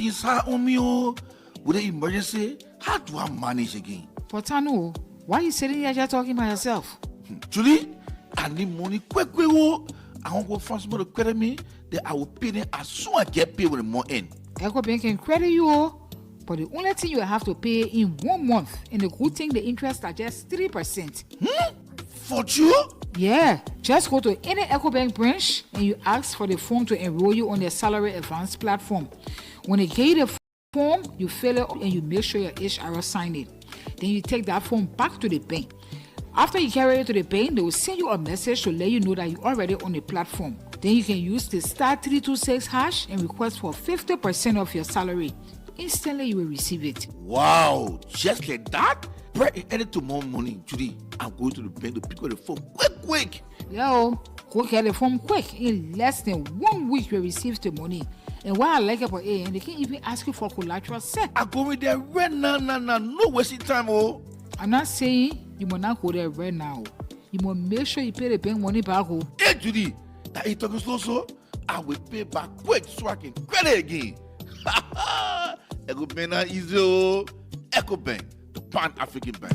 things are on me, with the emergency. How do I manage again? Potano, why are you sitting here just talking by yourself? Julie, I need money quick. I want to go find somebody to credit me. Then I will pay them as soon as I get paid with the more in. EcoBank can credit you, but the only thing you have to pay in 1 month, and the good thing, the interest are just 3%. For you? Yeah, just go to any EcoBank branch and you ask for the form to enroll you on their salary advance platform. When they get the form, you fill it and you make sure your HR signed it. Then you take that form back to the bank. After you carry it to the bank, they will send you a message to let you know that you're already on the platform. Then you can use the *326# and request for 50% of your salary. Instantly, you will receive it. Wow, just like that? Break edit to more money, Judy. I'm going to the bank to pick up the phone quick. Yo, go get the form quick. In less than 1 week, you receive the money. And what I like about it, they can't even ask you for collateral set. I'm going there right now. No wasting time, oh. I'm not saying you must not go there right now. You must make sure you pay the bank money back. Hey, Judy, that you talking slow, so I will pay back quick so I can credit again. EcoBank not easy, oh. EcoBank, the Pan-African Bank.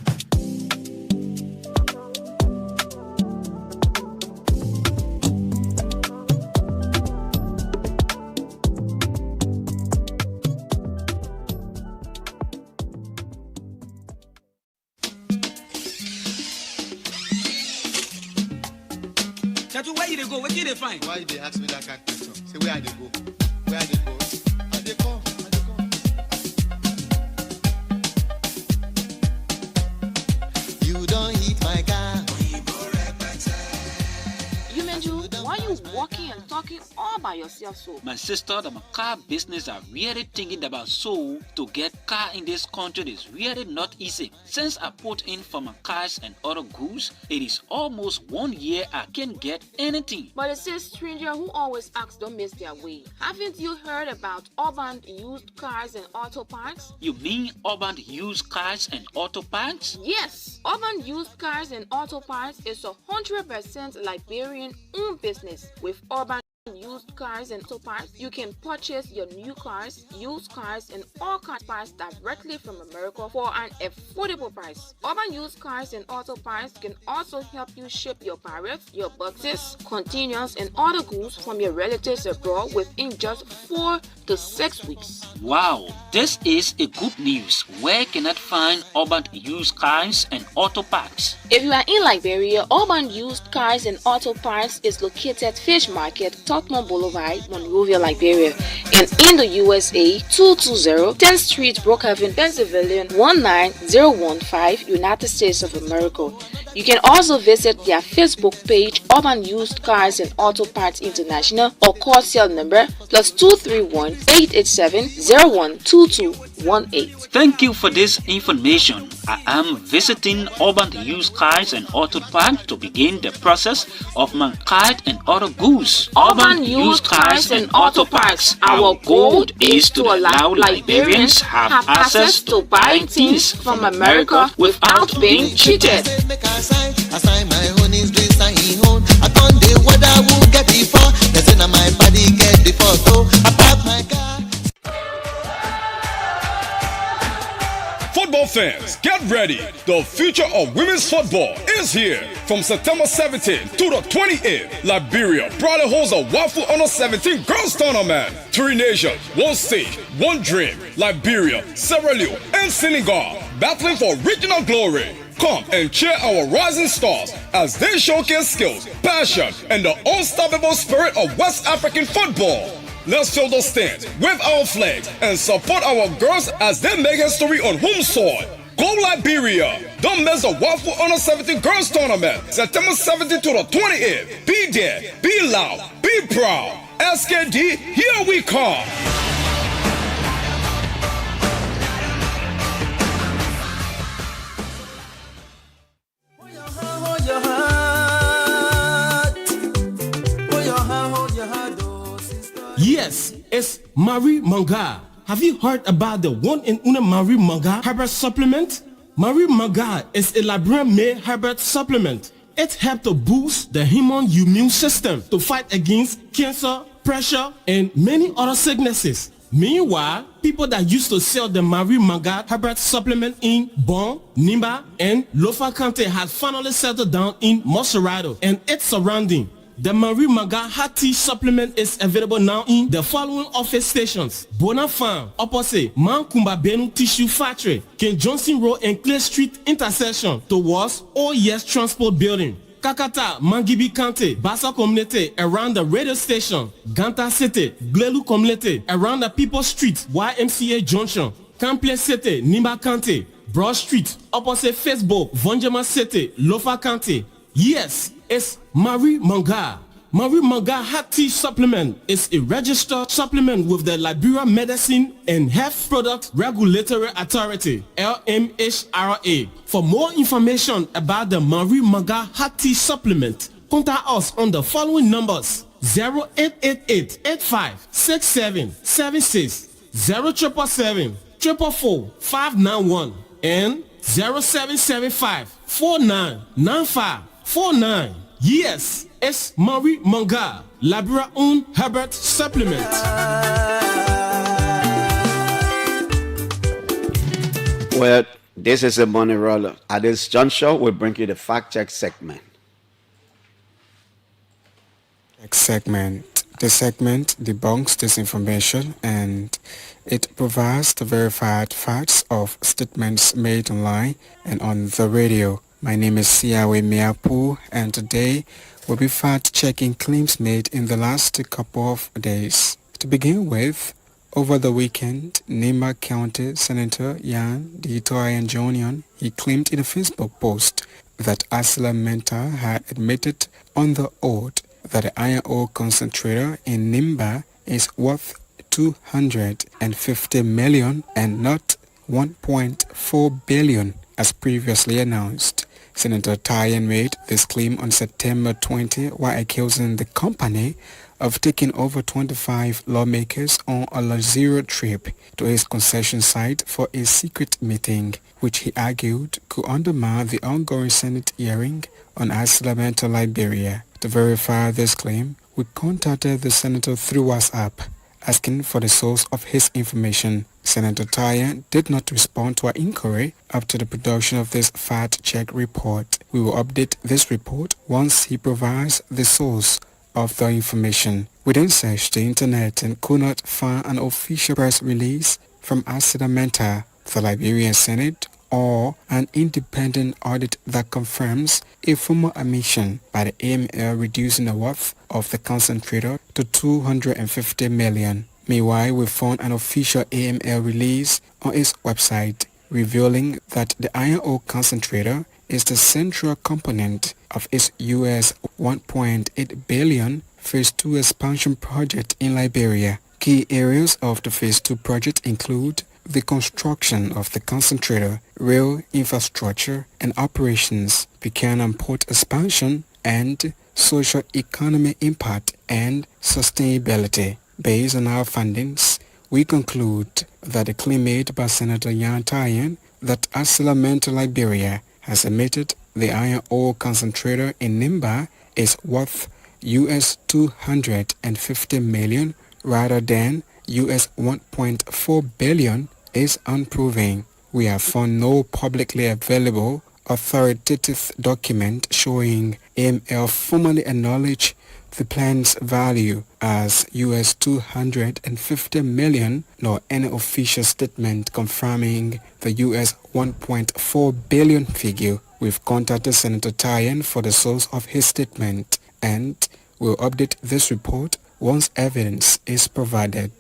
Chatu, where you go? Where did they find? Why they ask me that kind of question? Say where they go? Where they go? Where they come? You don't hit my car. You Menju, why you walking and talking all by yourself so? My sister, the car business are really thinking about so to get car in this country is really not easy. Since I put in for my cars and other goods, it is almost 1 year I can't get anything. But it says stranger who always asks don't miss their way. Haven't you heard about urban used cars and auto parts? You mean urban used cars and auto parts? Yes, urban used cars and auto parts is 100% Liberian-owned business. With urban used cars and auto parts, you can purchase your new cars, used cars, and all car parts directly from America for an affordable price. Urban used cars and auto parts can also help you ship your parrots, your boxes, containers, and other goods from your relatives abroad within just 4 to 6 weeks. Wow, this is a good news. Where can I find urban used cars and auto parts? If you are in Liberia, urban used cars and auto parts is located Fish Market, Tottenham Boulevard, Monrovia, Liberia, and in the USA, 220 10th Street, Brookhaven, Pennsylvania, 19015, United States of America. You can also visit their Facebook page, Urban Used Cars and Auto Parts International, or call cell number +231 887 012218. Thank you for this information. I am visiting Urban Used Cars and Auto Parts to begin the process of my car and other goods. Urban Used Cars and Auto Parts. Our goal is to allow Liberians have access to buying things from America without being cheated. I sign my own is doing sign own. I can't do what I will get before. They say my body get before. So I park my car. Football fans, get ready. The future of women's football is here. From September 17th to the 28th, Liberia proudly holds a Wrepue Under 17 Girls Tournament. 3 nations, 1 stage, 1 dream. Liberia, Sierra Leone, and Senegal battling for regional glory. Come and cheer our rising stars as they showcase skills, passion, and the unstoppable spirit of West African football. Let's fill the stands with our flags and support our girls as they make history on home soil. Go Liberia! Don't miss the Wrepue Under 17 Girls Tournament, September 17th to the 28th. Be there, be loud, be proud. SKD, here we come! Yes, it's Marie Manga. Have you heard about the one and only Marie Manga herbal supplement? Marie Manga is a Liberian-made herbal supplement. It helps to boost the human immune system to fight against cancer, pressure, and many other sicknesses. Meanwhile, people that used to sell the Marie Manga Herbert supplement in Bon, Nimba, and Lofa County had finally settled down in Moserado and its surrounding. The Marie Manga Hot Tea supplement is available now in the following office stations: Bona Farm, opposite Mankumba Benu Tissue Factory, King Johnson Road and Clay Street intersection towards OES Transport Building. Kakata, Mangibi County, Bassa Community around the radio station. Ganta City, Glelu Community around the People Street, YMCA Junction. Campley City, Nimba County, Broad Street, opposite Facebook, Vonjama City, Lofa County. Yes, it's Marie Manga. Marie Manga Hot Tea Supplement is a registered supplement with the Liberia Medicine and Health Product Regulatory Authority, LMHRA. For more information about the Marie Manga Hot Tea Supplement, contact us on the following numbers: 0888 85 6776, 0777 444 591, and 0775 4995 49. Yes, it's Marie Manga, Labra Un Herbert Supplement. Well, this is a money roller. At this juncture, we'll bring you the fact check segment. The segment debunks disinformation and it provides the verified facts of statements made online and on the radio. My name is Wrepue, and today we'll be fact-checking claims made in the last couple of days. To begin with, over the weekend, Nimba County Senator Yan Ditoyan Jonion, he claimed in a Facebook post that ArcelorMittal had admitted on the oath that the iron ore concentrator in Nimba is worth 250 million and not 1.4 billion as previously announced. Senator Tyan made this claim on September 20 while accusing the company of taking over 25 lawmakers on a luxurious trip to his concession site for a secret meeting, which he argued could undermine the ongoing Senate hearing on ArcelorMittal Liberia. To verify this claim, we contacted the senator through WhatsApp, asking for the source of his information. Senator Tyan did not respond to our inquiry up to the production of this fact-check report. We will update this report once he provides the source of the information. We then searched the internet and could not find an official press release from ArcelorMittal, the Liberian Senate, or an independent audit that confirms a formal admission by the AML reducing the worth of the concentrator to 250 million. Meanwhile, we found an official AML release on its website revealing that the iron ore concentrator is the central component of its US $1.8 billion Phase 2 expansion project in Liberia. Key areas of the Phase 2 project include the construction of the concentrator, rail infrastructure and operations, Buchanan port expansion, and social economic impact and sustainability. Based on our findings, we conclude that the claim made by Senator Yan Tyan that ArcelorMittal Liberia has admitted the iron ore concentrator in Nimba is worth US 250 million rather than US 1.4 billion is unproven. We have found no publicly available authoritative document showing AML formally acknowledged the plan's value as US 250 million, nor any official statement confirming the US 1.4 billion figure. We've contacted Senator Tyan for the source of his statement and will update this report once evidence is provided.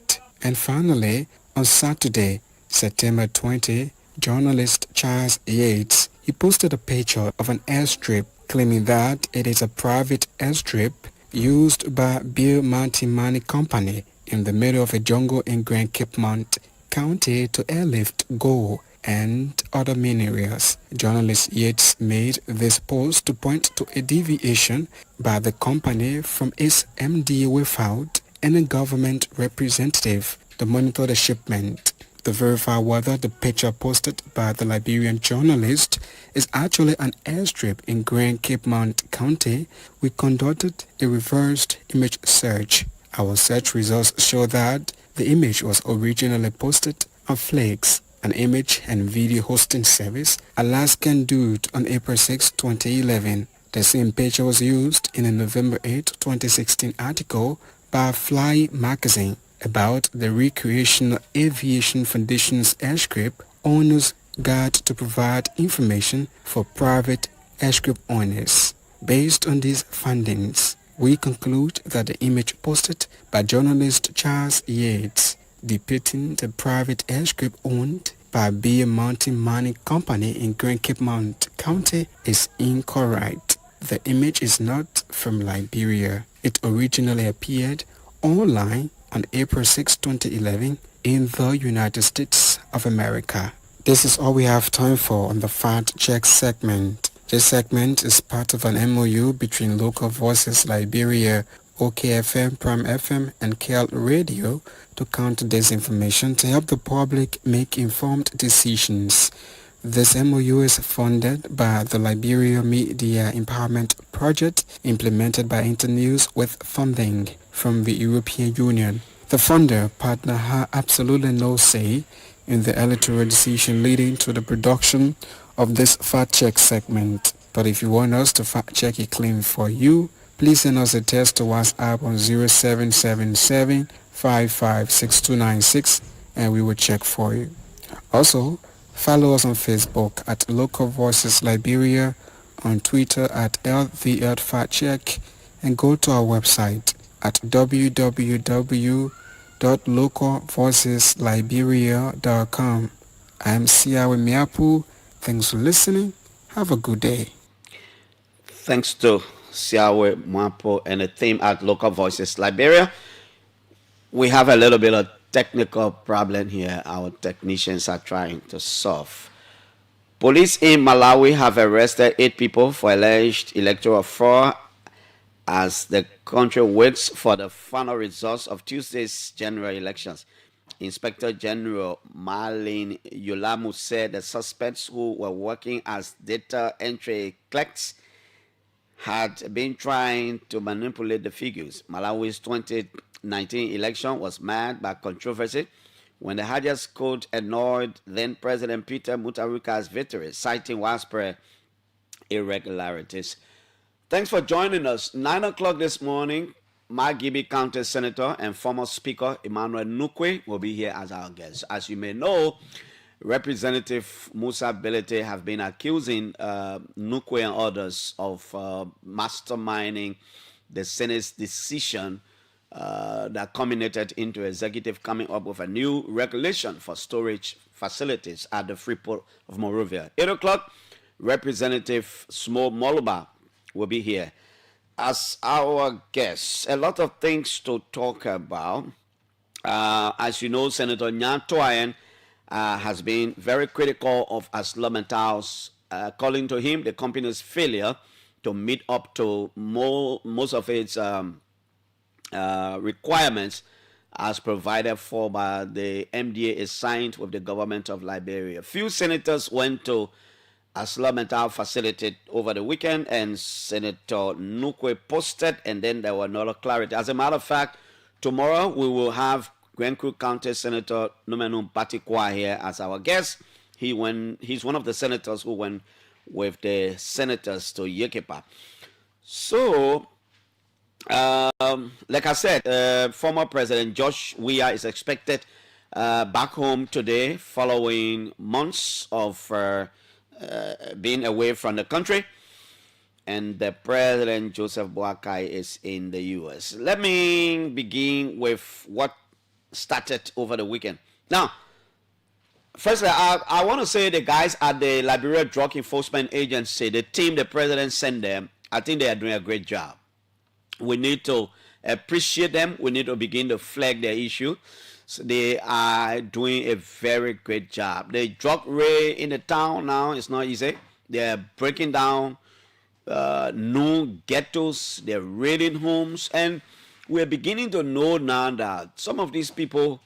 And finally, on Saturday, September 20, journalist Charles Yates, he posted a picture of an airstrip claiming that it is a private airstrip used by Bill Money Company in the middle of a jungle in Grand Cape Mount County to airlift gold and other minerals. Journalist Yates made this post to point to a deviation by the company from its MD without any government representative to monitor the shipment. To verify whether the picture posted by the Liberian journalist is actually an airstrip in Grand Cape Mount County, we conducted a reversed image search. Our search results show that The image was originally posted on Flix, an image and video hosting service, Alaskan Dude, on April 6, 2011. The same picture was used in a November 8, 2016 article by Fly magazine about the Recreational Aviation Foundation's airstrip owners guide to provide information for private airstrip owners. Based on these findings, we conclude that the image posted by journalist Charles Yates depicting the private airstrip owned by Beer Mountain Mining Company in Grand Cape Mount County is incorrect. The image is not from Liberia. It originally appeared online on April 6, 2011 in the United States of America. This is all we have time for on the Fact Check segment. This segment is part of an MOU between Local Voices Liberia, OKFM, Prime FM, and KL Radio to counter disinformation to help the public make informed decisions. This MOU is funded by the Liberia Media Empowerment Project implemented by Internews with funding from the European Union. The funder partner had absolutely no say in the electoral decision leading to the production of this fact check segment. But if you want us to fact check a claim for you, please send us a text to WhatsApp on 0777 556296 and we will check for you. Also, follow us on Facebook at Local Voices Liberia, on Twitter at LTheEarthFactCheck, and go to our website at www.localvoicesliberia.com. I'm Siawe Miapu. Thanks for listening. Have a good day. Thanks to Siawe Miapu and the team at Local Voices Liberia. We have a little bit of technical problem here our technicians are trying to solve. Police in Malawi have arrested 8 people for alleged electoral fraud as the country waits for the final results of Tuesday's general elections. Inspector General Marlene Yulamu said the suspects who were working as data entry clerks had been trying to manipulate the figures. Malawi's 2019 election was marred by controversy when the Hadjas Code annoyed then President Peter Mutharika's victory, citing widespread irregularities. Thanks for joining us. 9 o'clock this morning, Margibi County Senator and former Speaker Emmanuel Nukwe will be here as our guest. As you may know, Representative Musa Belete have been accusing Nukwe and others of masterminding the Senate's decision that culminated into executive coming up with a new regulation for storage facilities at the Free-Port of Monrovia. 8 o'clock, Representative Smo Moluba will be here as our guest. A lot of things to talk about. As you know, Senator Nyan Toayen has been very critical of Aslomental's, calling to him the company's failure to meet up to most of its requirements as provided for by the MDA is signed with the government of Liberia. Few senators went to Aslomental facility over the weekend, and Senator Nukwe posted, and then there were no clarity. As a matter of fact, tomorrow we will have Grand Creek County Senator Numenum Patikwa here as our guest. He's one of the senators who went with the senators to Yekepa. So, like I said, former President Josh Weah is expected back home today following months of being away from the country, and the President Joseph Boakai is in the U.S. Let me begin with what started over the weekend. Now, firstly, I want to say the guys at the Liberia Drug Enforcement Agency, the team the president sent them, I think they are doing a great job. We need to appreciate them. We need to begin to flag their issue. So they are doing a very great job. The drug raid in the town now is not easy. They're breaking down new ghettos. They're raiding homes. And we're beginning to know now that some of these people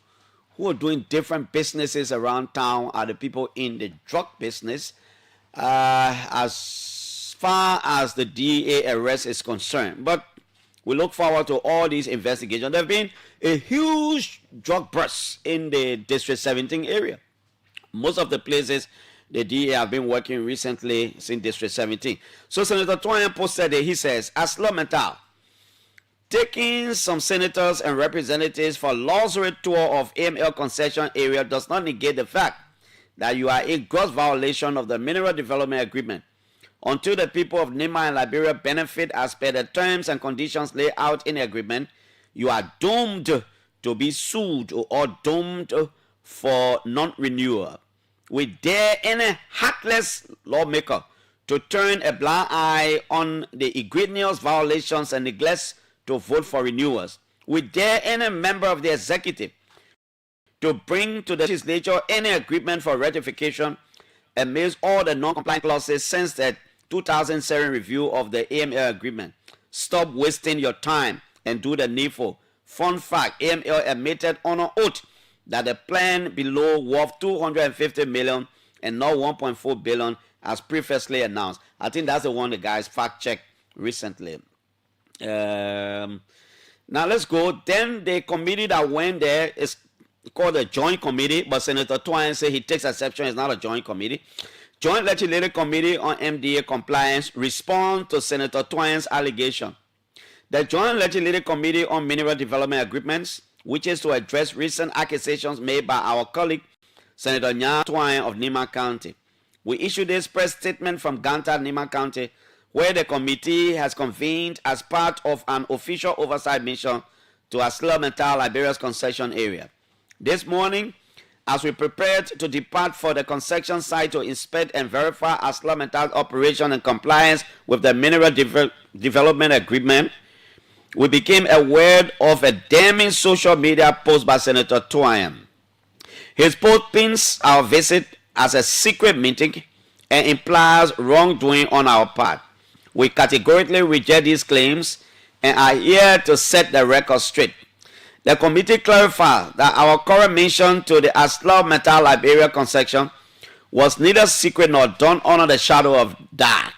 who are doing different businesses around town are the people in the drug business. As far as the DEA arrest is concerned. But We look forward to all these investigations. There have been a huge drug bust in the District 17 area. Most of the places the DA have been working recently since District 17. So Senator Twain posted it. He says, ArcelorMittal taking some senators and representatives for luxury tour of AML concession area does not negate the fact that you are in gross violation of the Mineral Development Agreement. Until the people of Nima and Liberia benefit as per the terms and conditions laid out in the agreement, you are doomed to be sued or doomed for non-renewal. We dare any heartless lawmaker to turn a blind eye on the egregious violations and neglects to vote for renewals. We dare any member of the executive to bring to the legislature any agreement for ratification amidst all the non-compliant clauses since the 2007 review of the AML agreement. Stop wasting your time and do the needful. Fun fact, AML admitted on an oath that the plan below worth 250 million and not 1.4 billion as previously announced. I think that's the one the guys fact-checked recently. Now let's go. Then the committee that went there is called a joint committee, but Senator Twain said he takes exception. It's not a joint committee. Joint Legislative Committee on MDA Compliance responds to Senator Twain's allegation. The Joint Legislative Committee on Mineral Development Agreements, which is to address recent accusations made by our colleague, Senator Nya Twain of Nima County. We issued this press statement from Ganta, Nima County, where the committee has convened as part of an official oversight mission to ArcelorMittal Liberia's concession area. This morning, as we prepared to depart for the concession site to inspect and verify ArcelorMittal's operation and compliance with the Mineral Development Agreement, we became aware of a damning social media post by Senator Twain. His post pins our visit as a secret meeting and implies wrongdoing on our part. We categorically reject these claims and are here to set the record straight. The committee clarified that our current mission to the ArcelorMittal Liberia concession was neither secret nor done under the shadow of dark,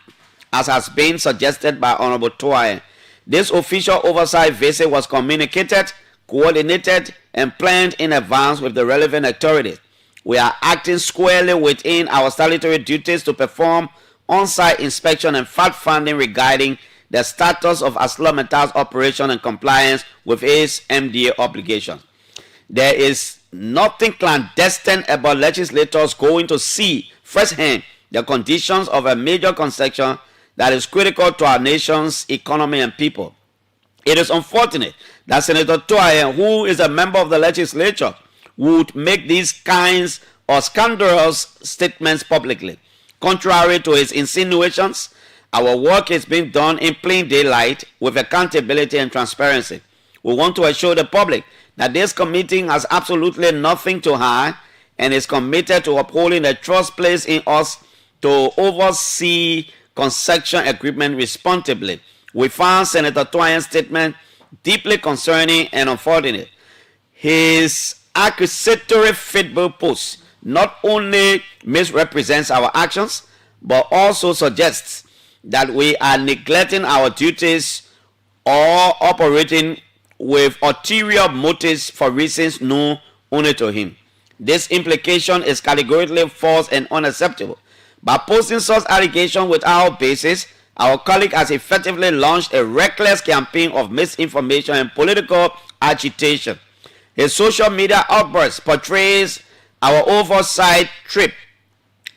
as has been suggested by Honorable Twain. This official oversight visit was communicated, coordinated, and planned in advance with the relevant authorities. We are acting squarely within our statutory duties to perform on-site inspection and fact-finding regarding the status of ArcelorMittal's operation and compliance with its MDA obligations. There is nothing clandestine about legislators going to see firsthand the conditions of a major concession that is critical to our nation's economy and people. It is unfortunate that Senator Twain, who is a member of the legislature, would make these kinds of scandalous statements publicly. Contrary to his insinuations, our work is being done in plain daylight with accountability and transparency. We want to assure the public that this committee has absolutely nothing to hide and is committed to upholding the trust placed in us to oversee concession agreement responsibly. We found Senator Twain's statement deeply concerning and unfortunate. His accusatory Facebook post not only misrepresents our actions, but also suggests that we are neglecting our duties or operating with ulterior motives for reasons known only to him. This implication is categorically false and unacceptable. By posting such allegations without basis, our colleague has effectively launched a reckless campaign of misinformation and political agitation. His social media outburst portrays our oversight trip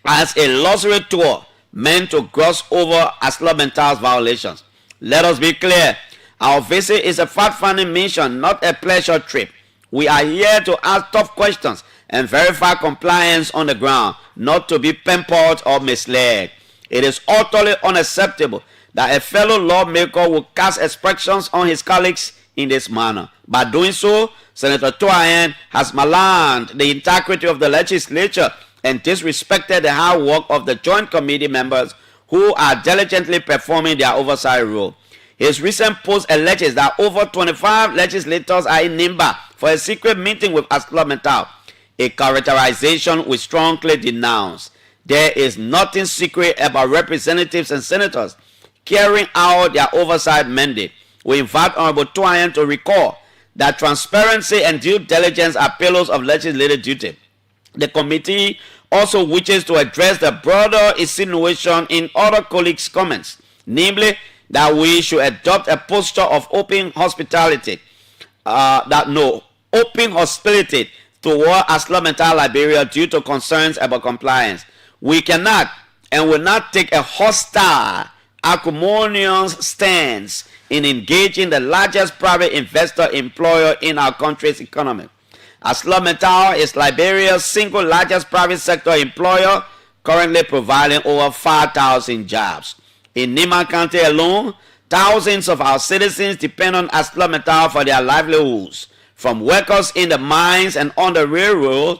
as a luxury tour meant to gloss over ArcelorMittal's violations. Let us be clear, our visit is a fact-finding mission, not a pleasure trip. We are here to ask tough questions and verify compliance on the ground, not to be pampered or misled. It is utterly unacceptable that a fellow lawmaker will cast aspersions on his colleagues in this manner. By doing so, Senator Twain has maligned the integrity of the legislature and disrespected the hard work of the joint committee members who are diligently performing their oversight role. His recent post alleges that over 25 legislators are in Nimba for a secret meeting with ArcelorMittal, a characterization we strongly denounce. There is nothing secret about representatives and senators carrying out their oversight mandate. We invite Honorable Twain to recall that transparency and due diligence are pillars of legislative duty. The committee also wishes to address the broader insinuation in other colleagues' comments, namely that we should adopt a posture of open hospitality, open hostility toward ArcelorMittal Liberia due to concerns about compliance. We cannot and will not take a hostile, acrimonious stance in engaging the largest private investor employer in our country's economy. ArcelorMittal is Liberia's single largest private sector employer, currently providing over 5,000 jobs. In Nima County alone, thousands of our citizens depend on ArcelorMittal for their livelihoods, from workers in the mines and on the railroad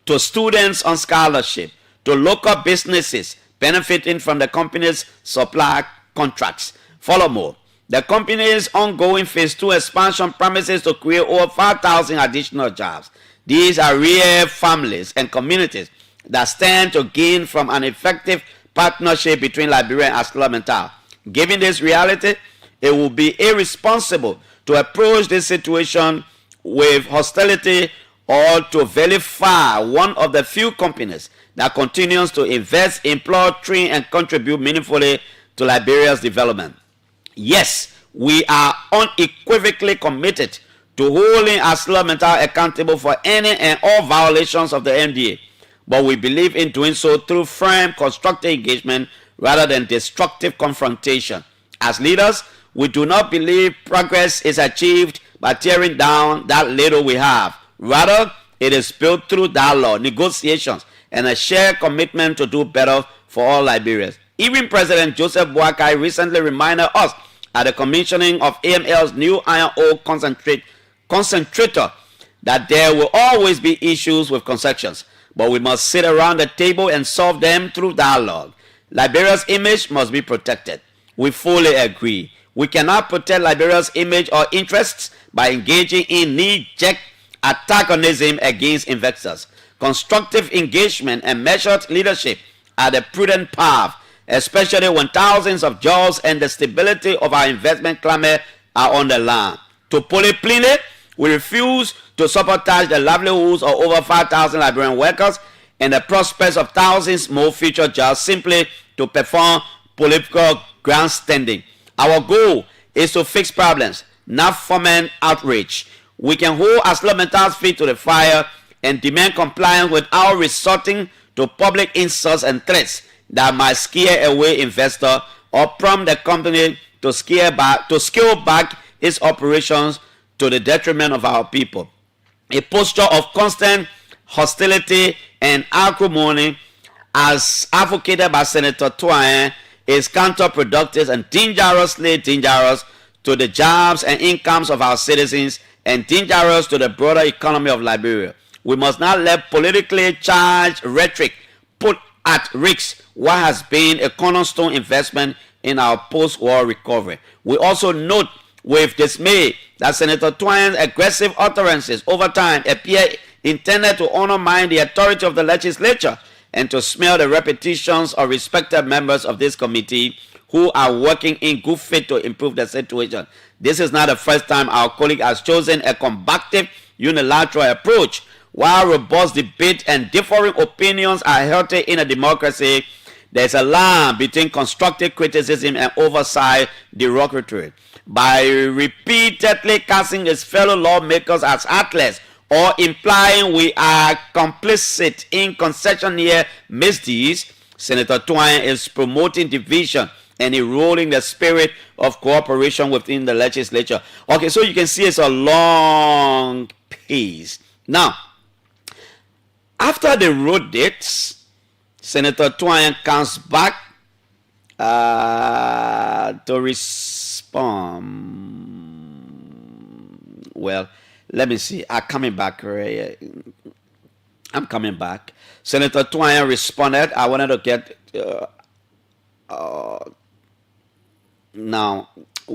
to students on scholarship to local businesses benefiting from the company's supply contracts. Furthermore, the company's ongoing Phase 2 expansion promises to create over 5,000 additional jobs. These are real families and communities that stand to gain from an effective partnership between Liberia and ArcelorMittal. Given this reality, it would be irresponsible to approach this situation with hostility or to vilify one of the few companies that continues to invest, employ, train, and contribute meaningfully to Liberia's development. Yes, we are unequivocally committed to holding ArcelorMittal accountable for any and all violations of the MDA, but we believe in doing so through firm, constructive engagement rather than destructive confrontation. As leaders, we do not believe progress is achieved by tearing down that little we have. Rather, it is built through dialogue, negotiations, and a shared commitment to do better for all Liberians. Even President Joseph Boakai recently reminded us at the commissioning of AML's new iron ore concentrator that there will always be issues with concessions, but we must sit around the table and solve them through dialogue. Liberia's image must be protected. We fully agree. We cannot protect Liberia's image or interests by engaging in knee-jerk antagonism against investors. Constructive engagement and measured leadership are the prudent path, especially when thousands of jobs and the stability of our investment climate are on the line. To put it plainly, we refuse to sabotage the livelihoods of over 5,000 Liberian workers and the prospects of thousands more future jobs simply to perform political grandstanding. Our goal is to fix problems, not foment outrage. We can hold ArcelorMittal's feet to the fire and demand compliance without resorting to public insults and threats that might scare away investors or prompt the company to scale back its operations to the detriment of our people. A posture of constant hostility and acrimony, as advocated by Senator Twain, is counterproductive and dangerously dangerous to the jobs and incomes of our citizens and dangerous to the broader economy of Liberia. We must not let politically charged rhetoric put at risk what has been a cornerstone investment in our post-war recovery. We also note with dismay that Senator Twain's aggressive utterances over time appear intended to undermine the authority of the legislature and to smear the reputations of respected members of this committee who are working in good faith to improve the situation. This is not the first time our colleague has chosen a combative unilateral approach. While robust debate and differing opinions are healthy in a democracy, there's a line between constructive criticism and oversight derogatory. By repeatedly casting his fellow lawmakers as heartless or implying we are complicit in concessionaire misdeeds, Senator Twain is promoting division and eroding the spirit of cooperation within the legislature. Okay, so you can see it's a long piece. Now, after they wrote it, Senator Twain comes back to respond. Well, let me see. I'm coming back. Senator Twain responded. I wanted to get now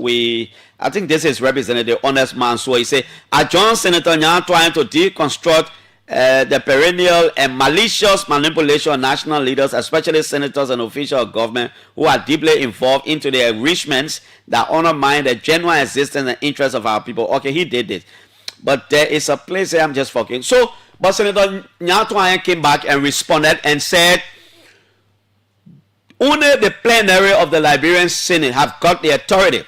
I think this is Representative Honest Man. So he said, I joined Senator Nyan Twain to deconstruct the perennial and malicious manipulation of national leaders, especially senators and officials of government who are deeply involved into the enrichments that undermine the genuine existence and interests of our people. Okay, he did this. But there is a place there I'm just fucking. So, but Senator Nyatuayen came back and responded and said, only the plenary of the Liberian Senate have got the authority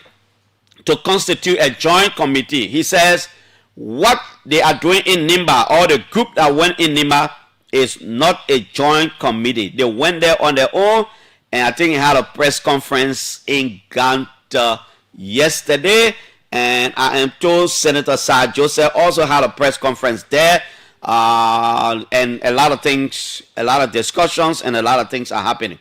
to constitute a joint committee. He says, what they are doing in Nimba, or the group that went in Nimba, is not a joint committee. They went there on their own, and I think he had a press conference in Ganta yesterday, and I am told Senator Sir Joseph also had a press conference there, and a lot of things, a lot of discussions, and a lot of things are happening.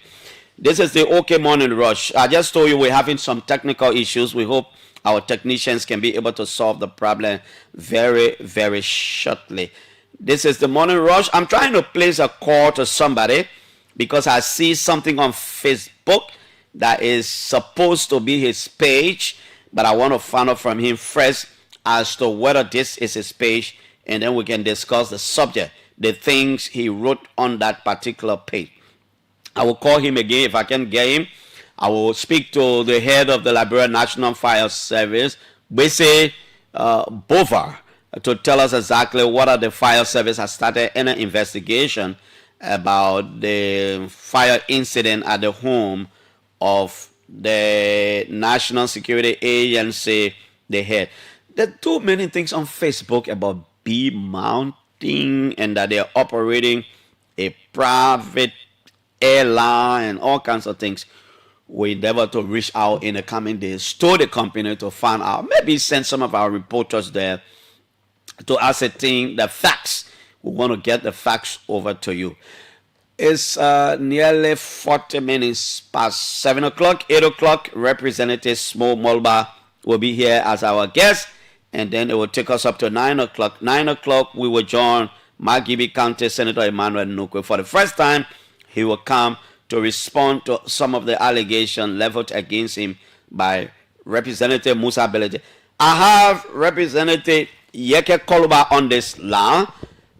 This is the OK Morning Rush. I just told you we're having some technical issues. We hope our technicians can be able to solve the problem very, very shortly. This is the Morning Rush. I'm trying to place a call to somebody because I see something on Facebook that is supposed to be his page, but I want to find out from him first as to whether this is his page, and then we can discuss the subject, the things he wrote on that particular page. I will call him again if I can get him. I will speak to the head of the Liberian National Fire Service, Bese Bovar, to tell us exactly what the fire service has started an investigation about the fire incident at the home of the National Security Agency, the head. There are too many things on Facebook about bee mounting and that they're operating a private airline and all kinds of things. We endeavor to reach out in the coming days to the company to find out, maybe send some of our reporters there to ascertain the facts. We want to get the facts over to you. It's nearly 40 minutes past 7 o'clock, 8 o'clock. Representative Smo Molba will be here as our guest, and then it will take us up to 9 o'clock. 9 o'clock, we will join Magibi County Senator Emmanuel Nukwe. For the first time, he will come to respond to some of the allegations leveled against him by Representative Musa Belete. I have Representative Yeke Koluba on this line.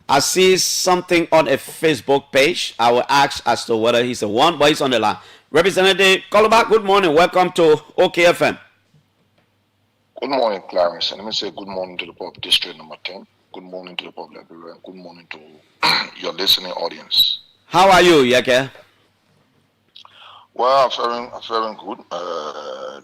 I see something on a Facebook page. I will ask as to whether he's the one, but he's on the line. Representative Koluba, good morning. Welcome to OKFM. Good morning, Clarence. And let me say good morning to the Pop District number 10. Good morning to the Pop Library, and good morning to your listening audience. How are you, Yeke? Well, I'm feeling good.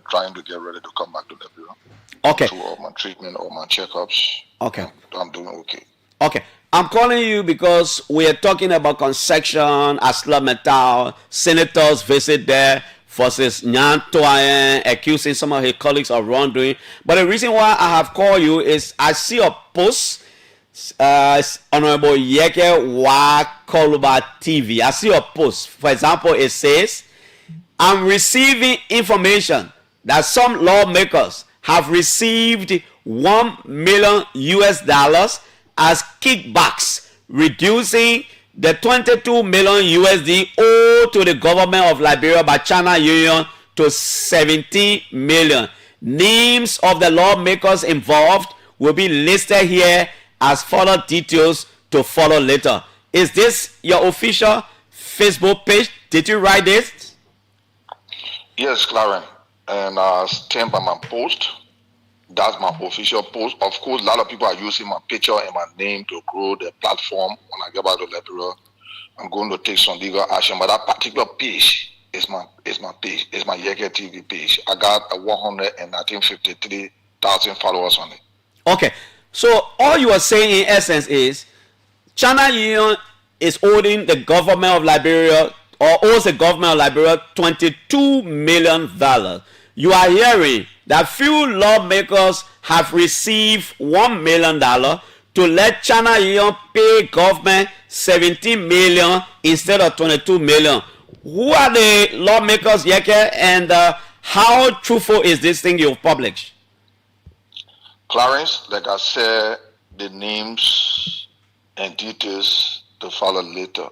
Trying to get ready to come back to the bureau. Okay. To all my treatment, all my checkups. Okay. I'm doing okay. Okay. I'm calling you because we are talking about construction, Asla Metal, senators visit there versus Nyatuayen accusing some of his colleagues of wrongdoing. But the reason why I have called you is I see a post, Honorable Yeke Wa Koluba TV. I see a post. For example, it says, I'm receiving information that some lawmakers have received $1 million as kickbacks, reducing the 22 million USD owed to the government of Liberia by China Union to 17 million. Names of the lawmakers involved will be listed here as further details to follow later. Is this your official Facebook page? Did you write this? Yes, Clarence. And stand by my post. That's my official post. Of course, a lot of people are using my picture and my name to grow the platform. When I get back to Liberia, I'm going to take some legal action. But that particular page is my page. It's my Yeke TV page. I got 153,000 followers on it. Okay. So all you are saying in essence is China Union is owing the government of Liberia, or owes the government of Liberia $22 million. You are hearing that few lawmakers have received $1 million to let China Union pay government 17 million instead of 22 million. Who are the lawmakers, Yeke, and how truthful is this thing you've published? Clarence, like I said, the names and details to follow later.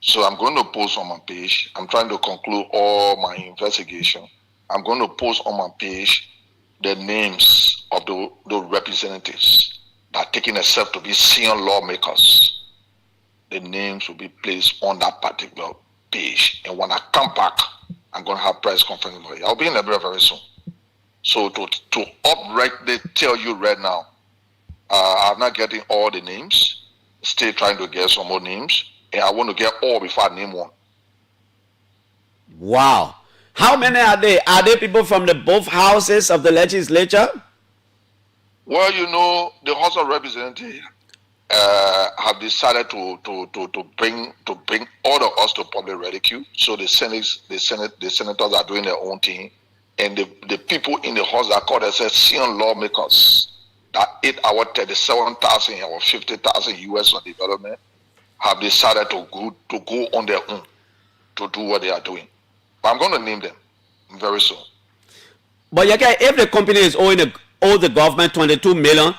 So I'm going to post on my page. I'm trying to conclude all my investigation. I'm going to post on my page the names of the representatives that are taking a step to be senior lawmakers the names will be placed on that particular page. And when I come back, I'm going to have press conference. I'll be in Liberia very soon. So to uprightly tell you right now, I'm not getting all the names. Still trying to get some more names. And I want to get all before I name one. Wow. How many are they? Are they people from the both houses of the legislature? Well, you know, the House of Representatives have decided to bring all of us to public ridicule. So the senators are doing their own thing, and the people in the House that call themselves senior lawmakers that 8 hour 37,000 or 50,000 US on development have decided to go on their own to do what they are doing. But I'm going to name them very soon. But if the company is owing the government 22 million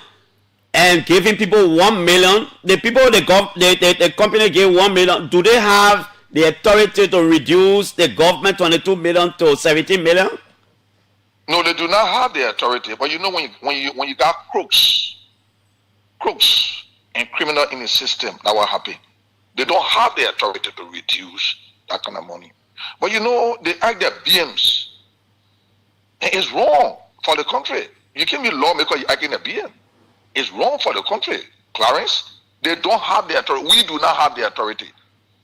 and giving people 1 million, the company gave 1 million, do they have the authority to reduce the government 22 million to 17 million? No, they do not have the authority. But you know, when you got crooks and criminal in the system, that will happen. They don't have the authority to reduce that kind of money. But you know, they act their BMs. And it's wrong for the country. You can't be lawmaker, you're acting a BM. It's wrong for the country, Clarence. They don't have the authority. We do not have the authority.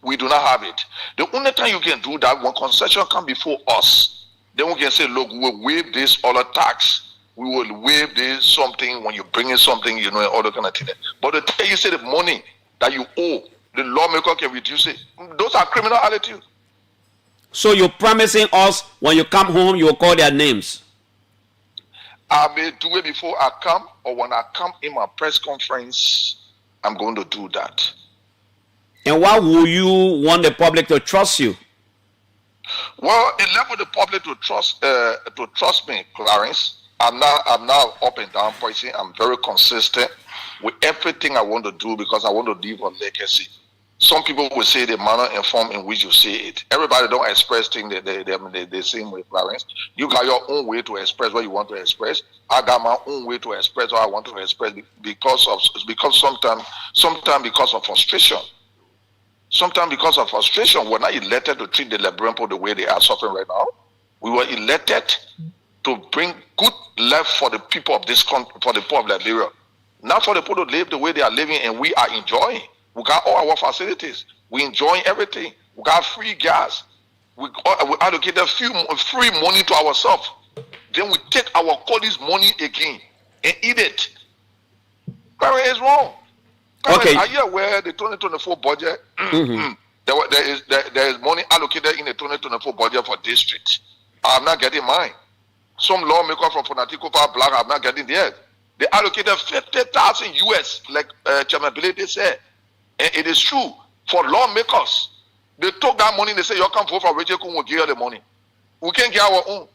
We do not have it. The only time you can do that, when concession come before us, then we can say, look, we will waive this other tax. We will waive this something when you bring in something, you know, and all that kind of thing. But the day you say the money that you owe, the lawmaker can reduce it. Those are criminal attitudes. So you're promising us when you come home, you will call their names? I may do it before I come, or when I come in my press conference, I'm going to do that. And why would you want the public to trust you? Well, it left with the public to trust me, Clarence. I'm now up and down person. I'm very consistent with everything I want to do because I want to leave a legacy. Some people will say the manner and form in which you say it. Everybody don't express things the same way, Clarence. You got your own way to express what you want to express. I got my own way to express what I want to express because sometimes because of frustration. Sometimes because of frustration, we're not elected to treat the Liberian people the way they are suffering right now. We were elected to bring good life for the people of this country, for the people of Liberia. Not for the people to live the way they are living and we are enjoying. We got all our facilities. We enjoying everything. We got free gas. We allocated free money to ourselves. Then we take our colleagues' money again and eat it. That is wrong. Okay. Are you aware the 2024 budget? There is money allocated in the 2024 budget for districts. I'm not getting mine. Some lawmakers from Fanatico Black are not getting theirs. They allocated 50,000 US, like Chairman Billy said. And it is true for lawmakers. They took that money, they say, you come vote for Wrepue, we'll give you the money. We can't get our own.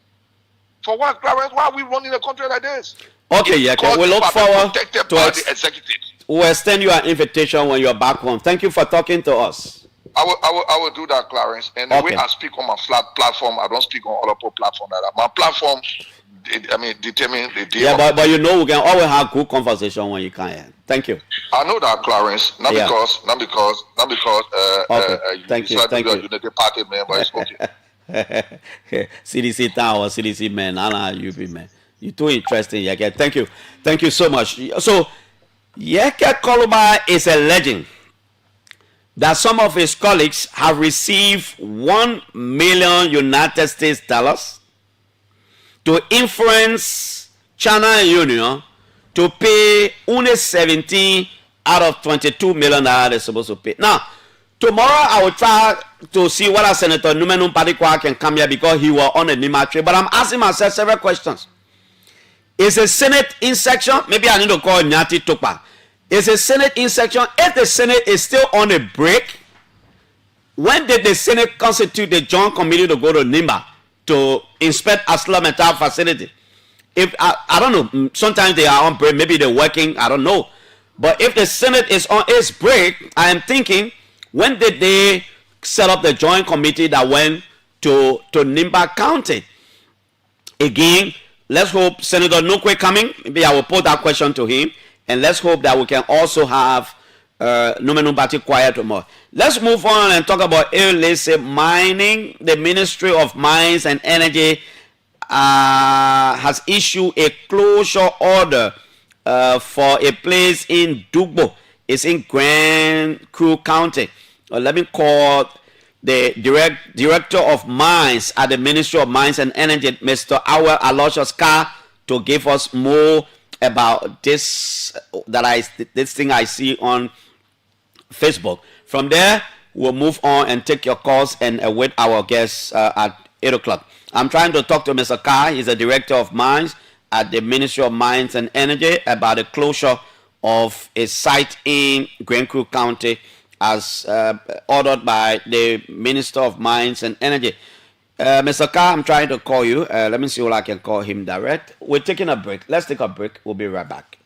For what, Clarence? Why are we running a country like this? Okay, we look forward to the executive. We'll extend you an invitation when you're back home. Thank you for talking to us. I will do that, Clarence. And the way I speak on my flat platform, I don't speak on other platforms like that. My platform, determine the day. Yeah, but you know we can always have good conversation when you can. Thank you. I know that, Clarence. Not because. Thank you. Thank you. Unity Party man, but it's okay. CDC town or CDC man, UP man. You're too interesting, Yeke. Thank you. Thank you so much. So, Yeke Koluba is alleging that some of his colleagues have received $1 million United States dollars to influence China Union to pay only 17 out of 22 million they're supposed to pay. Now, tomorrow I will try to see whether Senator Numenu Padikwa can come here because he was on a Nima trip. But I'm asking myself several questions. Is a Senate insection? Maybe I need to call Nyati Topa. Is a Senate insection? If the Senate is still on a break, when did the Senate constitute the joint committee to go to Nimba to inspect Aslam Mental Facility? If I don't know, sometimes they are on break, maybe they're working, I don't know. But if the Senate is on its break, I am thinking, when did they set up the joint committee that went to Nimba County? Again, let's hope Senator Nukwe coming. Maybe I will put that question to him. And let's hope that we can also have quiet more. Let's move on and talk about illicit mining. The Ministry of Mines and Energy has issued a closure order for a place in Dugbo. It's in Grand Crew County. Let me call the director of mines at the Ministry of Mines and Energy, Mr. Awel Aloysius Carr, to give us more about this this thing I see on Facebook. From there, we'll move on and take your calls and await our guests at 8 o'clock. I'm trying to talk to Mr. Carr. He's the director of mines at the Ministry of Mines and Energy about the closure of a site in Grand Crew County as ordered by the Minister of Mines and Energy. Mr. Carr, I'm trying to call you. Let me see if I can call him direct. We're taking a break. Let's take a break. We'll be right back.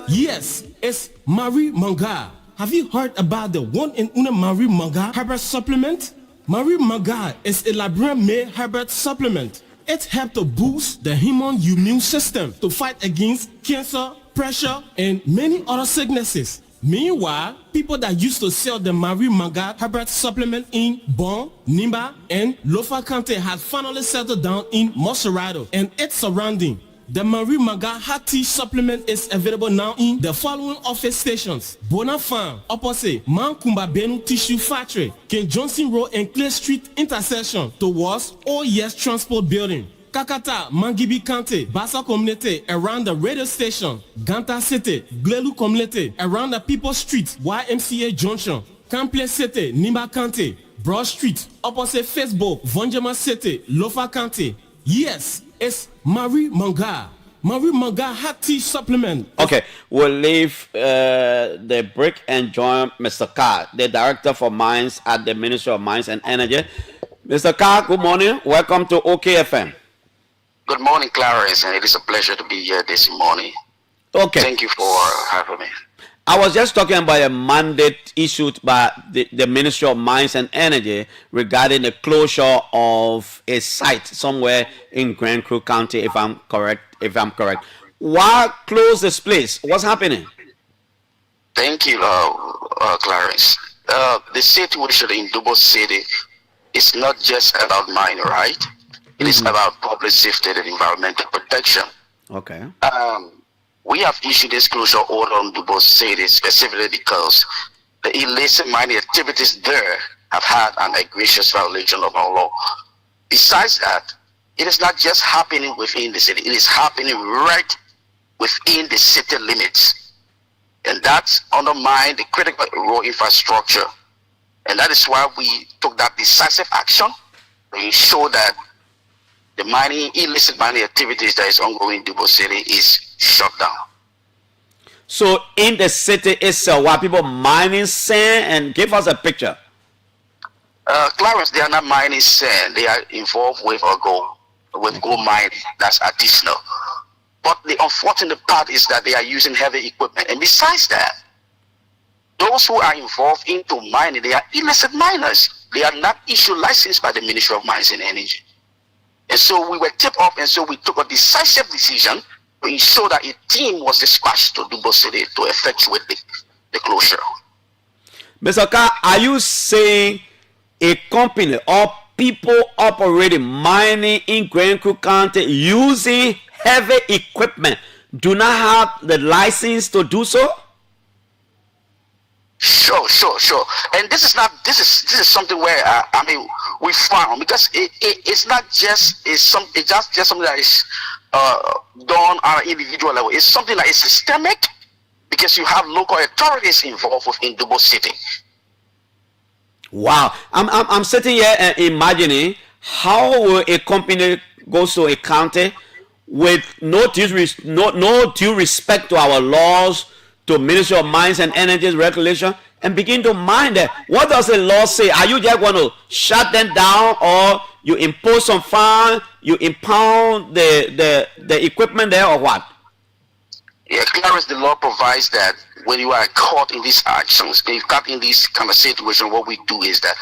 Yes, it's Marie Manga. Have you heard about the one and only Marie Manga herbal supplement? Marie Manga is a Liberian-made herbal supplement. It helps to boost the human immune system to fight against cancer, pressure, and many other sicknesses. Meanwhile, people that used to sell the Marie Manga herbal supplement in Bon, Nimba, and Lofa County have finally settled down in Moserado and its surrounding. The Marie Manga Hot Tea supplement is available now in the following office stations: Bona Farm, opposite Mankumba Benu Tissue Factory, King Johnson Road and Clay Street intersection towards OES Transport Building; Kakata, Mangibi County, Bassa Community around the radio station; Ganta City, Glelu Community around the People Street, YMCA Junction; Campley City, Nimba County, Broad Street, opposite Facebook, Vonjama City, Lofa County. Yes, it's Marie Manga. Marie Manga Hot Tea supplement. Okay, we'll leave the break and join Mr. Carr, the director for mines at the Ministry of Mines and Energy. Mr. Carr, good morning. Welcome to OKFM. Good morning, Clarence, and it is a pleasure to be here this morning. Okay. Thank you for having me. I was just talking about a mandate issued by the Ministry of Mines and Energy regarding the closure of a site somewhere in Grand Crew County, if I'm correct. Why close this place? What's happening? Thank you, Clarence. The situation in Dubo City is not just about mining, right? It is about public safety and environmental protection. Okay. We have issued this closure order on Dubo City specifically because the illicit mining activities there have had an egregious violation of our law. Besides that, it is not just happening within the city, it is happening right within the city limits. And that's undermined the critical road infrastructure. And that is why we took that decisive action to ensure that the illicit mining activities that is ongoing in Dubo City is shut down. So in the city itself, why people mining sand? And give us a picture. Clarence, they are not mining sand. They are involved with gold mining. That's additional. But the unfortunate part is that they are using heavy equipment. And besides that, those who are involved into mining, they are illicit miners. They are not issued license by the Ministry of Mines and Energy. And so we were tipped off, and so we took a decisive decision to ensure that a team was dispatched to Dubo City to effectuate the closure. Mr. Carr, are you saying a company or people operating mining in Grand Crew County using heavy equipment do not have the license to do so? Sure. And this is something where we found, because it's not just just something that is done on an individual level. It's something that is systemic because you have local authorities involved within Dubo City. Wow, I'm sitting here and imagining how will a company goes to a county with no due respect to our laws, to Ministry of Mines and Energy's regulation, and begin to mine them. What does the law say? Are you just going to shut them down, or you impose some fine, you impound the equipment there, or what? Yeah, Clarence, the law provides that when you are caught in these actions, when you're caught in this kind of situation, what we do is that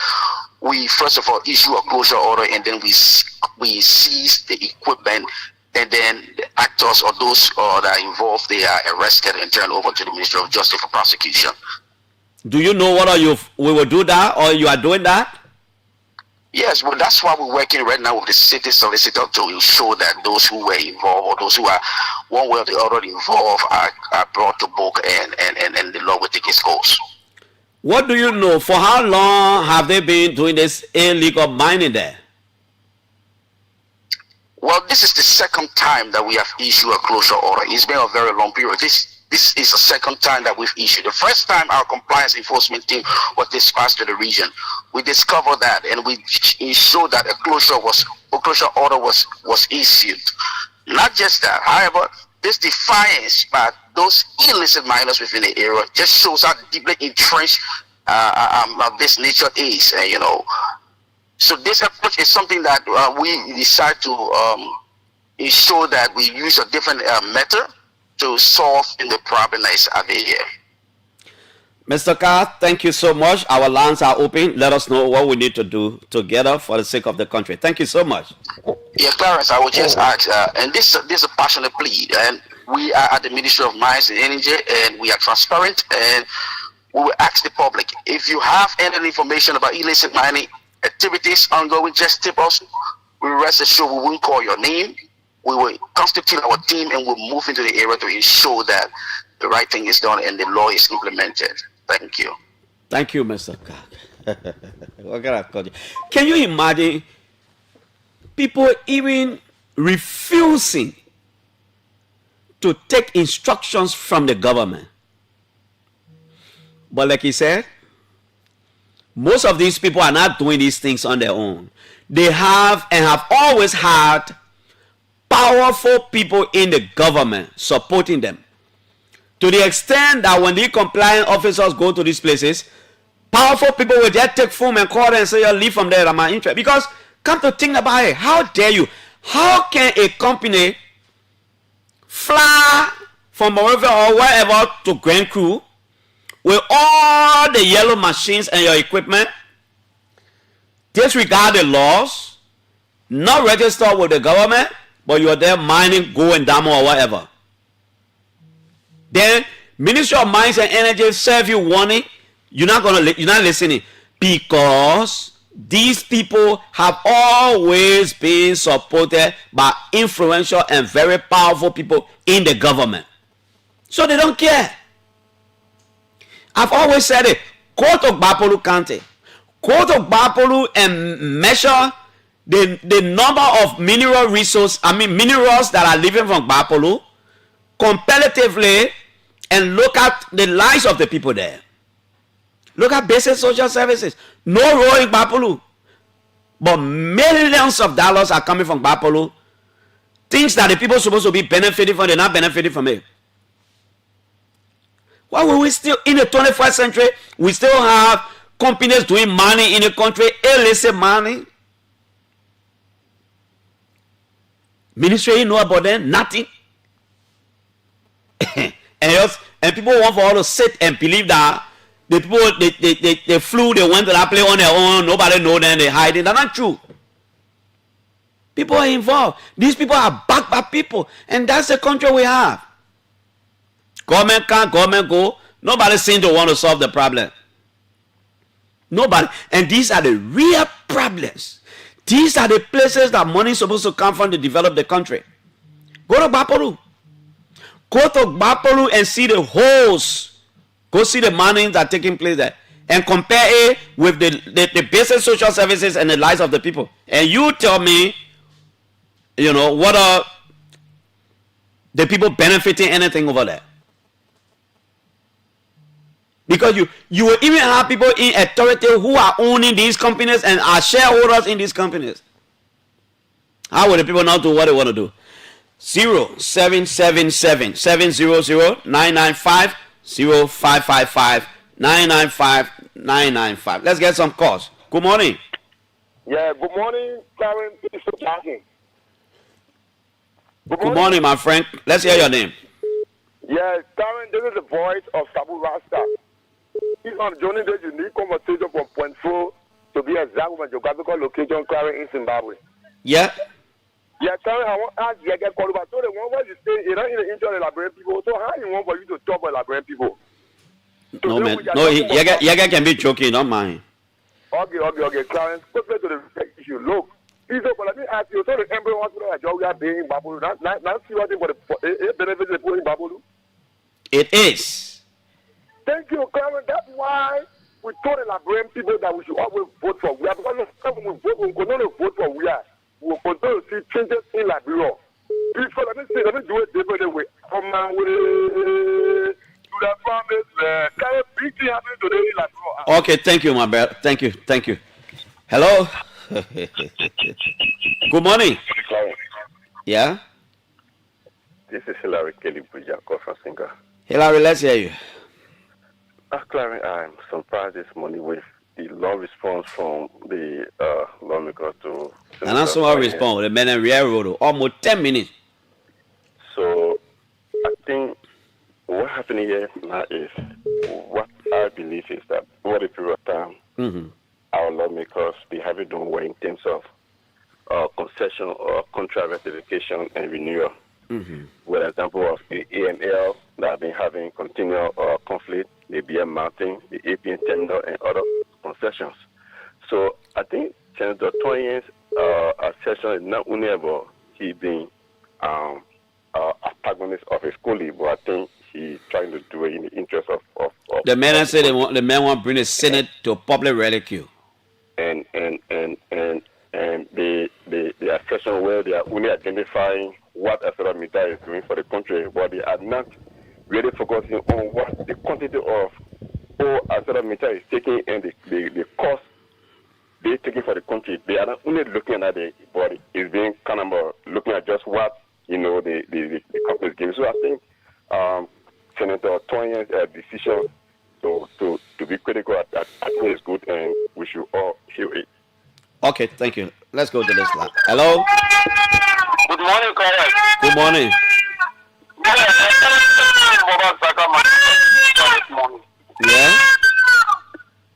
we first of all issue a closure order, and then we seize the equipment and then the actors or those that are involved, they are arrested and turned over to the Ministry of Justice for prosecution. Do you know whether we will do that or you are doing that? Yes, well, that's why we're working right now with the city solicitor to ensure that those who were involved or those who are one way or the other involved are brought to book and the law will take its course. What do you know? For how long have they been doing this illegal mining there? Well, this is the second time that we have issued a closure order. It's been a very long period. This is the second time that we've issued. The first time our compliance enforcement team was dispatched to the region, we discovered that and we ensured that a closure order was issued. Not just that, however, this defiance by those illicit miners within the area just shows how deeply entrenched this nature is, So this approach is something that we decide to ensure that we use a different method to solve the problem that is out there. Mr. Carr, thank you so much. Our lines are open. Let us know what we need to do together for the sake of the country. Thank you so much. Yeah, Clarence, I would just ask, and this is a passionate plea, and we are at the Ministry of Mines and Energy, and we are transparent, and we will ask the public, if you have any information about illicit mining activities ongoing, just tip us. We rest assured we won't call your name. We will constitute our team and we'll move into the area to ensure that the right thing is done and the law is implemented. Thank you. Thank you, Mr. Carr. What can I call you? Can you imagine people even refusing to take instructions from the government? But like he said, most of these people are not doing these things on their own. They have and have always had powerful people in the government supporting them. To the extent that when the compliance officers go to these places, powerful people will just take phone and call them and say, "You'll leave from there, I'm not interested." Because come to think about it, how dare you? How can a company fly from wherever or wherever to Grand Crew with all the yellow machines and your equipment, disregard the laws, not register with the government, but you are there mining, going down or whatever? Then Ministry of Mines and Energy serve you warning. You're not listening, because these people have always been supported by influential and very powerful people in the government. So they don't care. I've always said it. Go to Bapolu County. Go to Bapolu and measure the number of mineral resources, minerals that are living from Bapolu comparatively, and look at the lives of the people there. Look at basic social services. No road in Bapolu, but millions of dollars are coming from Bapolu. Things that the people are supposed to be benefiting from, they're not benefiting from it. Why will we still, in the 21st century, we still have companies doing money in the country, illicit money? Ministry, you know about them? Nothing. and people want for all to sit and believe that the people, they flew, they went to that place on their own, nobody know them, they hide it. That's not true. People are involved. These people are backed by people, and that's the country we have. Government can't, government go. Nobody seems to want to solve the problem. Nobody. And these are the real problems. These are the places that money is supposed to come from to develop the country. Go to Bapolu. Go to Bapolu and see the holes. Go see the money that are taking place there. And compare it with the basic social services and the lives of the people. And you tell me, what are the people benefiting anything over there? Because you will even have people in authority who are owning these companies and are shareholders in these companies. How will the people not do what they want to do? 0777 700 995 0555 995 995. Let's get some calls. Good morning. Yeah, good morning, Karen. Good morning, my friend. Let's hear your name. Yeah, Karen, this is the voice of Sabu Rasta. He's on joining the unique conversation from Point 4 to be exact with my geographical location, Karen, in Zimbabwe. Yeah. Yeah, Karen, I want to ask you, get called about. So the one where you say you don't enjoy elaborate people. So how you want for you to talk about elaborate people? So No man, no, Yaga can be joking, not mine. Okay, Clarence, put me to the issue. Look, please, but let me ask you, so the embryo hospital that we are paying Babulu, not see what for the benefits of putting Babulu? It is. Thank you, Clarence. That's why we told the Liberian people that we should always vote for we are, because when we vote, we will not vote for we are. We will continue to see changes in Liberia. Please, let me do it different way. From my way to the promise, can big thing happen today in Liberia? Okay, thank you, my brother. Thank you. Hello. Good morning. Yeah. This is Hilary Kelly Bujako from Singa. Hilary, let's hear you. Clarence, I'm surprised this morning with the law response from the lawmaker to. And that's how I respond. The men in railroad almost 10 minutes. So I think what happening here now is what I believe is that over the period of time, our lawmakers they haven't done well in terms of concession or contract ratification and renewal. With an example of the AML that have been having continual conflict, the BM Mountain, the APN Terminal, and other concessions. So I think Senator Toyen's assertion is not only about he being antagonist of his colleague, but I think he's trying to do it in the interest of the man. I said the man want to bring the Senate to public ridicule. And the assertion where they are only identifying what ArcelorMittal is doing for the country, but they are not really focusing on what the quantity of all ArcelorMittal is taking and the cost they're taking for the country. They are not only looking at the body, it's being kind of looking at just what the company is giving. So I think Senator Toyen's decision to be critical at that I think is good, and we should all hear it. Okay, thank you. Let's go to this line. Hello. Good morning, Corey. Good morning. Yeah.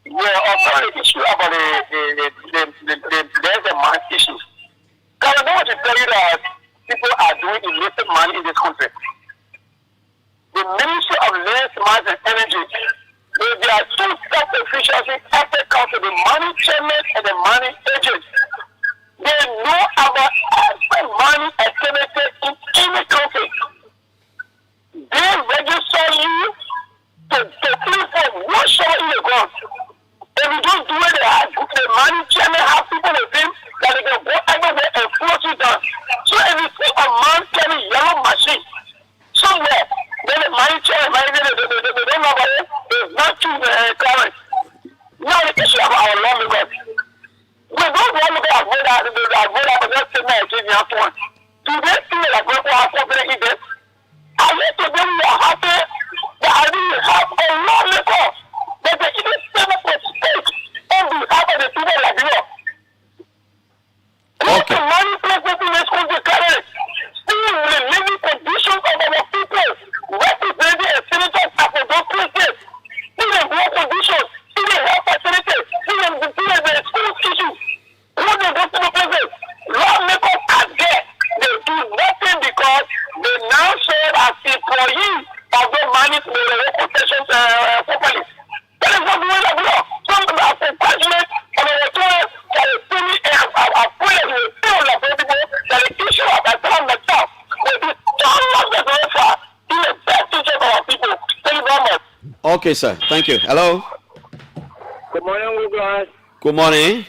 Yeah, also the issue about there's a mass issue. Can I want to tell you that people are doing illicit money in this country? The Ministry of Lands, Mines and Energy, they are two self-efficiency after council, the money chairman and the money agent. They know about every money estimated in any country. They register you to pay for one shot in the ground. If you don't do it, the money chairman has people with him that they can go everywhere and float you down. So if you see a man carrying a yellow machine somewhere, then the money chairman, they don't know about it. It's not too current. Now the issue about our lawmakers. We don't want to avoid that, but let's say Nigeria one. Do they feel like we have something in this? I need to them we are happy that I didn't have a lawmaker that they even stand up and speak on behalf of the people like you. What the money president in this country carries? Still in the living conditions of our people, representing a senator for those places. Still in poor conditions, still in health facilities, still in the school issues. When they go to the places, lawmakers are there. They do nothing because they now serve as employees of the money to the concessions properly. That is not the way of law. Some of us are passionate on the return that is still are pulling the field of people that the issue of the time myself will be done not the very far in the best interest of our people. Thank you very much. Okay, sir. Thank you. Hello. Good morning, guys. Good morning.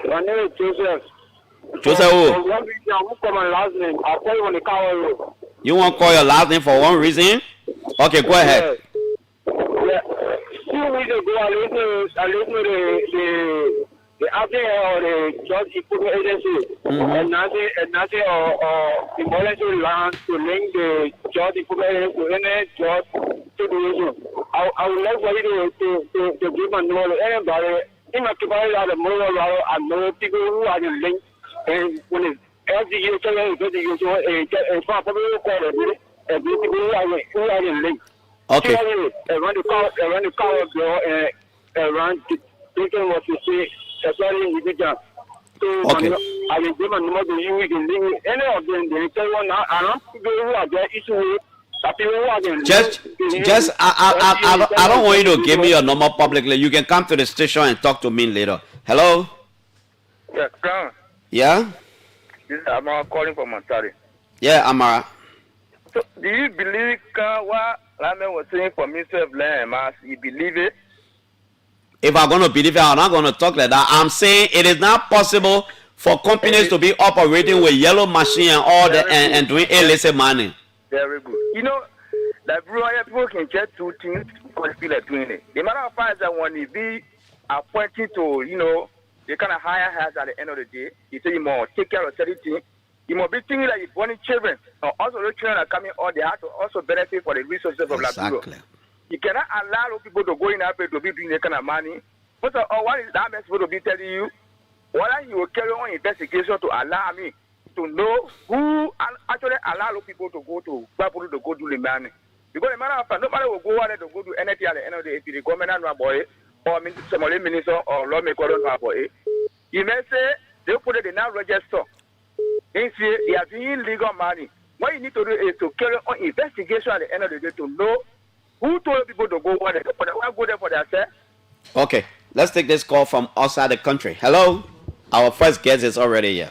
My name is Joseph. Joseph who? One reason I won't call my last name. I'll call you on the car. You want to call your last name for one reason? Okay, go ahead. Yeah. 2 weeks ago, I listened to the acting or the judge equipment agency and nothing or the voluntary land to link the judge equipment agency to any judge situation. I would like for you to give my knowledge. Anybody in my community are the more I know people who are the link, and when it's LGU, it's not probably recorded, and people who are the link. Okay. Around the car girl and around thinking what you say, especially with the job. So okay. I will give a number to you. We can link any of them. They tell you now. I don't people who are there issue. I don't want you to give me your number publicly. You can come to the station and talk to me later. Hello? Yeah, Crown. Yeah? This is Amara calling from Montari. Yeah, Amara. So, do you believe what Laman was saying for Minister of Land? You believe it? If I'm going to believe it, I'm not going to talk like that. I'm saying it is not possible for companies to be operating with yellow machine and all that and doing illicit money. Very good. You know, that people can get two things because they feel like doing it. The matter of fact is that when they be appointed to, you know, they kind of hire hands at the end of the day. You say you must take care of certain things. You must be thinking like you're born children. Also, those children are coming out, they have to also benefit for the resources of Liberia. You cannot allow people to go in there to be doing that kind of money. But what is that man supposed to be telling you? Whether you will carry on investigation to allow me to know who actually allow people to go to do the money. Because the matter of fact, nobody will go out there to go do anything at the end of the day if the government not boy or some minister or lawmaker don't know boy. You may say they put it in our register. They say they are doing legal money. What you need to do is to carry on investigation at the end of the day to know who told people to go out there. Go there for themselves. Okay, let's take this call from outside the country. Hello? Our first guest is already here.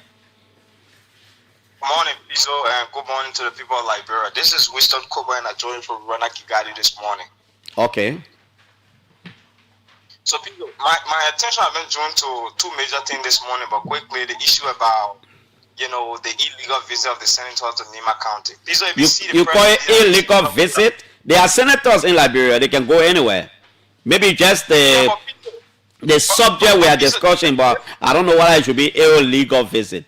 Good morning, Pizzo, and good morning to the people of Liberia. This is Winston Koba, and I joined from Rana Kigali this morning. Okay. So, Pizzo, my attention has been drawn to two major things this morning, but quickly, the issue about, you know, the illegal visit of the senators to Nima County. Pizzo, if you see the you call it illegal visit? There are senators in Liberia. They can go anywhere. Maybe just the subject we are discussing, but I don't know whether it should be illegal visit.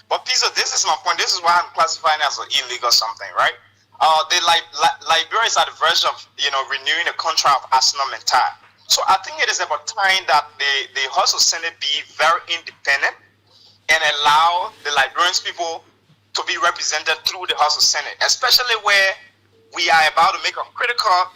But Pizzo, this is my point. This is why I'm classifying it as an illegal something, right? Liberia is at the verge of, you know, renewing the contract of Arsenal Mental. So I think it is about time that the House of Senate be very independent and allow the Liberian people to be represented through the House of Senate, especially where we are about to make a critical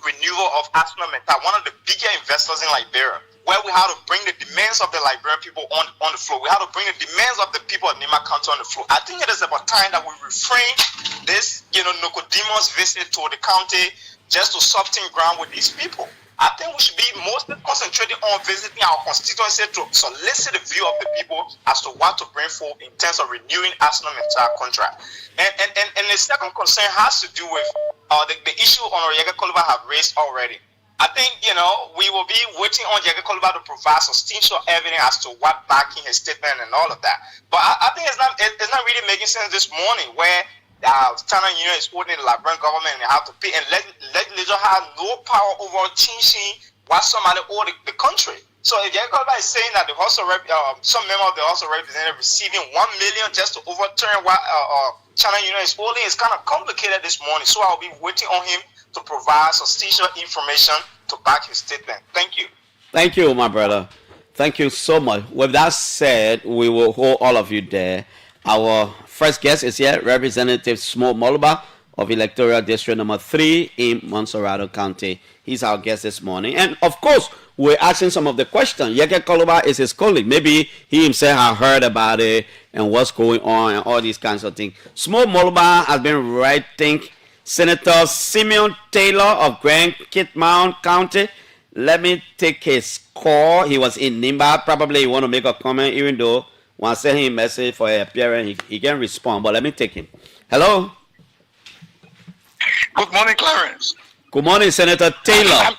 renewal of Arsenal Mental, one of the bigger investors in Liberia, where we have to bring the demands of the Liberian people on the floor. We have to bring the demands of the people of Nima County on the floor. I think it is about time that we refrain this, you know, Nicodemus visit to the county just to soften ground with these people. I think we should be mostly concentrating on visiting our constituency to solicit the view of the people as to what to bring forth in terms of renewing Arsenal Mental contract. And the second concern has to do with the issue Honorable Koluba have raised already. I think, you know, we will be waiting on Jege Koluba to provide substantial evidence as to what backing his statement and all of that. But I think it's not really making sense this morning where Standard Union is holding the Liberian government and they have to pay, and legislature has no power over changing what somebody owe the country. So if Jege Koluba is saying that the House of some member of the House of Representatives receiving $1 million just to overturn what China Union is holding, is kind of complicated this morning. So I'll be waiting on him to provide substantial information to back his statement. Thank you. Thank you, my brother. Thank you so much. With that said, we will hold all of you there. Our first guest is here, Representative Smo Moluba of Electoral District number 3 in Monserrado County. He's our guest this morning. And of course, we're asking some of the questions. Jege Koluba is his colleague. Maybe he himself has heard about it and what's going on and all these kinds of things. Smo Moluba has been writing Senator Simeon Taylor of Grand Kitmount County. Let me take his call. He was in Nimba. Probably he want to make a comment, even though when I send him a message for an appearance, he can respond. But let me take him. Hello? Good morning, Clarence. Good morning, Senator Taylor.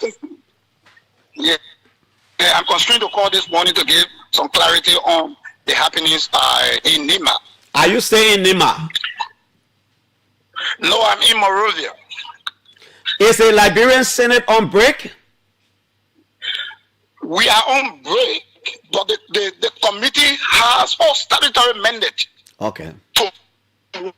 I'm constrained to call this morning to give some clarity on the happenings in Nima. Are you staying in Nima? No, I'm in Monrovia. Is the Liberian Senate on break? We are on break, but the committee has all statutory mandate. Okay. And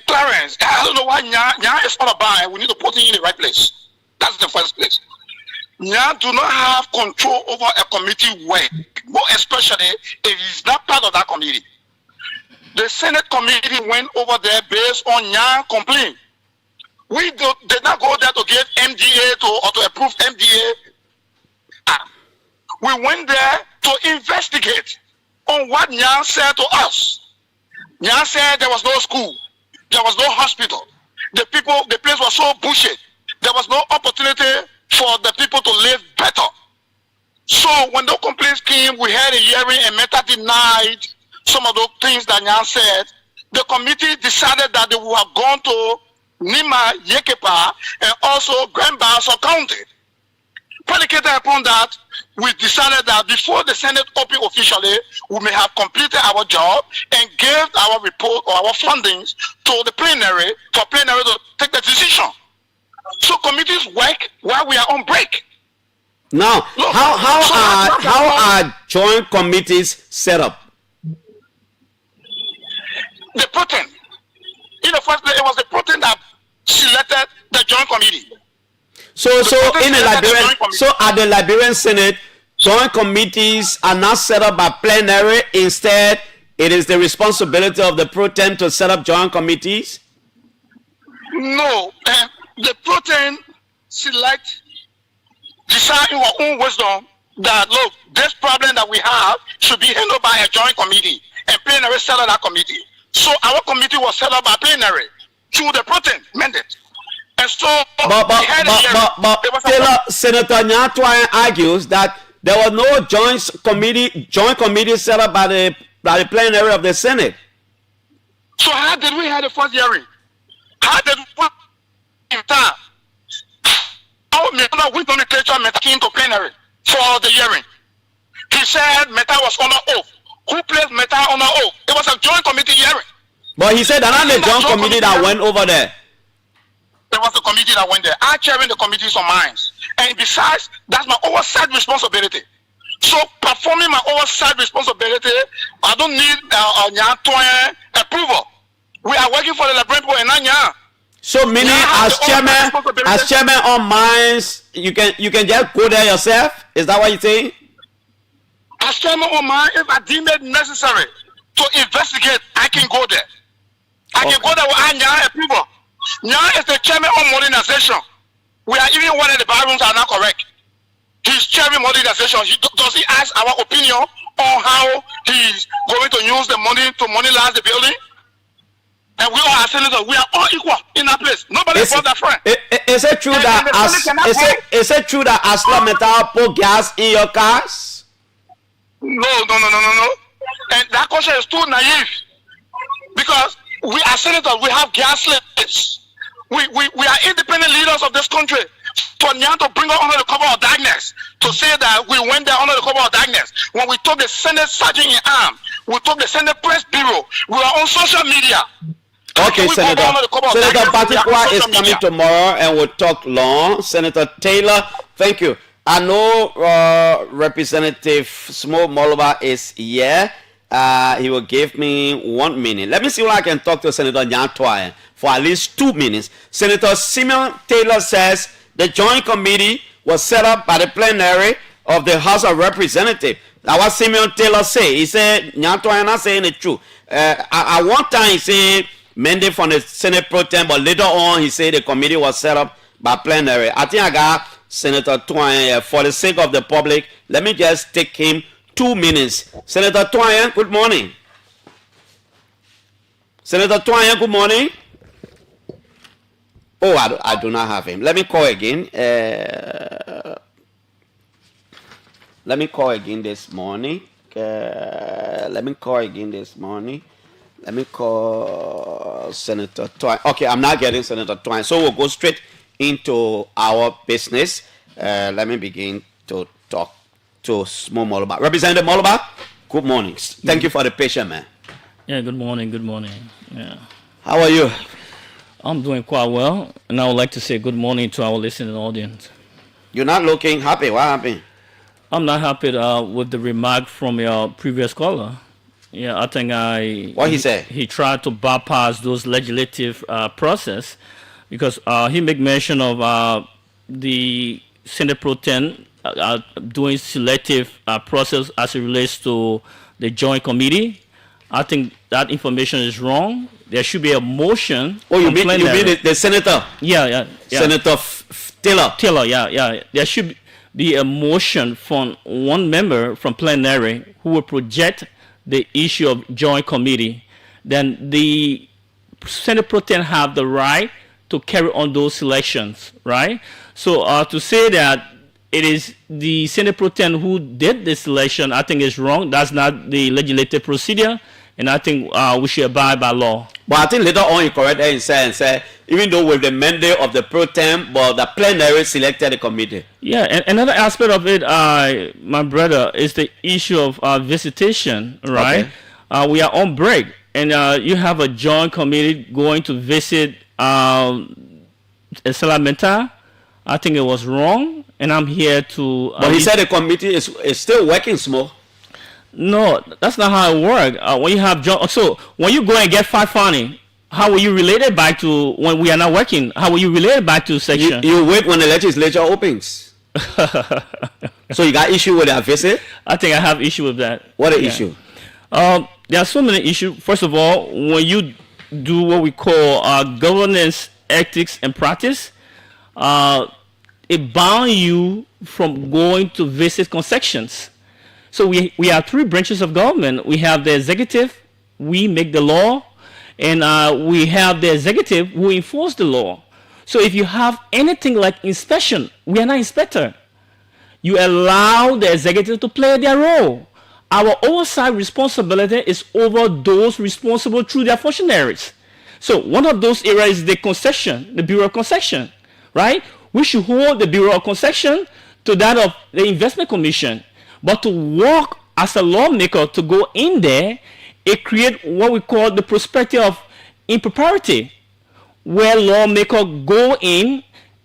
Clarence, I don't know why Nya is all about. We need to put it in the right place. That's the first place. Nya do not have control over a committee work, more especially if he's not part of that committee. The Senate committee went over there based on Nya complaint. We did not go there to get MDA or to approve MDA. We went there to investigate. on what Nyan said to us. Nyan said there was no school, there was no hospital. The place was so bushy. There was no opportunity for the people to live better. So when the complaints came, we had a hearing and Meta denied some of those things that Nyan said. The committee decided that they would have gone to Nima, Yekepa, and also Grand Bassa County. Predicated upon that, we decided that before the Senate opened officially, we may have completed our job and gave our report or our findings to the plenary for plenary to take the decision. So committees work while we are on break. Now, look, how are joint committees set up? The protein. In the first place, it was the protein that selected the joint committee. So at the Liberian Senate, joint committees are not set up by plenary. Instead, it is the responsibility of the protein to set up joint committees? No, the protein decide in our own wisdom that, look, this problem that we have should be handled by a joint committee, and plenary set up that committee. So our committee was set up by plenary through the protein mandate. And so Senator Nyatwine argues that there was no joint committee set up by the plenary of the Senate. So how did we have the first hearing? How did we Meta went on the culture Meta came to plenary for the hearing? He said Meta was under oath. Who placed Meta under oath? It was a joint committee hearing. But he said another joint committee that went over there. There was a committee that went there. I chairing the committees on mines. And besides, that's my oversight responsibility. So performing my oversight responsibility, I don't need approval. We are working for the Wrepue and Nanya. So meaning as chairman on mines, you can just go there yourself? Is that what you're saying? As chairman on mines, if I deem it necessary to investigate, I can go there. I can go there with Anya approval. Now is the chairman of modernization. We are even one of the barrooms are not correct. He's chairing modernization. Does he ask our opinion on how he's going to use the money to monetize the building? And we all are senators. We are all equal in that place. Nobody bought that friend. Is it true that true that Asla Metal put gas in your cars? No. And that question is too naive. Because we are senators, we have gas lists. We are independent leaders of this country. For Nyan to bring us under the cover of darkness, to say that we went there under the cover of darkness, when we took the Senate Sergeant in arm, we took the Senate Press Bureau, we are on social media. Okay, Senator Patikwa is coming tomorrow and we'll talk long. Senator Taylor, thank you. I know Representative Smo Moloba is here. He will give me 1 minute. Let me see what I can talk to Senator Nyatwine for at least 2 minutes. Senator Simeon Taylor says the joint committee was set up by the plenary of the House of Representatives. That's what Simeon Taylor said. He said Nyatwine not saying the truth. At one time he said mandate from the Senate pro tem, but later on he said the committee was set up by plenary. I think I got Senator Twine for the sake of the public. Let me just take him 2 minutes. Senator Twine, good morning. Senator Twine, good morning. Oh, I do not have him. Let me call again. Let me call again this morning. Let me call Senator Twine. Okay, I'm not getting Senator Twine. So we'll go straight into our business. Let me begin to talk to Small Moloba. Representative Moloba, good morning. Thank you for the patience, man. Yeah, good morning. Yeah. How are you? I'm doing quite well, and I would like to say good morning to our listening audience. You're not looking happy. What happened? I'm not happy with the remark from your previous caller. Yeah, I think What he said? He tried to bypass those legislative process because he made mention of the Senate Pro Tem doing selective process as it relates to the joint committee. I think that information is wrong. There should be a motion. Oh, you mean the senator? Yeah. Senator Taylor. Taylor, yeah. There should be a motion from one member from plenary who will project the issue of joint committee, then the Senate Pro Tem have the right to carry on those selections, right? So to say that it is the Senate Pro Tem who did the selection, I think is wrong. That's not the legislative procedure, and I think we should abide by law. But I think later on you correct and say even though with the mandate of the Pro Tem, but the plenary selected the committee. Yeah, and another aspect of it, my brother, is the issue of visitation, right? Okay. We are on break, and you have a joint committee going to visit Salamenta. I think it was wrong, and I'm here to... but he said the committee is still working small. No, that's not how it works. When you have so when you go and get 5 funding, how will you relate it back to when we are not working? How will you relate it back to section? You wait when the legislature opens. So you got issue with that visit? I think I have issue with that. What an issue? There are so many issues. First of all, when you do what we call governance, ethics, and practice, it bound you from going to visit concessions. So we have 3 branches of government. We have the executive, we make the law, and we have the executive who enforce the law. So if you have anything like inspection, we are not inspector. You allow the executive to play their role. Our oversight responsibility is over those responsible through their functionaries. So one of those areas is the concession, the Bureau of Concession, right? We should hold the Bureau of Concession to that of the Investment Commission. But to work as a lawmaker, to go in there, it creates what we call the perspective of impropriety, where lawmakers go in,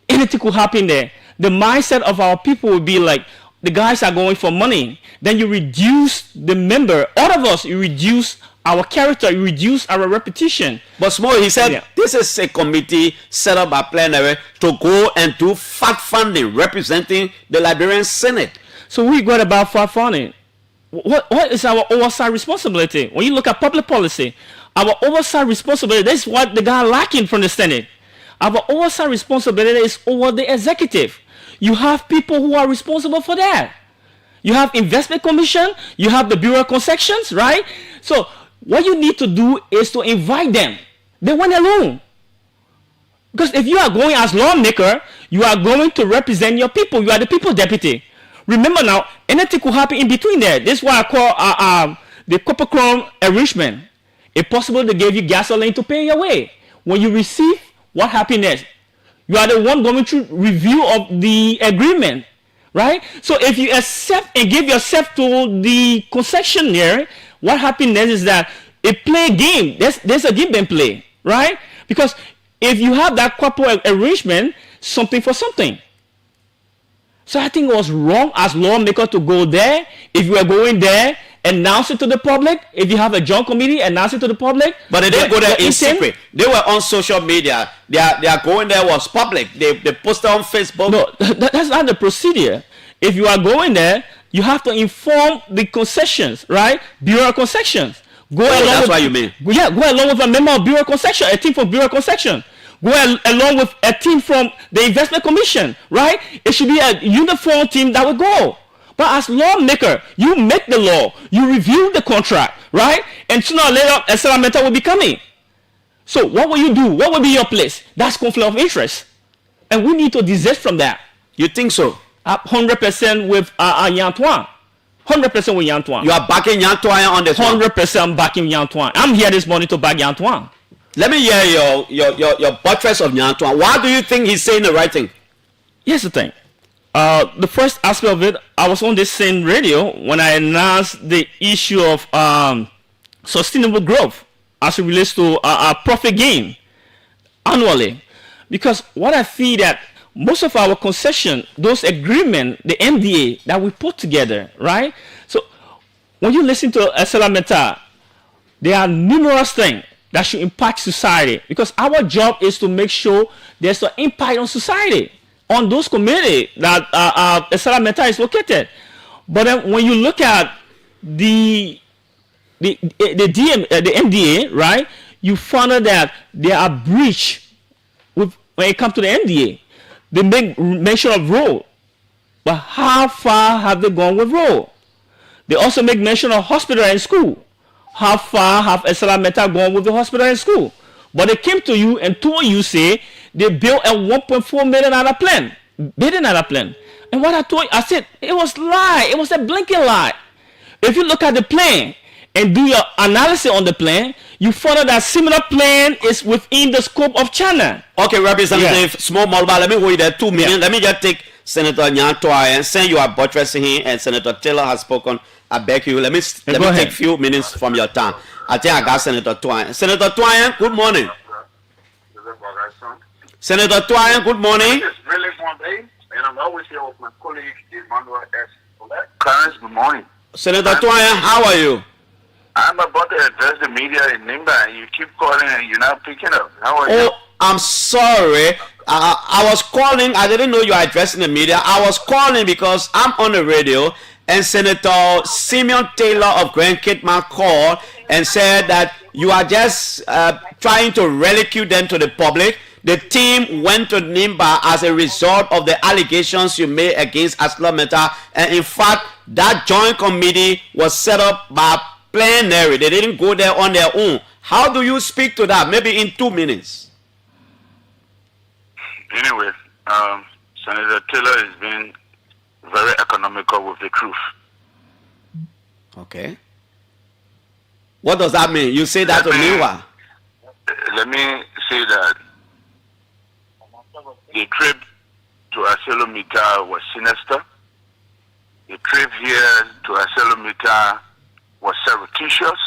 anything could happen there. The mindset of our people would be like, the guys are going for money. Then you reduce the member, all of us, you reduce our character, you reduce our reputation. But Small, he said, this is a committee set up by plenary to go and do fact funding, representing the Liberian Senate. So we got about fact funding. What is our oversight responsibility? When you look at public policy, our oversight responsibility, that's what the guy lacking from the Senate. Our oversight responsibility is over the executive. You have people who are responsible for that. You have Investment Commission, you have the Bureau of Concessions, right? So what you need to do is to invite them. They went alone. Because if you are going as lawmaker, you are going to represent your people. You are the people's deputy. Remember now, anything could happen in between there. This is what I call the copper crown enrichment. It's possible they gave you gasoline to pay your way. When you receive, what happened next? You are the one going through review of the agreement, right? So if you accept and give yourself to the concessionaire, what happened next is that it play a game. There's a game being played, right? Because if you have that corporate arrangement, something for something. So I think it was wrong as lawmaker to go there. If you are going there, announce it to the public. If you have a joint committee, announce it to the public. But they didn't go there in secret. They were on social media. They are going there was public. They posted on Facebook. No, that's not the procedure. If you are going there, you have to inform the concessions, right? Bureau of Concessions. Go along that's with, what you mean. Yeah, go along with a member of Bureau of Concession, a team from Bureau of Concession. Go along with a team from the Investment Commission, right? It should be a uniform team that will go. But as lawmaker, you make the law, you review the contract, right? And sooner or later, a settlement will be coming. So what will you do? What will be your place? That's conflict of interest. And we need to desist from that. You think so? 100% with Yantuan. 100% with Yantuan. You are backing Yantuan on this 100% backing Yantuan. I'm here this morning to back Yantuan. Let me hear your buttress of Yantuan. Why do you think he's saying the right thing? Here's the thing. The first aspect of it, I was on this same radio when I announced the issue of sustainable growth as it relates to profit gain annually. Because what I feel that most of our concession, those agreements, the MDA that we put together, right? So when you listen to Salamenta, there are numerous things that should impact society, because our job is to make sure there's an impact on society, on those communities that Salamenta is located. But then when you look at the MDA, right, you find out that there are breach when it comes to the MDA. They make mention of road, but how far have they gone with road? They also make mention of hospital and school. how far have Esalameta gone with the hospital and school. But they came to you and told you, say, they built a $1.4 million plan, billion plan. And what I told you, I said, it was lie. It was a blinking lie. If you look at the plan and do your analysis on the plan, you find out that similar plan is within the scope of China. Okay, Representative Small Malba, let me hold you there 2 minutes. Let me just take Senator Nyantoa and say you are buttressing him, and Senator Taylor has spoken. I beg you, let me take a few minutes from your time. I think I got Senator Twain. Senator Twain, good morning. Senator Twain, good morning. It's really one day, and I'm always here with my colleague Emmanuel S. Clarence, good morning. Senator Twain, how are you? I'm about to address the media in Nimba, and you keep calling and you're not picking up. How are you? Oh, I'm sorry. I was calling. I didn't know you were addressing the media. I was calling because I'm on the radio, and Senator Simeon Taylor of Grand Kitman called and said that you are just trying to relegate them to the public. The team went to Nimba as a result of the allegations you made against Aslameta, and in fact, that joint committee was set up by plenary. They didn't go there on their own. How do you speak to that? Maybe in 2 minutes. Anyway, Senator Taylor has been very economical with the truth. Okay. What does that mean? You say that to me, what? Let me say that the trip to Aselomita was sinister. The trip here to Aselomita was surreptitious.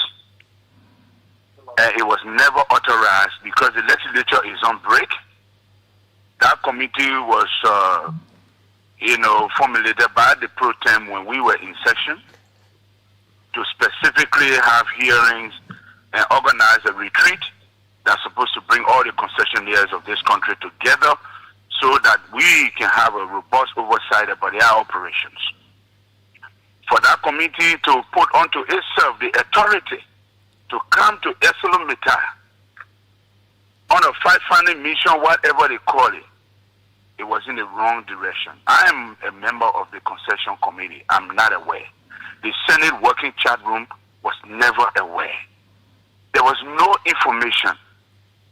And it was never authorized because the legislature is on break. That committee was, formulated by the pro tem when we were in session to specifically have hearings and organize a retreat that's supposed to bring all the concessionaires of this country together so that we can have a robust oversight about their operations. For that committee to put onto itself the authority to come to Esolomita on a fact-finding mission, whatever they call it, it was in the wrong direction. I am a member of the concession committee. I'm not aware. The Senate working chat room was never aware. There was no information.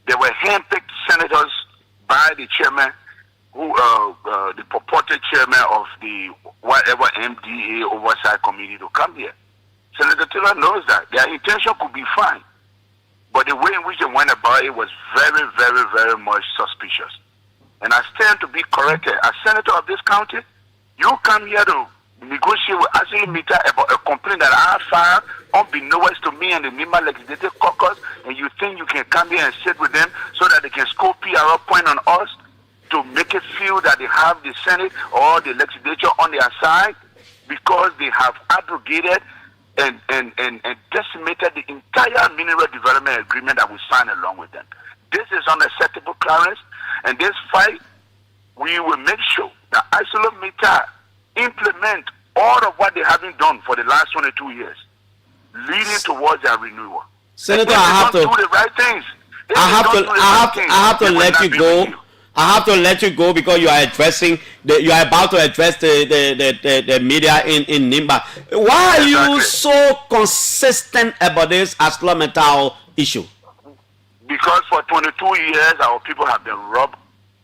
There were handpicked senators by the chairman, the purported chairman of the whatever MDA oversight committee to come here. Senator Taylor knows that. Their intention could be fine. But the way in which they went about it was very, very, very much suspicious. And I stand to be corrected. As senator of this county, you come here to negotiate with Asilomita about a complaint that I filed unbeknownst to me and the Nima Legislative Caucus, and you think you can come here and sit with them so that they can score PR point on us to make it feel that they have the Senate or the legislature on their side because they have abrogated and decimated the entire mineral development agreement that we signed along with them. This is unacceptable, Clarence, and this fight, we will make sure that Isolomita implement all of what they haven't done for the last 22 years, leading towards their renewal. Senator, I have to do the right things. I have to let you go. I have to let you go because you are you are about to address the media in Nimba. Why are you so consistent about this Aslometal issue? Because for 22 years, our people have been robbed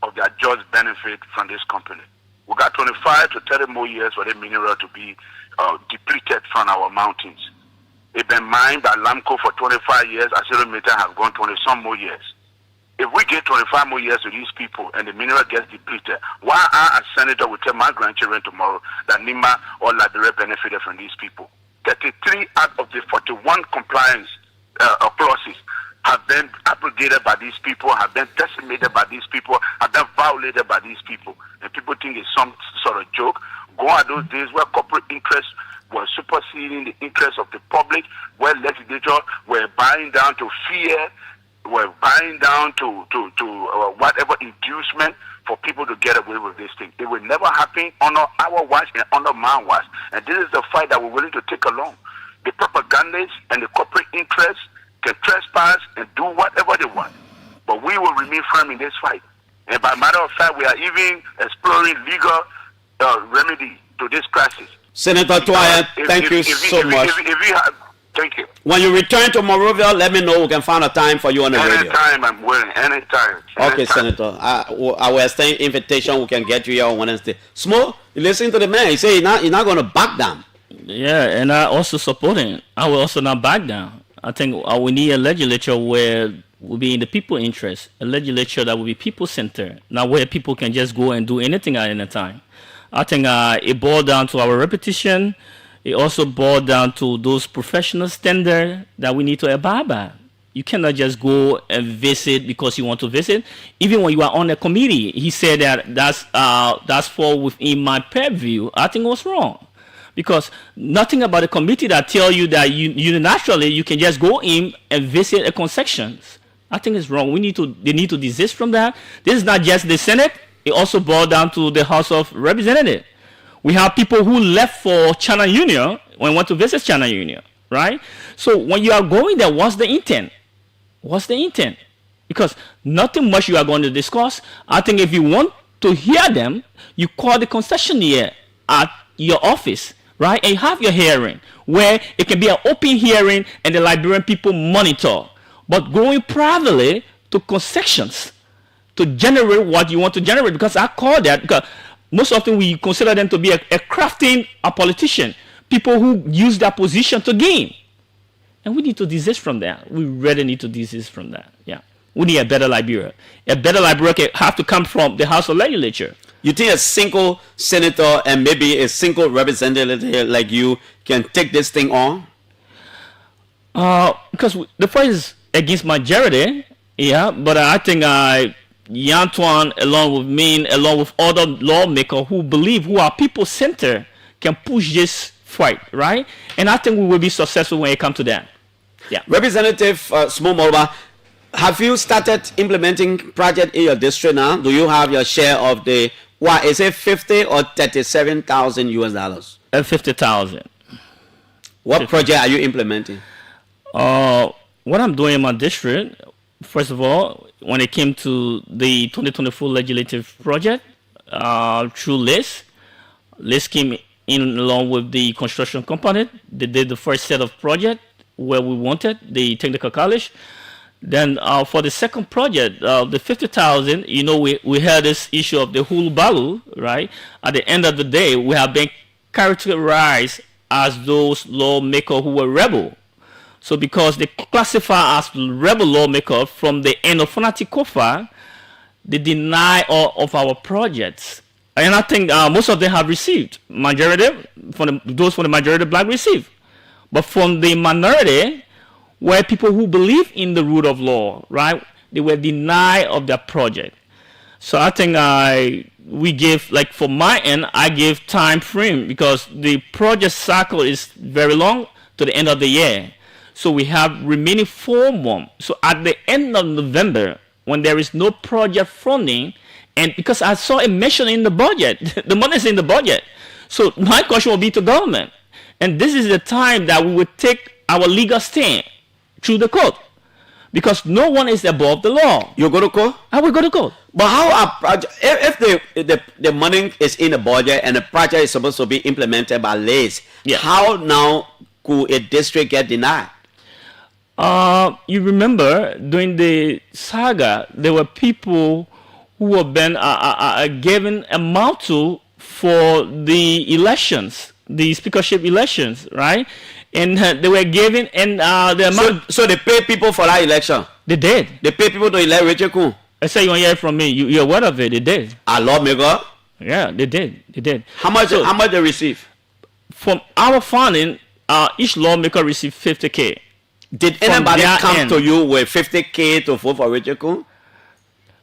of their just benefit from this company. We got 25 to 30 more years for the mineral to be depleted from our mountains. It's been mined by Lamco for 25 years. Accelerator have gone 20 some more years. If we get 25 more years to these people and the mineral gets depleted, why I, as senator, will tell my grandchildren tomorrow that Nima or Liberia benefited from these people? 33 out of the 41 compliance clauses have been abrogated by these people, have been decimated by these people, have been violated by these people. And people think it's some sort of joke. Go on those days where corporate interests were superseding the interests of the public, where legislators were buying down to fear, were buying down to whatever inducement for people to get away with this thing. It will never happen under our watch and under my watch. And this is the fight that we're willing to take along. The propagandists and the corporate interests can trespass and do whatever they want. But we will remain firm in this fight. And by matter of fact, we are even exploring legal remedy to this crisis. Senator Twain, thank you so much. Thank you. When you return to Monrovia, let me know. We can find a time for you on the radio. Anytime, I'm willing. Anytime. Okay, Senator. I will extend invitation. We can get you here on Wednesday. Small, you listen to the man. He say he's not going to back down. Yeah, and I also support him. I will also not back down. I think we need a legislature where will be in the people interest, a legislature that will be people-centered, not where people can just go and do anything at any time. I think it boiled down to our repetition. It also boiled down to those professional standards that we need to abide by. You cannot just go and visit because you want to visit. Even when you are on a committee, he said that that's fall within my purview. I think it was wrong. Because nothing about the committee that tell you that you naturally you can just go in and visit a concessions. I think it's wrong. They need to desist from that. This is not just the Senate. It also boiled down to the House of Representatives. We have people who left for China Union when want to visit China Union, right? So when you are going there, what's the intent? What's the intent? Because nothing much you are going to discuss. I think if you want to hear them, you call the concessionaire at your office, right? And you have your hearing where it can be an open hearing and the Liberian people monitor. But going privately to concessions to generate what you want to generate, because I call that, because most often we consider them to be a crafting a politician, people who use their position to gain. And we need to desist from that. We really need to desist from that. Yeah. We need a better Liberia. A better Liberia can have to come from the House of Legislature. You think a single senator and maybe a single representative like you can take this thing on? Because the fight is against majority, yeah, but I think Yantuan, along with me, along with other lawmakers who are people-centered, can push this fight, right? And I think we will be successful when it comes to that. Yeah. Representative Small Molba, have you started implementing project in your district now? Do you have your share of the, what, is it 50 or 37,000 US dollars? 50,000. What 50. Project are you implementing? What I'm doing in my district, first of all, when it came to the 2024 legislative project, through Liz came in along with the construction company. They did the first set of project where we wanted, the technical college. Then for the second project, the 50,000, you know, we had this issue of the Hulu Balu, right? At the end of the day, we have been characterized as those lawmakers who were rebel. So because they classify as rebel lawmakers from the end of Fanatic Kofa, they deny all of our projects. And I think most of them have received. Those from the majority black receive. But from the minority, where people who believe in the rule of law, right, they were denied of their project. So I think we give, like for my end, I give time frame because the project cycle is very long to the end of the year. So we have remaining 4 months. So at the end of November, when there is no project funding, and because I saw it mentioned in the budget, the money is in the budget. So my question will be to government. And this is the time that we would take our legal stand through the court. Because no one is above the law. You go to court? I will go to court. But how if the money is in the budget and the project is supposed to be implemented by Liz, how now could a district get denied? You remember during the saga, there were people who were been given a mantle for the elections, the speakership elections, right? And they were given and the amount. So they paid people for that election. They did. They paid people to elect Richard Kuhn. I say you want to hear from me. You're aware of it. They did. A lawmaker. Yeah, they did. They did. How much? How much they receive? From our funding, each lawmaker received 50K. Did anybody come to you with 50K to vote for Richard Kuhn?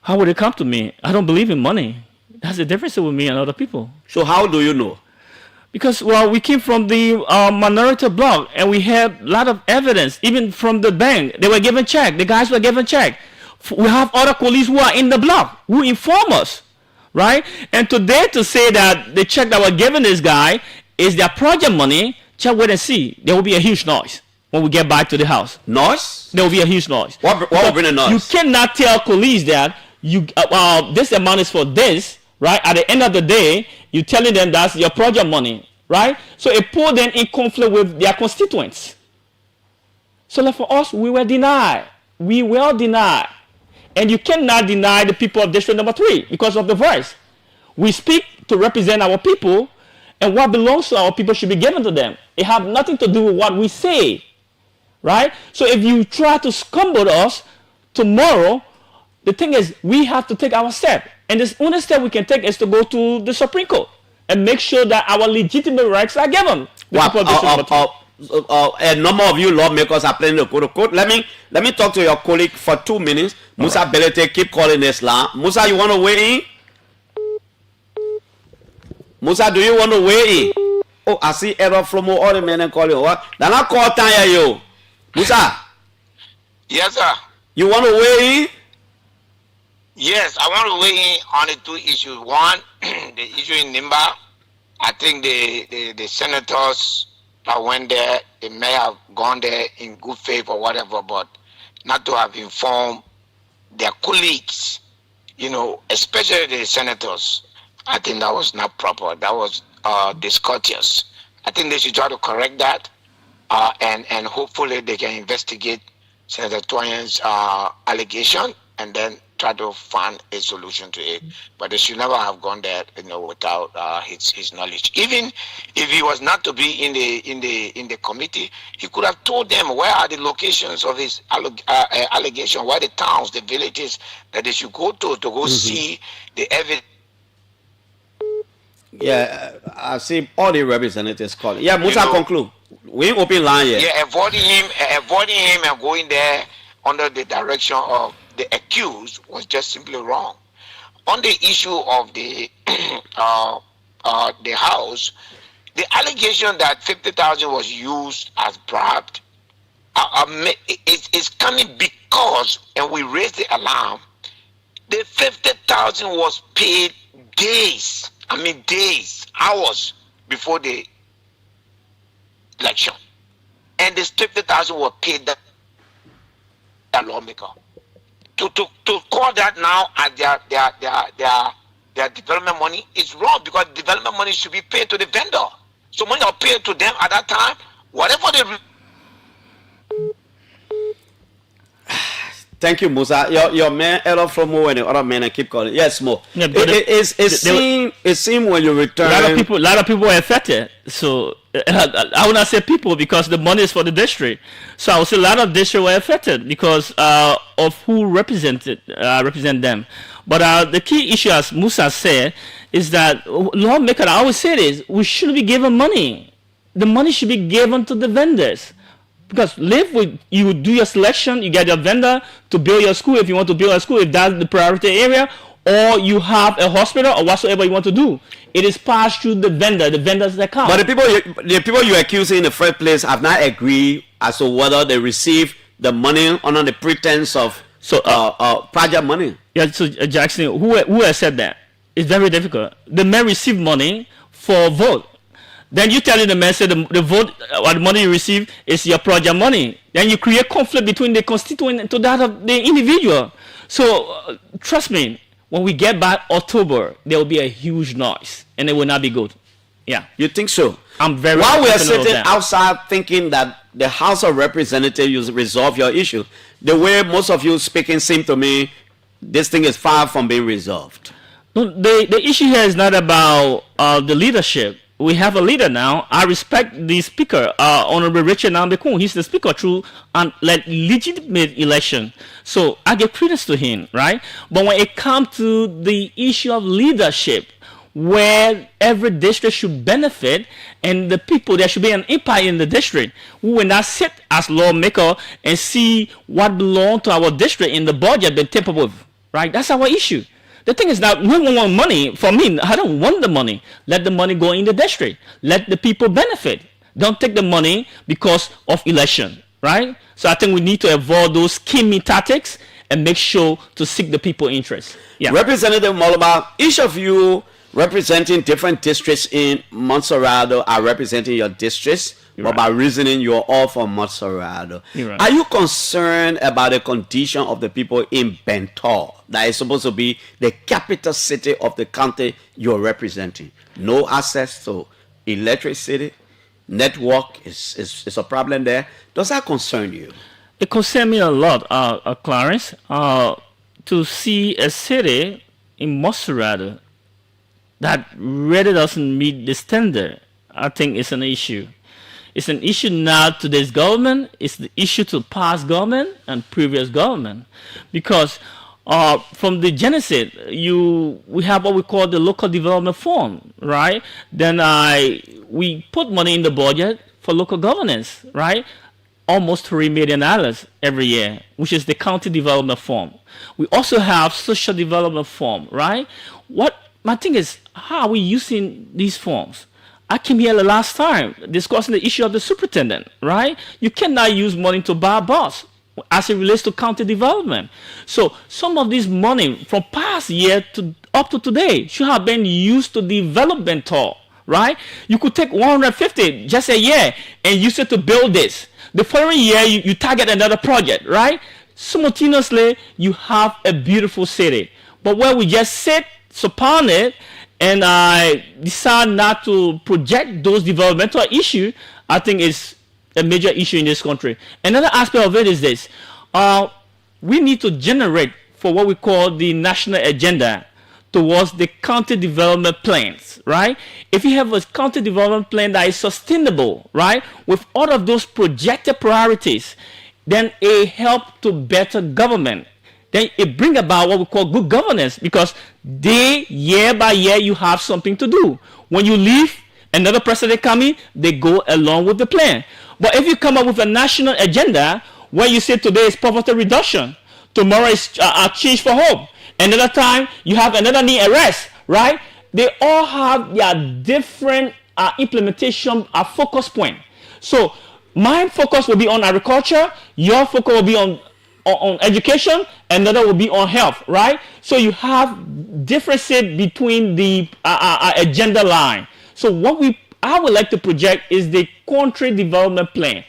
How would it come to me? I don't believe in money. That's the difference with me and other people. So how do you know? Because, well, we came from the minority bloc, and we have a lot of evidence, even from the bank. They were given check. The guys were given check. We have other colleagues who are in the bloc who inform us, right? And today to say that the check that we're giving this guy is their project money, check, wait and see. There will be a huge noise when we get back to the house. Noise? There will be a huge noise. What will bring a noise? You cannot tell colleagues that this amount is for this, right? At the end of the day, you're telling them that's your project money, right? So it put them in conflict with their constituents. So like for us, we were denied. We were denied. And you cannot deny the people of district number 3 because of the voice. We speak to represent our people, and what belongs to our people should be given to them. It has nothing to do with what we say, right? So if you try to scumble us tomorrow, the thing is we have to take our step. And the only step we can take is to go to the Supreme Court and make sure that our legitimate rights are given. A number of you lawmakers are planning to go to court. Let me talk to your colleague for 2 minutes. Musa Belete, keep calling this line. Musa, you want to weigh in? Musa, do you want to weigh in? Oh, I see error from all the men and calling. What? Then I call time you. Musa. Yes, sir. You want to weigh in? Yes, I want to weigh in on the 2 issues. One, the issue in Nimba. I think the senators that went there, they may have gone there in good faith or whatever, but not to have informed their colleagues, especially the senators. I think that was not proper. That was discourteous. I think they should try to correct that, and hopefully they can investigate Senator Toyen's allegation and then try to find a solution to it. But they should never have gone there, without his knowledge. Even if he was not to be in the committee, he could have told them where are the locations of his allegation, where the towns, the villages that they should go to go see the evidence. Yeah, I see all the representatives calling. Yeah, Musa, conclude. We ain't open line yet. Yeah, avoiding him and going there under the direction of the accused was just simply wrong. On the issue of the house, the allegation that 50,000 was used as bribe is coming because, and we raised the alarm, the 50,000 was paid days, hours before the election, and this 50,000 was paid that lawmaker. To call that now as their development money is wrong, because development money should be paid to the vendor. So when you're paid to them at that time, whatever they. Thank you, Musa. Your man, Ella from Mo, and the other men, and keep calling. Yes, Mo. Yeah, it seemed when you return. A lot of people were affected. So I would not say people, because the money is for the district. So I would say a lot of districts were affected because of who represent them. But the key issue, as Musa said, is that lawmakers, I always say this: we shouldn't be given money. The money should be given to the vendors. Because you do your selection, you get your vendor to build your school if you want to build a school, if that's the priority area, or you have a hospital or whatsoever you want to do. It is passed through the vendor's account. But the people you accuse in the first place have not agreed as to whether they receive the money under the pretense of project money. Yeah, so Jackson, who has said that? It's very difficult. The man received money for vote. Then you tell the man, say the vote or the money you receive is your project money. Then you create conflict between the constituent to that of the individual. So trust me, when we get by October, there will be a huge noise, and it will not be good. Yeah, you think so? I'm very. While we are sitting outside thinking that the House of Representatives resolve your issue, the way most of you speaking seem to me, this thing is far from being resolved. No, the issue here is not about the leadership. We have a leader now. I respect the speaker, Honorable Richard Nambekun. He's the speaker through legitimate election. So I give credence to him, right? But when it comes to the issue of leadership, where every district should benefit and the people, there should be an impact in the district, we will not sit as lawmaker and see what belongs to our district in the budget being tampered with, right? That's our issue. The thing is that we don't want money. For me, I don't want the money. Let the money go in the district. Let the people benefit. Don't take the money because of election, right? So I think we need to avoid those scheming tactics and make sure to seek the people's interest. Yeah. Representative Molaba, each of you representing different districts in Montserrado are representing your districts. But by reasoning, you're all from Montserrado. Right. Are you concerned about the condition of the people in Bentor, that is supposed to be the capital city of the county you're representing? No access to electricity, network is a problem there. Does that concern you? It concerns me a lot, Clarence, to see a city in Montserrat that really doesn't meet the standard. I think it's an issue. It's an issue not to this government. It's the issue to past government and previous government, because from the genesis, we have what we call the local development fund, right? Then we put money in the budget for local governance, right? Almost $3 million every year, which is the county development fund. We also have social development fund, right? What my thing is, how are we using these funds? I came here the last time discussing the issue of the superintendent, right? You cannot use money to buy a bus as it relates to county development. So some of this money from past year to up to today should have been used to development talk, right? You could take 150 just a year and use it to build this. The following year, you target another project, right? Simultaneously, you have a beautiful city. But where we just sit upon it and decide not to project those developmental issues, I think is a major issue in this country. Another aspect of it is this. We need to generate for what we call the national agenda towards the county development plans, right? If you have a county development plan that is sustainable, right, with all of those projected priorities, then it helps to better government. Then it brings about what we call good governance, because year by year, you have something to do. When you leave, another president coming, they go along with the plan. But if you come up with a national agenda where you say today is poverty reduction, tomorrow is change for hope, another time you have another knee arrest, right? They all have their different implementation focus point. So my focus will be on agriculture, your focus will be on education, another will be on health, right? So you have differences between the agenda line. So what I would like to project is the country development plan,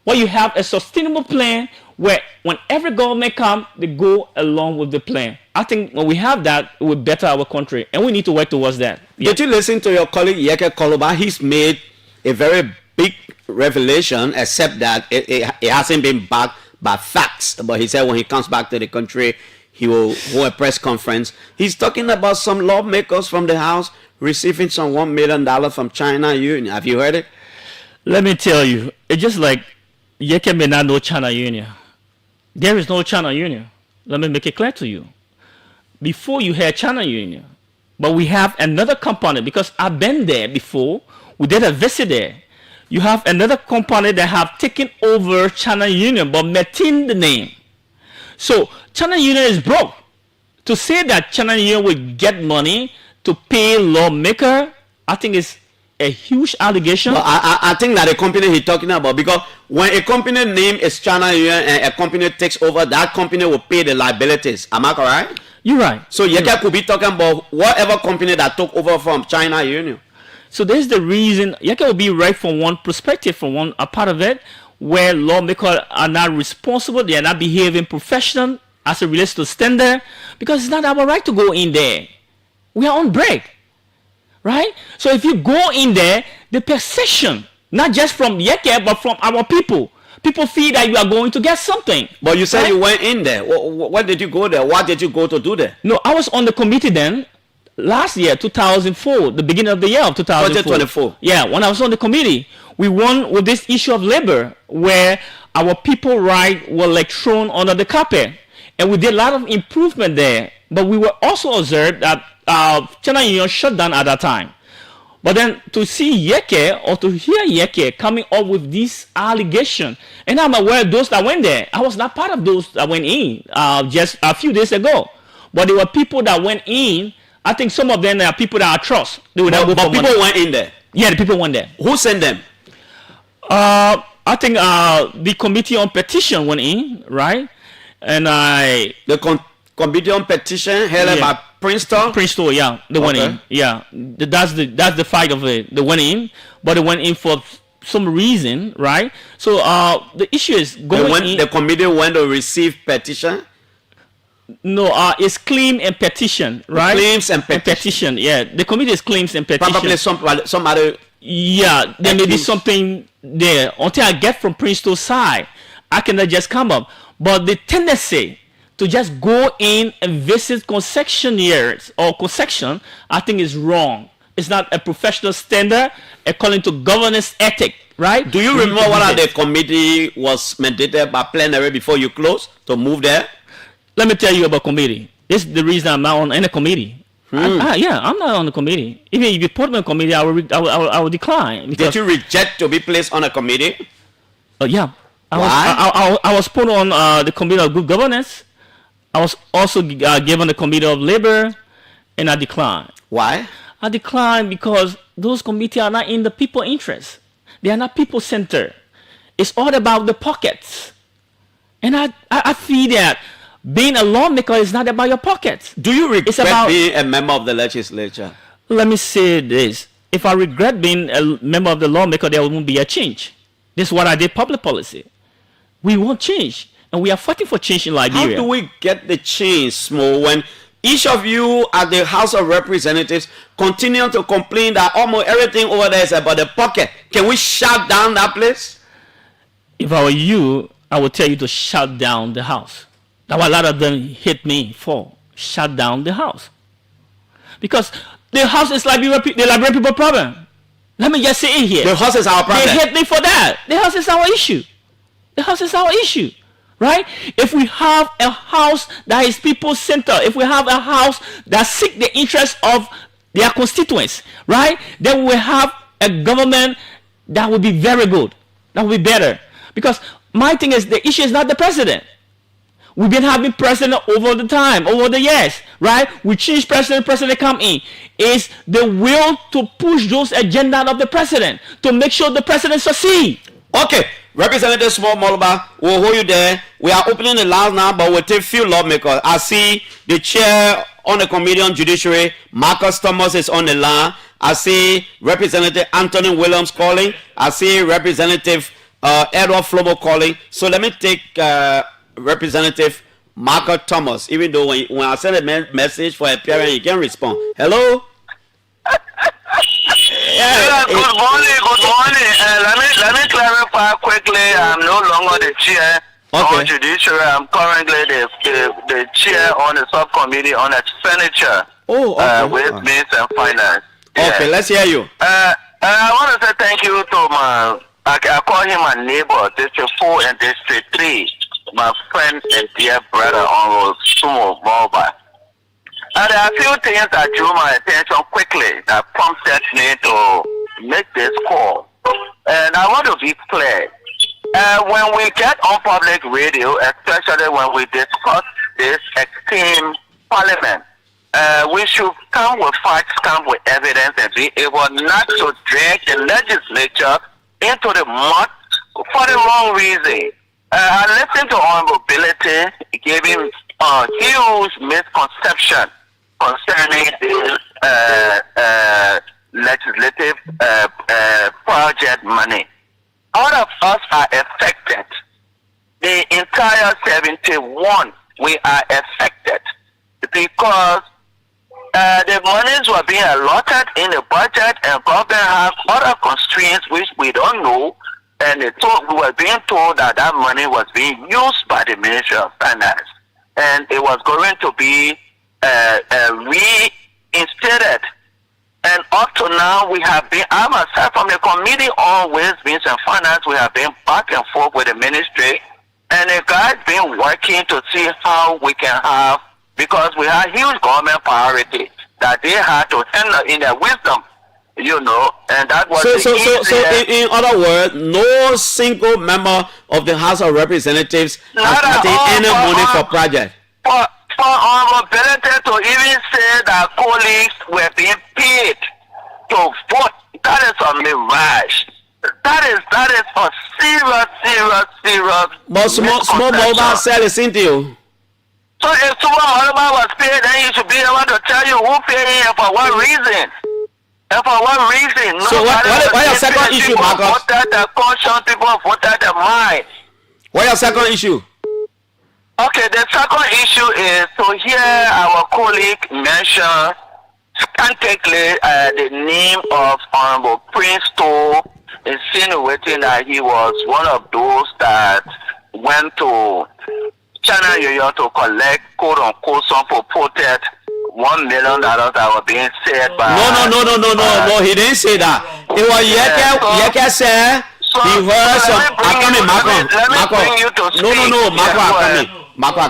where you have a sustainable plan where when every government comes, they go along with the plan. I think when we have that, it will better our country, and we need to work towards that. Yeah. Did you listen to your colleague Yeke Koloba? He's made a very big revelation, except that it hasn't been backed by facts. But he said when he comes back to the country, he will hold a press conference. He's talking about some lawmakers from the House receiving some $1 million from China Union. Have you heard it? Let me tell you, it's just like Yeke may not know China Union. There is no China Union. Let me make it clear to you. Before you had China Union, but we have another company, because I've been there before. We did a visit there. You have another company that have taken over China Union but maintain the name. So China Union is broke. To say that China Union will get money to pay lawmaker, I think is a huge allegation. Well, I think that the company he's talking about, because when a company name is China Union and a company takes over, that company will pay the liabilities. Am I correct? You're right. So Yeke could be talking about whatever company that took over from China Union. So there's the reason Yeke will be right from one perspective, from one a part of it, where lawmakers are not responsible, they are not behaving professional as it relates to standard, because it's not our right to go in there. We are on break, right? So if you go in there, the perception, not just from Yeke, but from our people feel that you are going to get something. But you said right? you went in there. What did you go there? What did you go to do there? No, I was on the committee then. Last year, 2004, the beginning of the year of 2004. 2024. Yeah, when I was on the committee, we won with this issue of labor, where our people rights were like thrown under the carpet. And we did a lot of improvement there. But we were also observed that China Union shut down at that time. But then to see Yeke, or to hear Yeke coming up with this allegation, and I'm aware of those that went there. I was not part of those that went in just a few days ago. But there were people that went in. I think some of them are people that I trust. But people went in there? Yeah, the people went there. Who sent them? I think the committee on petition went in, right? And the committee on petition held by Princeton? Princeton, yeah. They went in. Yeah. That's the fight of it. They went in, but they went in for some reason, right? So the issue is going in. The committee went to receive petition? No, it's claim and petition, right? Claims and petition. Yeah. The committee is claims and petition. Probably somebody Yeah, there may be something there. Until I get from Princeton's side, I cannot just come up. But the tendency to just go in and visit concessionaires or concession, I think is wrong. It's not a professional standard according to governance ethic, right? Do you remember what the committee was mandated by plenary before you close to move there? Let me tell you about committee. This is the reason I'm not on any committee. I'm not on the committee. Even if you put me on committee, I will decline. Did you reject to be placed on a committee? Yeah. Why? I was put on the committee of good governance. I was also given the committee of labor, and I declined. Why? I declined because those committees are not in the people interest. They are not people centered. It's all about the pockets. And I feel that being a lawmaker is not about your pockets. Do you regret being a member of the legislature? Let me say this. If I regret being a member of the lawmaker, there won't be a change. This is what I did, public policy. We want change. And we are fighting for change in Liberia. How do we get the change, Smo, when each of you at the House of Representatives continue to complain that almost everything over there is about the pocket? Can we shut down that place? If I were you, I would tell you to shut down the House. That's what a lot of them hit me for. Shut down the House. Because the House is the Liberian people problem. Let me just say it here. The House is our problem. They hit me for that. The House is our issue. The House is our issue. Right? If we have a House that is people-centered, if we have a House that seeks the interests of their constituents, right? Then we have a government that will be very good. That will be better. Because my thing is, the issue is not the president. We've been having president over the time, over the years, right? We change president come in. It's the will to push those agendas of the president to make sure the president succeed. Okay. Representative Small Moloba, we'll hold you there. We are opening the line now, but we'll take few lawmakers. I see the chair on the Committee on Judiciary, Marcus Thomas, is on the line. I see Representative Anthony Williams calling. I see Representative Edward Flomo calling. So let me take Representative Marcus Thomas, even though when I send a message for appearance, you can respond. Hello? Yeah, good morning. Let me clarify quickly. I'm no longer the chair on judiciary. I'm currently the chair on the subcommittee on expenditure. With means and finance. Okay, let's hear you. I want to say thank you to I call him my neighbor, District 4 and District 3, my friend and dear brother, Honorable Sumo Moba. And there are a few things that drew my attention quickly that prompted me to make this call. And I want to be clear. When we get on public radio, especially when we discuss this esteemed parliament, we should come with facts, come with evidence, and be able not to drag the legislature into the mud for the wrong reason. I listened to Honorable Ability giving a huge misconception concerning the legislative project money. All of us are affected. The entire 71, we are affected because the monies were being allotted in the budget, and government have other constraints which we don't know, and we were being told that that money was being used by the Ministry of Finance, and it was going to be reinstated. And up to now, we have been, I myself from the committee on Ways, Means and Finance, we have been back and forth with the ministry, and the guys been working to see how we can have, because we have huge government priority that they had to handle in their wisdom, you know, and that was so in other words, no single member of the House of Representatives has gotten any money for project. For our ability to even say that colleagues were being paid to vote, that is a mirage. That is a serious. But small mobile said it's into you. So if someone was paid, then you should be able to tell you who paid him and for what reason. And for what reason? So what your second issue, Marcus? People voted the conscience, people voted the mind. What your second issue? Okay, the second issue is to hear our colleague mention scantily the name of Honorable Prince Toll, insinuating that he was one of those that went to China, New York to collect quote unquote some purported $1 million that were being said by. No, he didn't say that. It was Yeke said he heard some. Marco,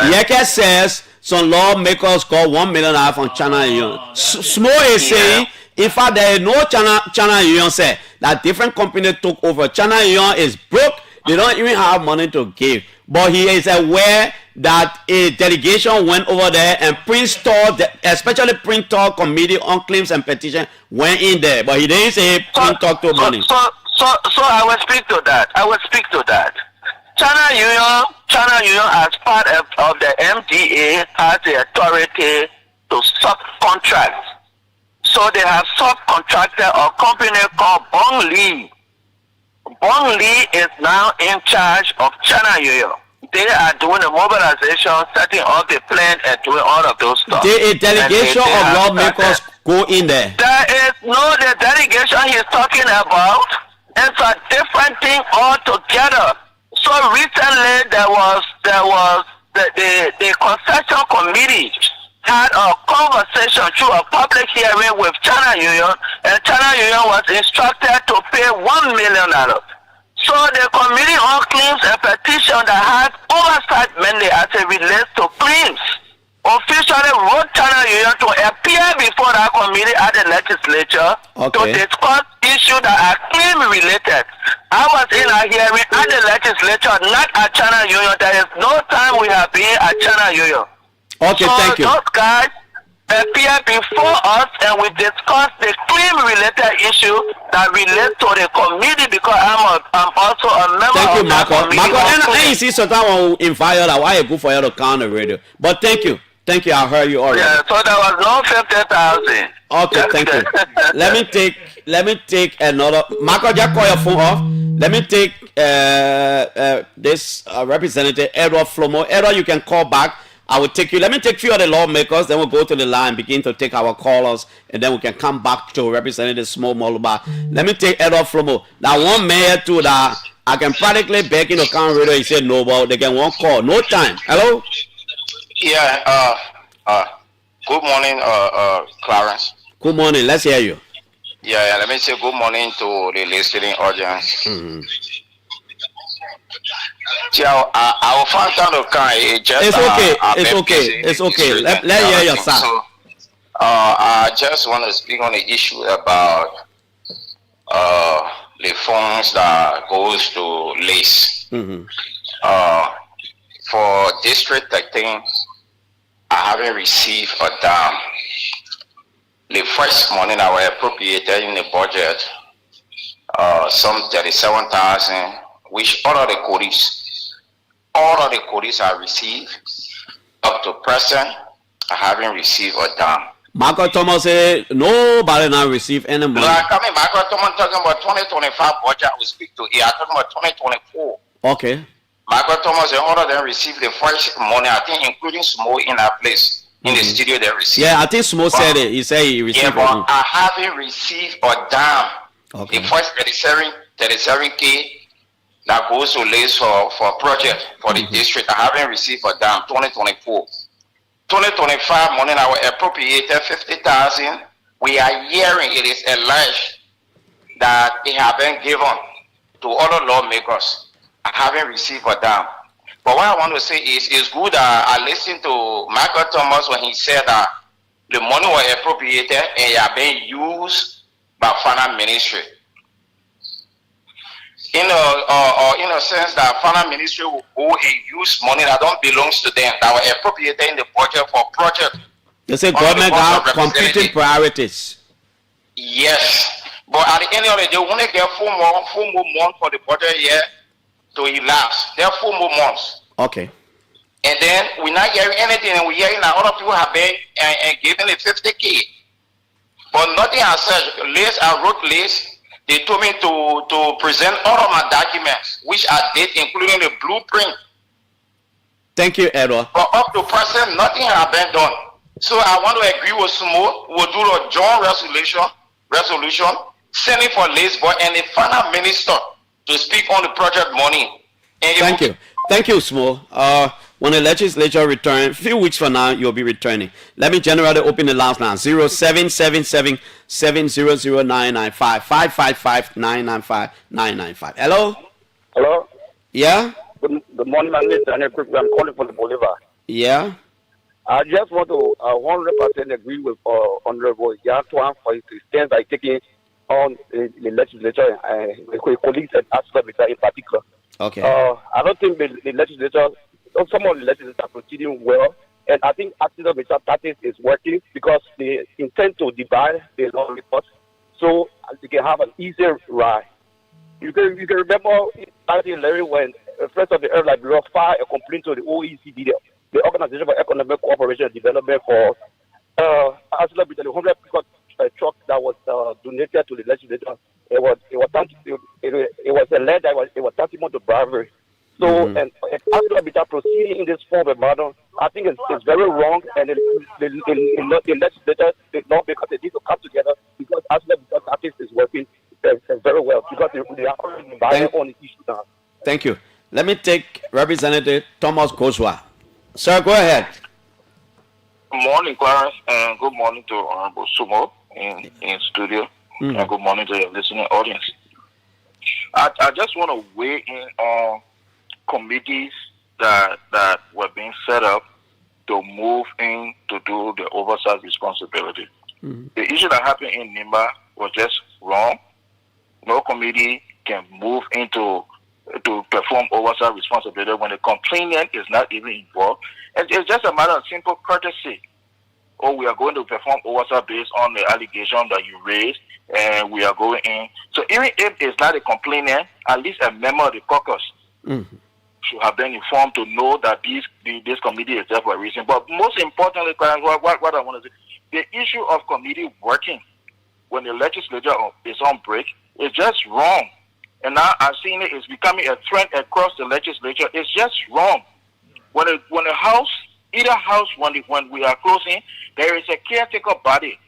Yeke says some lawmakers got $1 million from China Union. Small is saying, in fact, there is no China Union say that different company took over. China Union is broke. They don't even have money to give. But he is aware that a delegation went over there and Prince Toll, especially Prince Toll Committee on Claims and Petition, went in there. But he didn't say Prince Toll took money. So I will speak to that. China Union as part of the MDA has the authority to subcontract. So they have subcontracted a company called Bong Lee. Bong Lee is now in charge of China Union. They are doing the mobilization, setting up the plan, and doing all of those stuff. A delegation of lawmakers go in there. There is no the delegation he's talking about. It's a different thing altogether. So recently there was the concession committee had a conversation through a public hearing with China Union, and China Union was instructed to pay $1 million. So the Committee on Claims and Petition that has oversight mainly as it relates to claims officially wrote China Union to appear before that committee at the legislature to discuss issues that are claim related. I was in a hearing at the legislature, not at China Union. There is no time we have been at China Union. Okay, so thank you. Those guys appear before us and we discuss the claim-related issue that relates to the committee because I'm also a member of that committee. Marco, and you see sometimes I will invite you that why you go for you to count the radio. But thank you, I heard you already. Yeah, so there was no 50,000. Okay, thank you. Let me take another. Marco, just call your phone off. Let me take this representative Edward Flomo. Edward, you can call back. I will take you. Let me take a few of the lawmakers, then we'll go to the line, begin to take our callers, and then we can come back to Representative Small Moluba. Let me take Edward Flomo. Now, one mayor too that I can practically beg in the county radio. He said no, but they can one call. No time. Hello? Yeah, good morning, Clarence. Good morning. Let's hear you. Yeah, let me say good morning to the listening audience. Mm-hmm. I will find out It's okay. Let hear your side. So, I just want to speak on the issue about the funds that goes to lease. Mm-hmm. For District 13, I haven't received a dime. The first money that were appropriated in the budget, some 37,000, which all of the quotes I received up to present, I haven't received a dime. Marco Thomas said nobody now received any money. No, Marco Thomas talking about 2025 budget. I will speak to here. I'm talking about 2024. Okay. Marco Thomas and all of them received the first money, I think, including Smo in that place. In the studio they received. Yeah, I think Smo said it. He said he received it. Yeah, but I haven't received a dime. Okay. The first 37K that goes to lease for project for the district, I haven't received a dime. 2024. 2025 money that were appropriated 50,000. We are hearing it is alleged that it have been given to other lawmakers. I haven't received a dime. But what I want to say is, it's good that I listened to Michael Thomas when he said that the money was appropriated and it have been used by finance ministry. In a sense that finance ministry will go and use money that don't belongs to them, that were appropriated in the budget for project. They say government have competing priorities. Yes. But at the end of the day, they want to get four more months for the budget year to elapse. There are 4 more months. Okay. And then we're not hearing anything, and we're hearing that other people have been given the 50K. But nothing has said. List, I wrote list. They told me to present all of my documents, which I did, including the blueprint. Thank you, Edward. But up to present, nothing has been done. So I want to agree with Sumo. We'll do a joint resolution, sending for Lisbon and the final minister to speak on the project money. And Thank you, Smo. When the legislature returns, a few weeks from now, you'll be returning. Let me generally open the last line. 0777 700 995 555 995 995. Hello? Hello? Yeah? Good morning, my name is Daniel Quick. I'm calling from the Bolivar. Yeah? I just want to 100% agree with Honorable Yantuan for his stance by taking on the legislature and the colleagues and Asla in particular. Okay. I don't think the legislature, some of the legislators are proceeding well, and I think Asla tactics is working because they intend to divide the law reports so they can have an easier ride. You can remember in 1911 when the Friends of the Earth Liberia filed a complaint to the OECD, the Organization for Economic Cooperation and Development, for Asla with the 100 pickup truck that was donated to the legislature. It was alleged that it was tantamount to bribery. So, and Asla proceeding in this form of manner, I think it's very wrong, and the legislature, the lawmakers, they need to come together because Asla tactics is working very well because they are already divided on the issue now. Thank you. Let me take Representative Thomas Koswa. Sir, go ahead. Good morning, Clarence, and good morning to Honorable Sumo in studio, and good morning to your listening audience. I just want to weigh in on committees that were being set up to move in to do the oversight responsibility. The issue that happened in Nimba was just wrong. No committee can move into to perform oversight responsibility when the complainant is not even involved. And it's just a matter of simple courtesy. Oh, we are going to perform oversight based on the allegation that you raised, and we are going in. So even if it's not a complainant, at least a member of the caucus should have been informed to know that this committee is there for a reason. But most importantly, what I want to say, the issue of committee working when the legislature is on break is just wrong. And now I've seen it's becoming a trend across the legislature. It's just wrong. When the house, either house, when we are closing, there is a caretaker body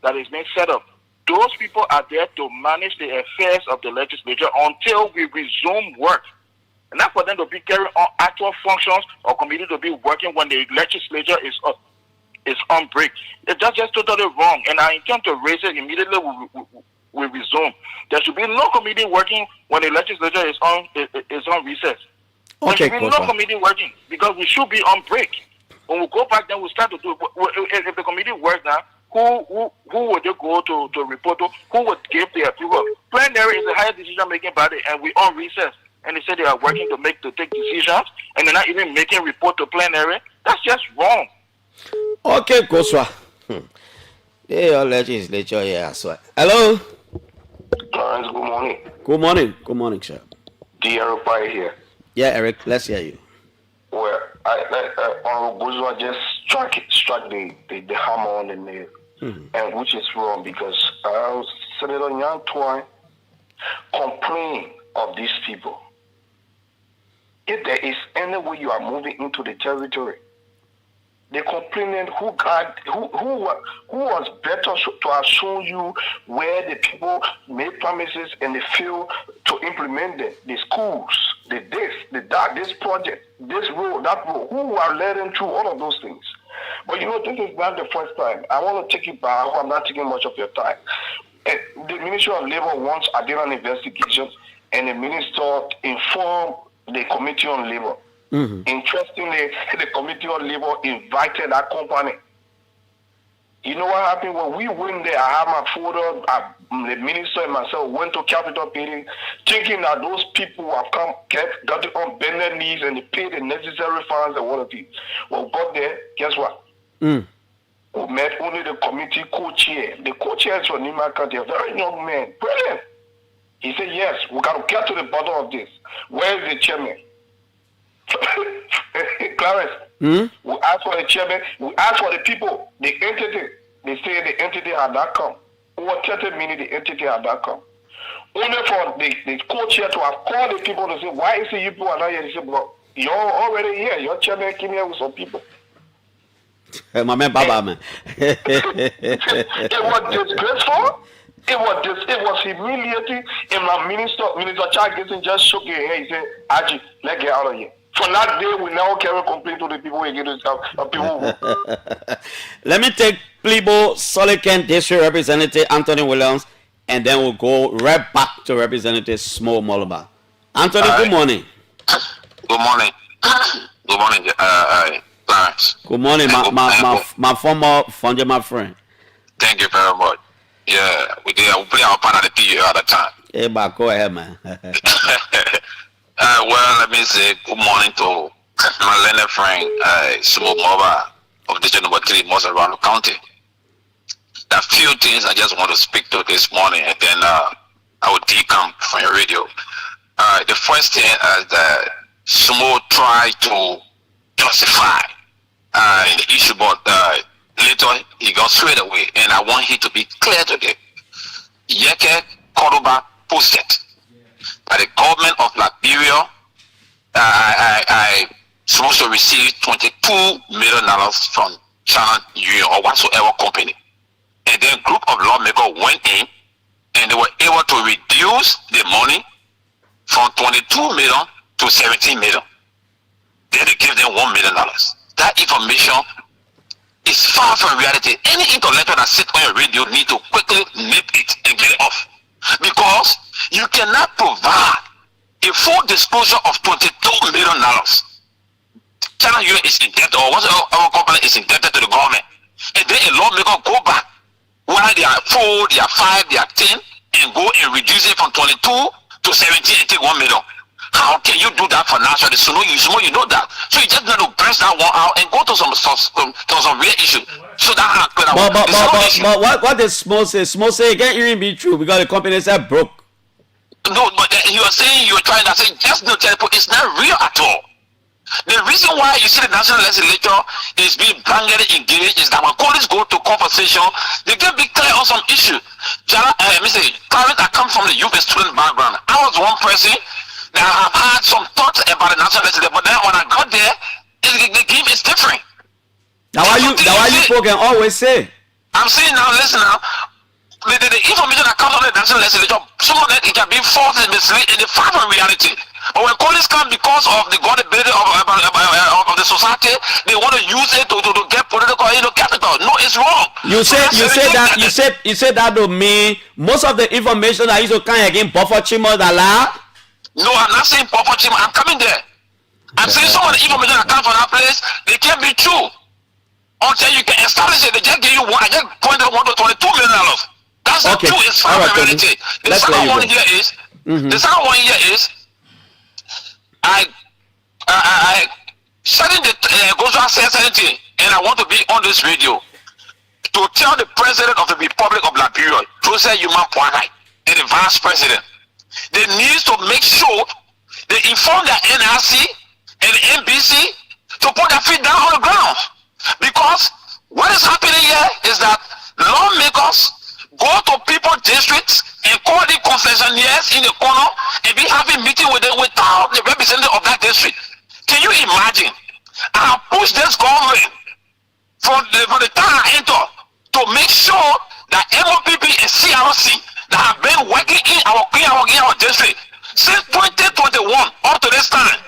that is being set up. Those people are there to manage the affairs of the legislature until we resume work. And not for them to be carrying on actual functions or committee to be working when the legislature is on break. It's just totally wrong. And I intend to raise it immediately we resume. There should be no committee working when the legislature is on recess. There should be no committee working because we should be on break. When we go back, then we'll start to do. If the committee works now, who would they go to report to? Who would give the approval? Plenary is the highest decision-making body, and we're on recess. And they say they are working to take decisions, and they're not even making report to plenary. That's just wrong. Okay, Koswa. Your legislature here as well. Hello. Clarence, good morning. Good morning. Good morning, sir. Wrepue here. Yeah, Eric, let's hear you. Well, Honorable Buzwa just struck the hammer on the nail, and which is wrong because Senator Nyantuan complained of these people. If there is any way you are moving into the territory, the complainant who was better to have shown you where the people made promises and they failed to implement them. The schools, this project, this road, that road, who are led them through all of those things. But this is not the first time. I want to take it back. I'm not taking much of your time. The Ministry of Labor wants additional investigations, and the minister informed the Committee on Labor. Interestingly, the Committee on Labor invited that company. You know what happened? When we went there, I had my photo, the minister and myself went to Capitol Building, thinking that those people have got on bended knees and they paid the necessary fines and whatever. Well, got there, guess what? We met only the committee co-chair. The co-chair is from Nima County, a very young man, brilliant. He said, yes, we got to get to the bottom of this. Where is the chairman? Clarence, we asked for the chairman, we asked for the people, the entity. They say the entity had not come. Over 30 minutes, the entity had not come. Only for the co-chair to have called the people to say, why is it you people are not here? He said, well, you're already here. Your chairman came here with some people. My man, Baba, man. It was disgraceful. It was humiliating. And my Minister Charles Gibson just shook his head. He said, Aji, let's get out of here. From that day, we now carry complaint to the people who get people. Let me take Plebo Solican District Representative Anthony Williams, and then we'll go right back to Representative Small Moloba. Anthony, good morning. Good morning. Good morning, Clarence. Good morning, my former friend, my friend. Thank you very much. Yeah, we play our part of the PU at the time. Hey, but go ahead, man. Well, let me say good morning to my learned friend, Sumo Mova of District number 3, most around the county. There are few things I just want to speak to this morning, and then I will decamp from your radio. The first thing is that Sumo tried to justify the issue, but later he got straight away, and I want him to be clear today. Yeke Cordoba posted by the government of Liberia, I supposed to receive $22 million from China Union or whatsoever company. And then group of lawmakers went in and they were able to reduce the money from 22 million to 17 million. Then they gave them $1 million. That information is far from reality. Any intellectual that sits on your radio need to quickly nip it and get it off. Because you cannot provide a full disclosure of $22 million. China Union is indebted, or our company is indebted to the government. And then a lawmaker go back, whether they are 4, they are 5, they are 10, and go and reduce it from 22 to 17 and take $1 million. How can you do that for national? You know that. So you just need to press that one out and go to some real issue. So that but what does Small say? Small say it can't even be true because the company said broke. No, but you are saying you are trying to say just no teleport. It's not real at all. The reason why you see the national legislature is being blanketed engaged is that when colleagues go to conversation, they can be clear on some issue. Mr. Clarence, I come from the youth student background. I was one person that have had some thoughts about the national legislature, but then when I got there, the game is different. Now why you folk can always say? I'm saying now, listen now. The information that comes from the national legislature, some of that it can be false and misleading in the far from reality. But when colleagues come because of the gullibility of the society, they want to use it to get political capital. No, it's wrong. You said that to me. Most of the information that used to come again buffer chimo dala. No, I'm not saying buffer chimo. I'm coming there. I'm saying some of the information that comes from that place, they can't be true. Until you can establish it, they just give you one. I just pointed $1 to $22 million. That's not true. It's far from reality. The second one here is. The second one here is. I setting the Gozo said anything, and I want to be on this radio to tell the president of the Republic of Liberia, Jose Human Poinai, and the vice president, they need to make sure they inform the NRC and the NBC to put their feet down on the ground. Because what is happening here is that lawmakers go to people's districts and call the concessionaires in the corner and be having meeting with them without the representative of that district. Can you imagine? I push this government from the time I enter to make sure that MOPP and CRC that have been working in our district since 2021 up to this time,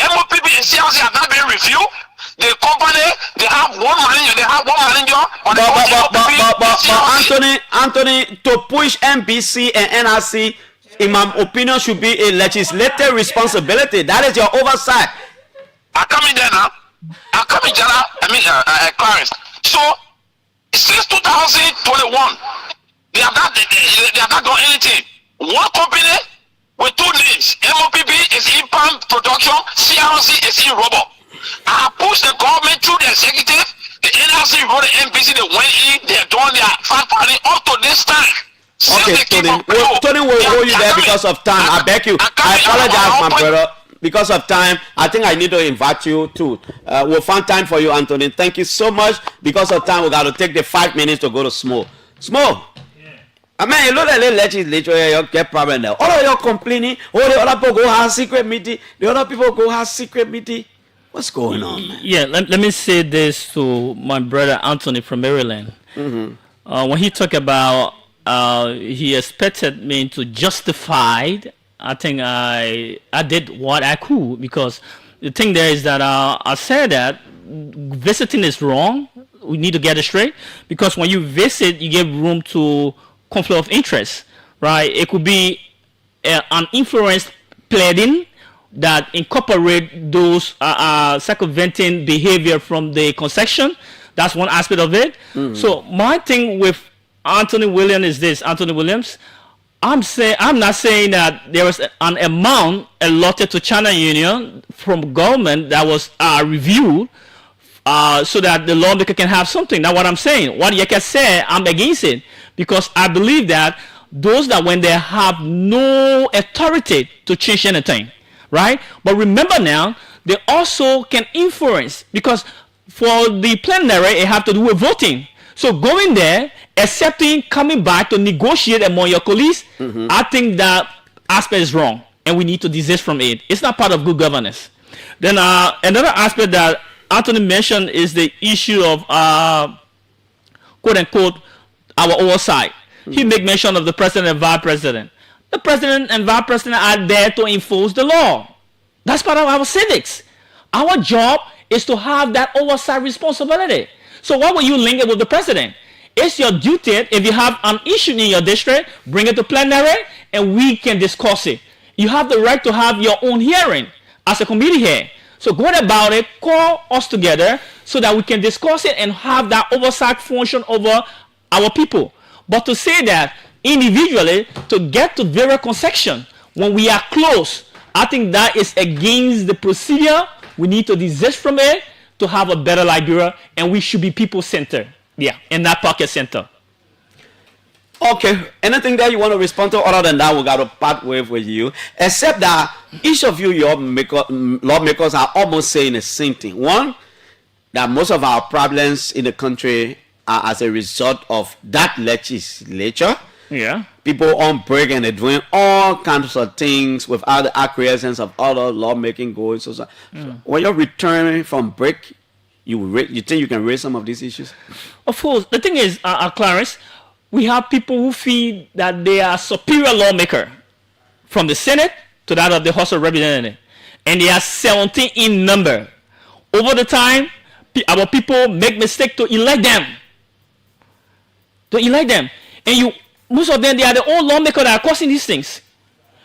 MOPP and CRC have not been reviewed. The company, they have one manager. But Anthony, to push NBC and NRC, in my opinion, should be a legislative responsibility. That is your oversight. I come in there now. Clarence. So since 2021, they have not done anything. One company with 2 names. MOPP is in palm production, CRC is in rubber. I pushed the government through the executive, the NRC wrote the NBC, they went in, they're doing their fact finding up to this time. Okay, Tony will hold you there because of time. I beg you. I apologize, my brother. Because of time, I think I need to invite you too. We'll find time for you, Anthony. Thank you so much. Because of time, we got to take the 5 minutes to go to Small. I mean, you know that legislature, you get problem there. All of you complaining, all the other people go have secret meeting. The other people go have secret meeting. What's going on, man? Yeah, let me say this to my brother Anthony from Maryland. When he talked about he expected me to justify, I think I did what I could, because the thing there is that I said that visiting is wrong. We need to get it straight, because when you visit, you give room to conflict of interest, right? It could be an influence pleading that incorporate those circumventing behavior from the concession. That's one aspect of it. So my thing with Anthony Williams, I'm not saying that there was an amount allotted to China Union from government that was reviewed so that the lawmaker can have something. That's what I'm saying. What you can say, I'm against it, because I believe that those that when they have no authority to change anything, right? But remember now, they also can influence, because for the plenary, it have to do with voting. So going there, accepting, coming back to negotiate among your colleagues, I think that aspect is wrong, and we need to desist from it. It's not part of good governance. Then another aspect that Anthony mentioned is the issue of quote unquote our oversight. He made mention of the president and vice president. The president and vice president are there to enforce the law. That's part of our civics. Our job is to have that oversight responsibility. So why would you link it with the president? It's your duty. If you have an issue in your district, bring it to plenary and we can discuss it. You have the right to have your own hearing as a committee here. So go about it, call us together so that we can discuss it and have that oversight function over our people. But to say that individually, to get to various concession when we are close, I think that is against the procedure. We need to desist from it to have a better Liberia, and we should be people-centered. Yeah, and not pocket-centered. Okay, anything that you want to respond to other than that, we got to part with you. Except that each of you, your lawmakers, are almost saying the same thing. One, that most of our problems in the country are as a result of that legislature. Yeah. People on break and they're doing all kinds of things without the acquiescence of other lawmaking goals. So when you're returning from break, you think you can raise some of these issues? Of course. The thing is, Clarence, we have people who feel that they are superior lawmaker, from the Senate to that of the House of Representatives, and they are 17 in number. Over the time, our people make mistake to elect them. And most of them, they are the old lawmakers that are causing these things.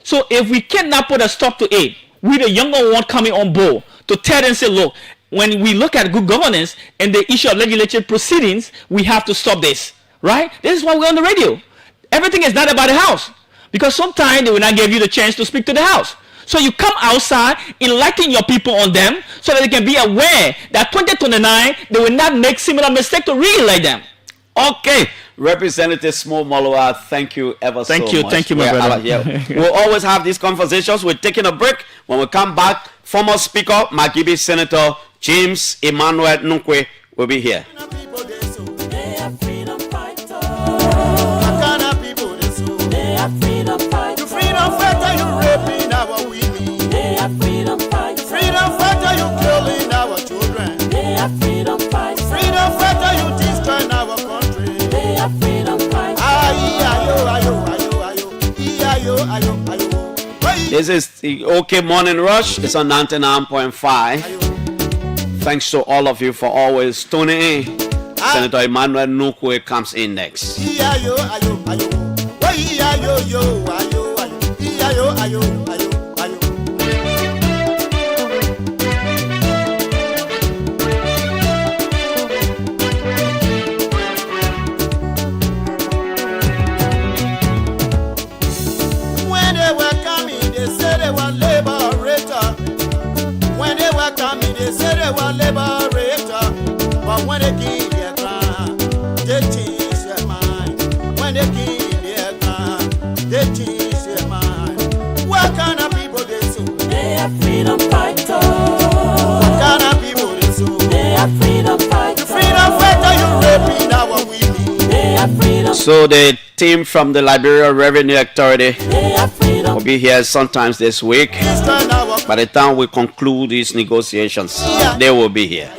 So if we cannot put a stop to it, we the younger one coming on board to tell them, say, look, when we look at good governance and the issue of legislative proceedings, we have to stop this, right? This is why we're on the radio. Everything is not about the House, because sometimes they will not give you the chance to speak to the House. So you come outside, electing your people on them, so that they can be aware that 2029, they will not make similar mistake to re-elect them. Okay. Representative Small Moloa, thank you ever so much. Thank you, my brother. We'll always have these conversations. We're taking a break. When we come back, former Speaker, Magibi Senator James Emmanuel Nunkwe will be here. This is the OK Morning Rush. It's on 99.5. Thanks to all of you for always tuning in. Senator Emmanuel Nukwe comes in next. Liberator, but when they give their ground, they change their mind. When they give their ground, they change their mind. What kind of people they so? They are freedom fighters. What kind of people they so? They are freedom fighters. The freedom fighter you raping our women. They are freedom. So the team from the Liberia Revenue Authority will be here sometimes this week. By the time we conclude these negotiations, they will be here.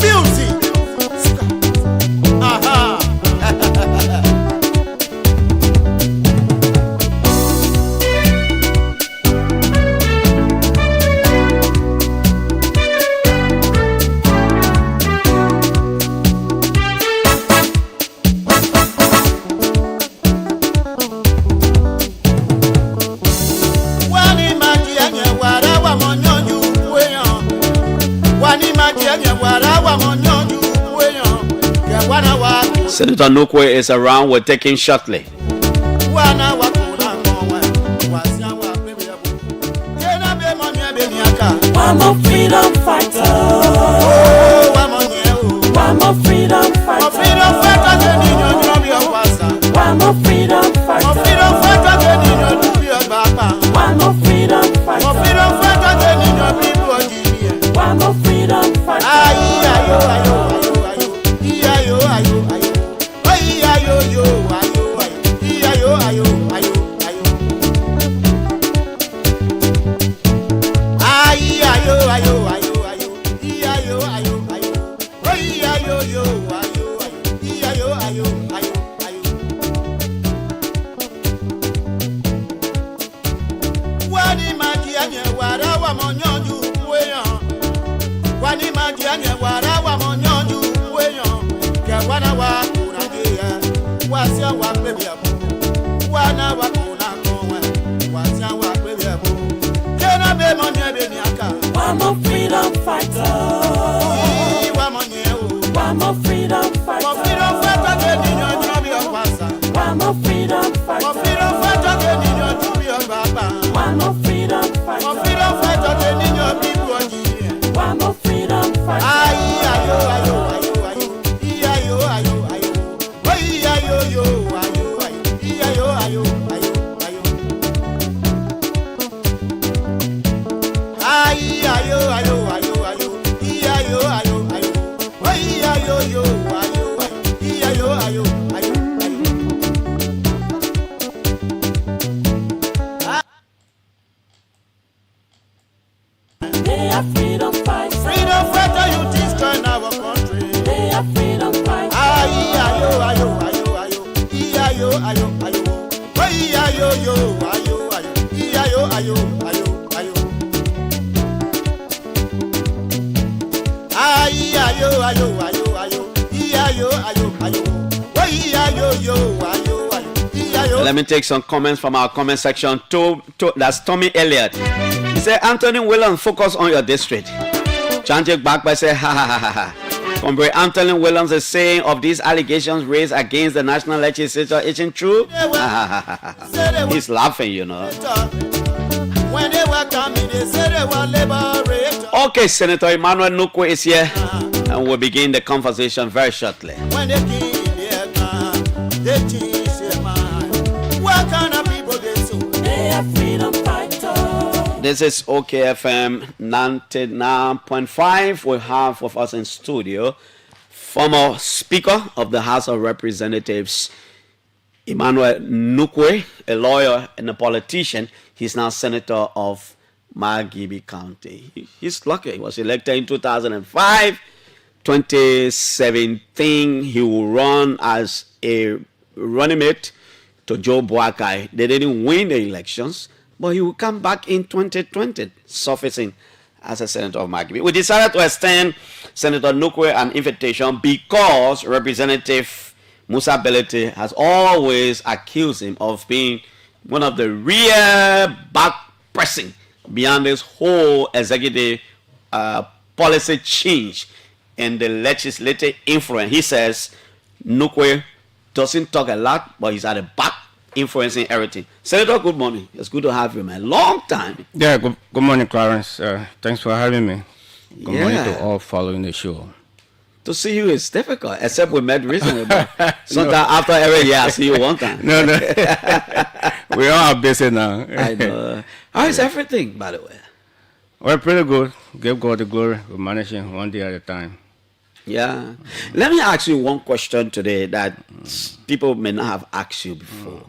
Music. Aha. Wani majianye wara wa monyonyu weyan. Wani majianye wara wa monyonyu weyan. Ke wana wa Senator Nukwe is around. We're taking shortly. wana wa kuna mwa. Wasia wa bebe ya bu. Kena be monye be miaka. I'm a freedom fighter. Oh, wa monye o. I'm a freedom fighter. O freedom fighter ke ni nyo bi o wasa. I'm a freedom fighter. O freedom fighter ke ni nyo bi o baba. I'm a freedom fighter. O freedom fighter ke ni nyo bi o di mi. I'm a freedom fighter. Ayi ayo ayo ayo ayo. Ayo ayo ayo. Ayi ayo yo ayo ayo. Ayo ayo ayo ayo. Ayi ayo ayo ayo ayo. Ayo ayo ayo. Ayi ayo yo ayo ayo. Ayo ayo ayo ayo. Wani maji anye wara wa monyonju weyan. Wani maji anye wara wa monyonju weyan. Ke wana wa kurage ya. Wasia wa bebe ya bu. Wana wa kuna konwe. Wasia wa bebe ya bu. Kena be monye be miaka. I'm a freedom fighter. Ii wa monye o. I'm a freedom fighter. Mo freedom fighter ke ni nyo bi o wasa. I'm a freedom fighter. Mo freedom fighter ke ni nyo bi o baba. I'm a freedom fighter. Mo freedom fighter ke ni nyo bi o di. I'm a freedom fighter. Ayi ayo ayo ayo ayo. Ayo ayo ayo. Oyi ayo yo ayo ayo. Ayo ayo ayo ayo. Ayi ayo ayo ayo ayo. Ayo ayo ayo. Oyi ayo yo ayo ayo. Ayo ayo ayo ayo. They are freedom fighters. Freedom fighter, you destroy our country. They are freedom fighters. Ayi ayo ayo ayo ayo. Ayo ayo ayo. Oyi ayo yo ayo ayo. Ayo ayo ayo ayo. Ayi ayo ayo ayo ayo. Ayo ayo ayo. Oyi ayo yo ayo ayo. Ayo. Let me take some comments from our comment section. That's Tommy Elliott. He said, Anthony Williams, focus on your district. Chanjik Bakba said, ha ha ha ha ha. Comrade Anthony Williams is saying of these allegations raised against the national legislature isn't true. He's laughing, you know. When they were coming, they said they were liberators. Okay, Senator Emmanuel Nukwe is here, and we'll begin the conversation very shortly. When they came their gun, they changed their mind. What kind of people they so? They are freedom fighters. This is OKFM 99.5. We have with us in studio former Speaker of the House of Representatives, Emmanuel Nukwe, a lawyer and a politician. He's now Senator of Margibi County. He's lucky. He was elected in 2005. 2017, he will run as a running mate to Joe Boakai. They didn't win the elections, but he will come back in 2020, surfacing as a senator of Margibi. We decided to extend Senator Nukwe an invitation because Representative Musa Belete has always accused him of being one of the real back pressing behind this whole executive policy change and the legislative influence. He says Nukwe doesn't talk a lot, but he's at the back influencing everything. Senator, good morning. It's good to have you, man. Long time. Yeah, good morning, Clarence. Thanks for having me. Good morning to all following the show. To see you is difficult, except we met recently. But sometime after every year, I see you one time. No. We all are busy now. I know. How is everything, by the way? Well, pretty good. Give God the glory. We're managing one day at a time. Yeah. Let me ask you one question today that people may not have asked you before.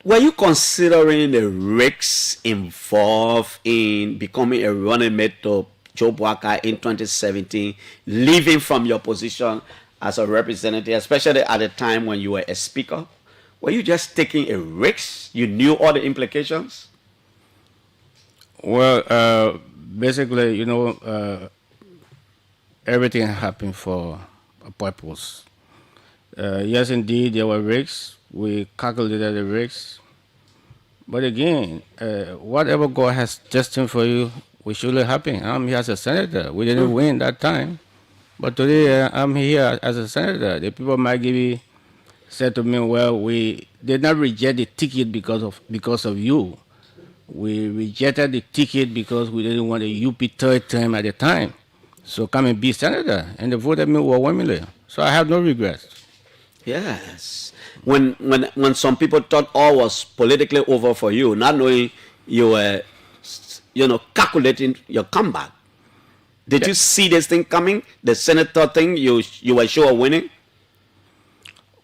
Were you considering the risks involved in becoming a running mate to Joe Boakai in 2017, leaving from your position as a representative, especially at the time when you were a speaker? Were you just taking a risk? You knew all the implications? Well, basically, everything happened for a purpose. Yes, indeed, there were risks. We calculated the risks. But again, whatever God has destined for you will surely happen. I'm here as a senator. We didn't win that time. But today, I'm here as a senator. The people might said to me, well, we did not reject the ticket because of you. We rejected the ticket because we didn't want a UP third term at the time. So come and be senator. And they voted me overwhelmingly. So I have no regrets. Yes. When some people thought all was politically over for you, not knowing you were, calculating your comeback. Did you see this thing coming? The senator thing, you were sure of winning?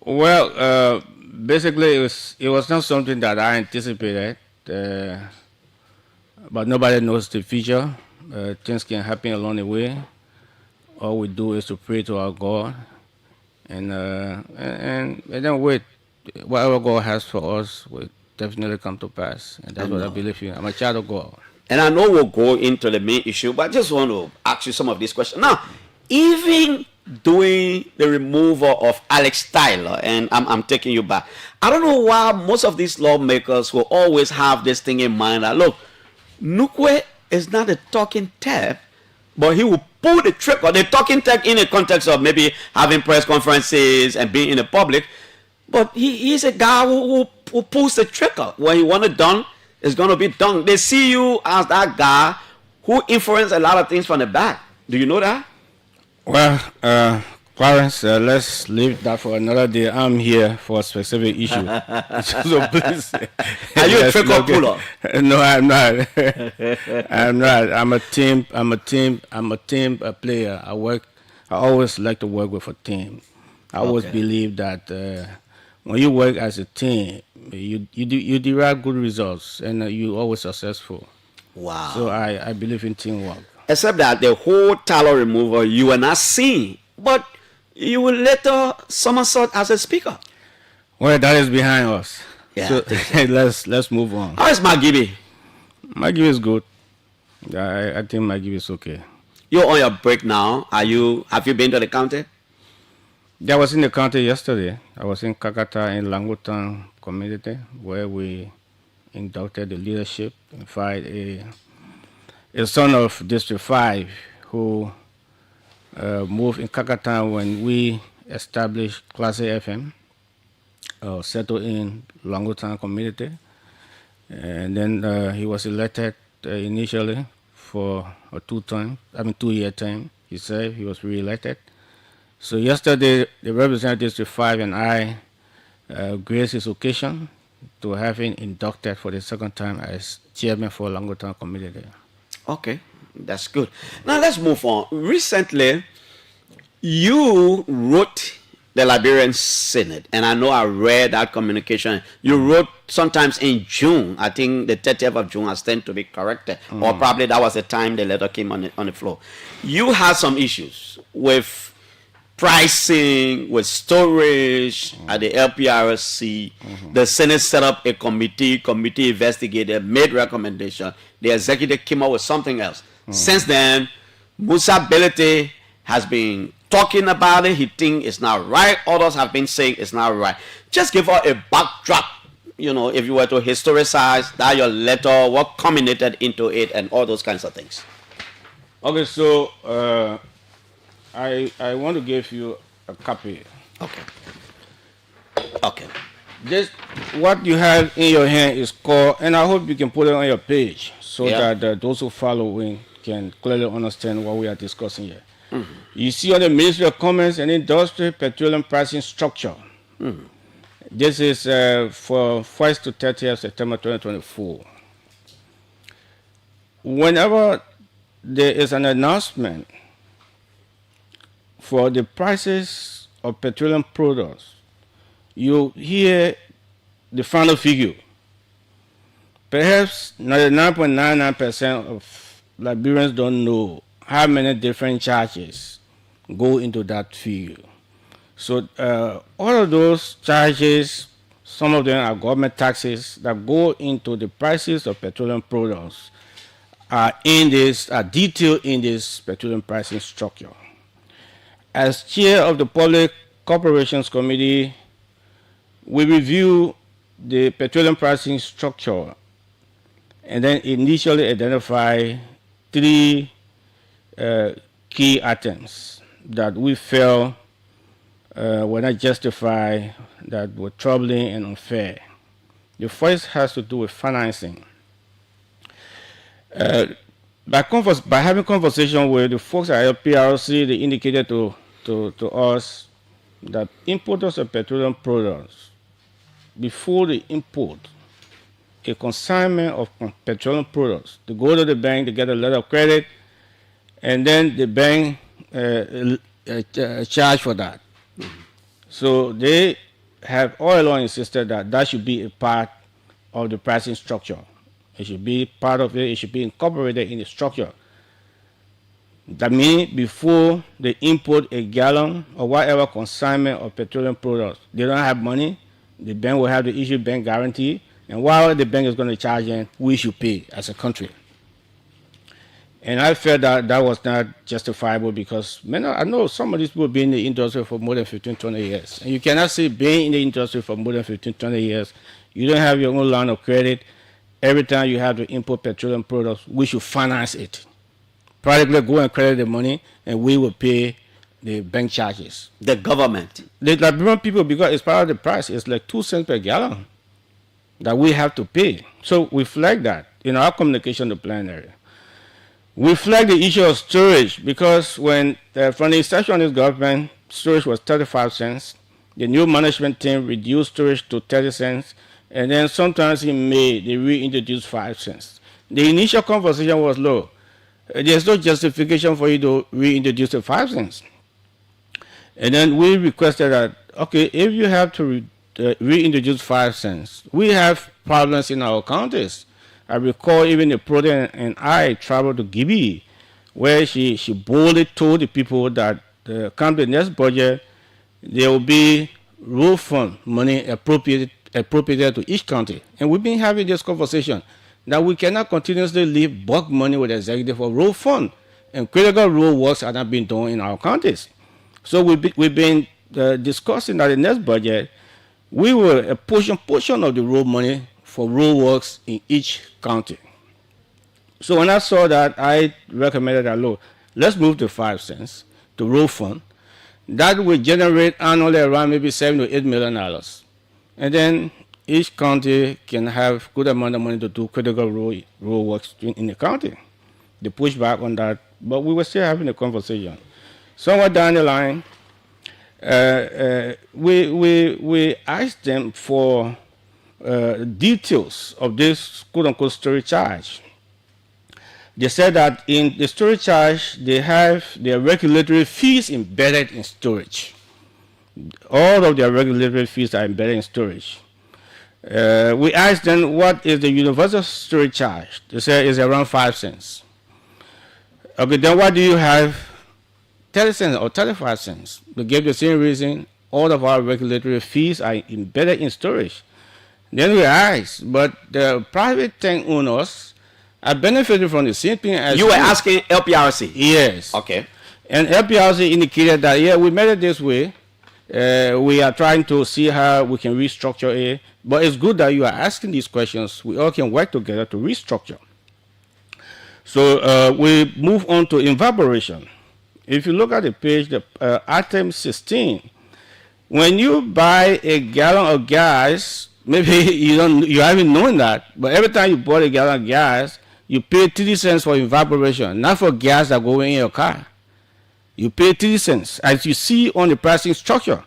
Well, basically, it was not something that I anticipated. But nobody knows the future. Things can happen along the way. All we do is to pray to our God, and then wait. Whatever God has for us will definitely come to pass, and that's what I believe in. I'm a child of God. And I know we'll go into the main issue, but I just want to ask you some of these questions. Now, even doing the removal of Alex Tyler, and I'm taking you back, I don't know why most of these lawmakers will always have this thing in mind that, look, Nukwe is not a talking tap, but he will pull the trigger. The talking tap in the context of maybe having press conferences and being in the public, but he's a guy who pulls the trigger. When he want it done, it's going to be done. They see you as that guy who influenced a lot of things from the back. Do you know that? Well, Clarence, let's leave that for another day. I'm here for a specific issue. So please. Are you a trigger puller? No, I'm not. I'm not. I'm a team player. I always like to work with a team. I always believe that when you work as a team, you derive good results and you're always successful. Wow. So I believe in teamwork. Except that the whole Tyler removal you were not seeing, but you will later somersault as a speaker. Well, that is behind us. Yeah. So let's move on. How is Magibi? Magibi is good. I think Magibi is okay. You're on your break now. Have you been to the county? Yeah, I was in the county yesterday. I was in Kakata in Langutan community where we inducted the leadership. In fact, a son of District 5 who moved in Kakata when we established Class A FM, settled in Langutan community. And then he was elected initially for a 2-year term. He said he was re-elected. So yesterday, the representative District 5 and I graced his occasion to have him inducted for the second time as chairman for Langutan community. Okay, that's good. Now let's move on. Recently, you wrote the Liberian Senate, and I know I read that communication. You wrote sometimes in June. I think the 30th of June has tend to be corrected, or probably that was the time the letter came on the floor. You had some issues with pricing, with storage at the LPRC. The Senate set up a committee investigated, made recommendation. The executive came up with something else. Since then, Musa Belete has been talking about it. He thinks it's not right. Others have been saying it's not right. Just give us a backdrop, if you were to historicize that your letter, what culminated into it, and all those kinds of things. Okay, so I want to give you a copy. Okay. Just what you have in your hand is called, and I hope you can put it on your page so that those who follow can clearly understand what we are discussing here. You see on the Ministry of Commerce and Industry Petroleum Pricing Structure. This is for 1st to 30th September 2024. Whenever there is an announcement for the prices of petroleum products, you hear the final figure. Perhaps 99.99% of Liberians don't know how many different charges go into that figure. So all of those charges, some of them are government taxes that go into the prices of petroleum products, are detailed in this petroleum pricing structure. As chair of the Public Corporations Committee, we review the petroleum pricing structure and then initially identify 3 key items that we felt were not justified, that were troubling and unfair. The first has to do with financing. By having conversation with the folks at LPRC, they indicated to us that importers of petroleum products, before they import a consignment of petroleum products, they go to the bank, they get a letter of credit, and then the bank charge for that. So they have all along insisted that that should be a part of the pricing structure. It should be part of it. It should be incorporated in the structure. That means before they import a gallon or whatever consignment of petroleum products, they don't have money. The bank will have to issue bank guarantee, and while the bank is going to charge them, we should pay as a country. And I felt that that was not justifiable because I know some of these people been in the industry for more than 15, 20 years. And you cannot say being in the industry for more than 15, 20 years, you don't have your own line of credit. Every time you have to import petroleum products, we should finance it. Practically go and credit the money, and we will pay the bank charges. The government. The Liberian people, because it's part of the price, it's like 2 cents per gallon that we have to pay. So we flag that in our communication to plenary. We flag the issue of storage because when from the inception of this government, storage was 35 cents. The new management team reduced storage to 30 cents. And then sometimes in May, they reintroduced 5 cents. The initial conversation was low. There's no justification for you to reintroduce the 5 cents. And then we requested that, okay, if you have to reintroduce 5 cents, we have problems in our counties. I recall even the president and I traveled to Gibi, where she boldly told the people that come the next budget, there will be road fund money appropriated to each county. And we've been having this conversation that we cannot continuously leave bulk money with the executive for road fund, and critical road works are not being done in our counties. So we've been discussing that in the next budget, we will portion of the road money for road works in each county. So when I saw that, I recommended that, look, let's move to 5 cents to road fund. That will generate annually around maybe $7 to $8 million. And then each county can have good amount of money to do critical road works in the county. They push back on that, but we were still having a conversation. Somewhere down the line, we asked them for details of this quote-unquote storage charge. They said that in the storage charge, they have their regulatory fees embedded in storage. All of their regulatory fees are embedded in storage. We asked them, what is the universal storage charge? They said it's around 5 cents. Okay, then why do you have 30 cents or 35 cents? They gave the same reason. All of our regulatory fees are embedded in storage. Then we asked, but the private tank owners are benefiting from the same thing as you were asking LPRC? Yes. Okay. And LPRC indicated that, yeah, we made it this way. We are trying to see how we can restructure it. But it's good that you are asking these questions. We all can work together to restructure. So we move on to evaporation. If you look at the page, the item 16, when you buy a gallon of gas, maybe you haven't known that, but every time you bought a gallon of gas, you pay 30 cents for evaporation, not for gas that go in your car. You pay 30 cents. As you see on the pricing structure,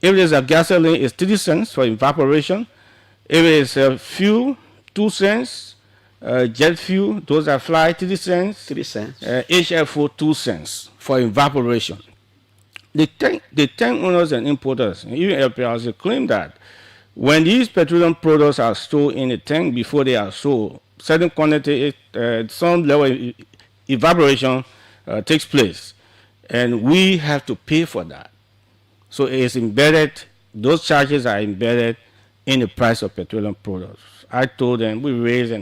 If it is a gasoline, it's 30 cents for evaporation. If it is fuel, 2 cents. Jet fuel, those that fly, 30 cents. 3 cents. HFO, 2 cents for evaporation. The tank owners and importers, and even LPRC, claim that when these petroleum products are stored in the tank before they are sold, certain quantity, some level of evaporation takes place, and we have to pay for that. So it is embedded, those charges are embedded in the price of petroleum products. I told them, we raised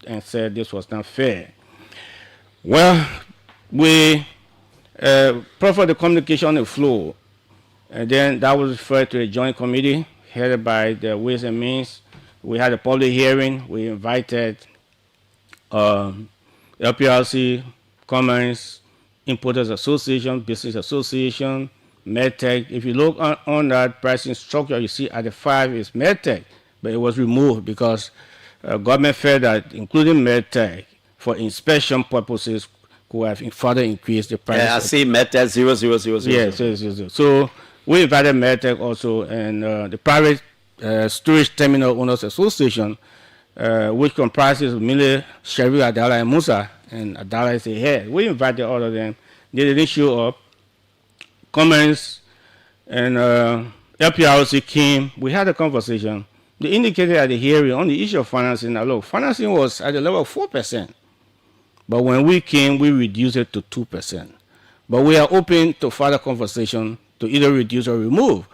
and said this was not fair. Well, we proffered the communication on the floor, and then that was referred to a joint committee headed by the Ways and Means. We had a public hearing. We invited LPRC, Commerce, Importers Association, Business Association, MedTech. If you look on that pricing structure, you see at the 5 is MedTech, but it was removed because government felt that including MedTech for inspection purposes could have further increased the price. Yeah, I see MedTech 00000. Yes. So we invited MedTech also, and the private storage terminal owners association, which comprises mainly Sherry, Adala, and Musa, and Adala is a head. We invited all of them. They didn't show up. Comments and LPRC came. We had a conversation. They indicated at the hearing on the issue of financing. Now, look, financing was at the level of 4%. But when we came, we reduced it to 2%. But we are open to further conversation to either reduce or remove.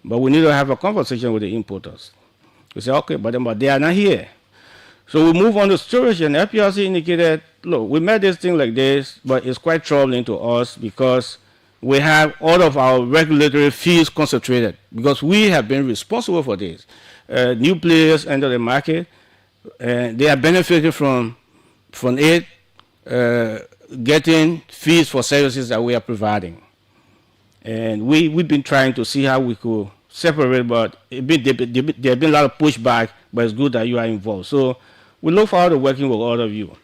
But we need to have a conversation with the importers. We say, okay, but they are not here. So we move on to storage, and LPRC indicated, look, we made this thing like this, but it's quite troubling to us because we have all of our regulatory fees concentrated because we have been responsible for this. New players enter the market, and they are benefiting from it, getting fees for services that we are providing. And we've been trying to see how we could separate, but there have been a lot of pushback, but it's good that you are involved. So we look forward to working with all of you.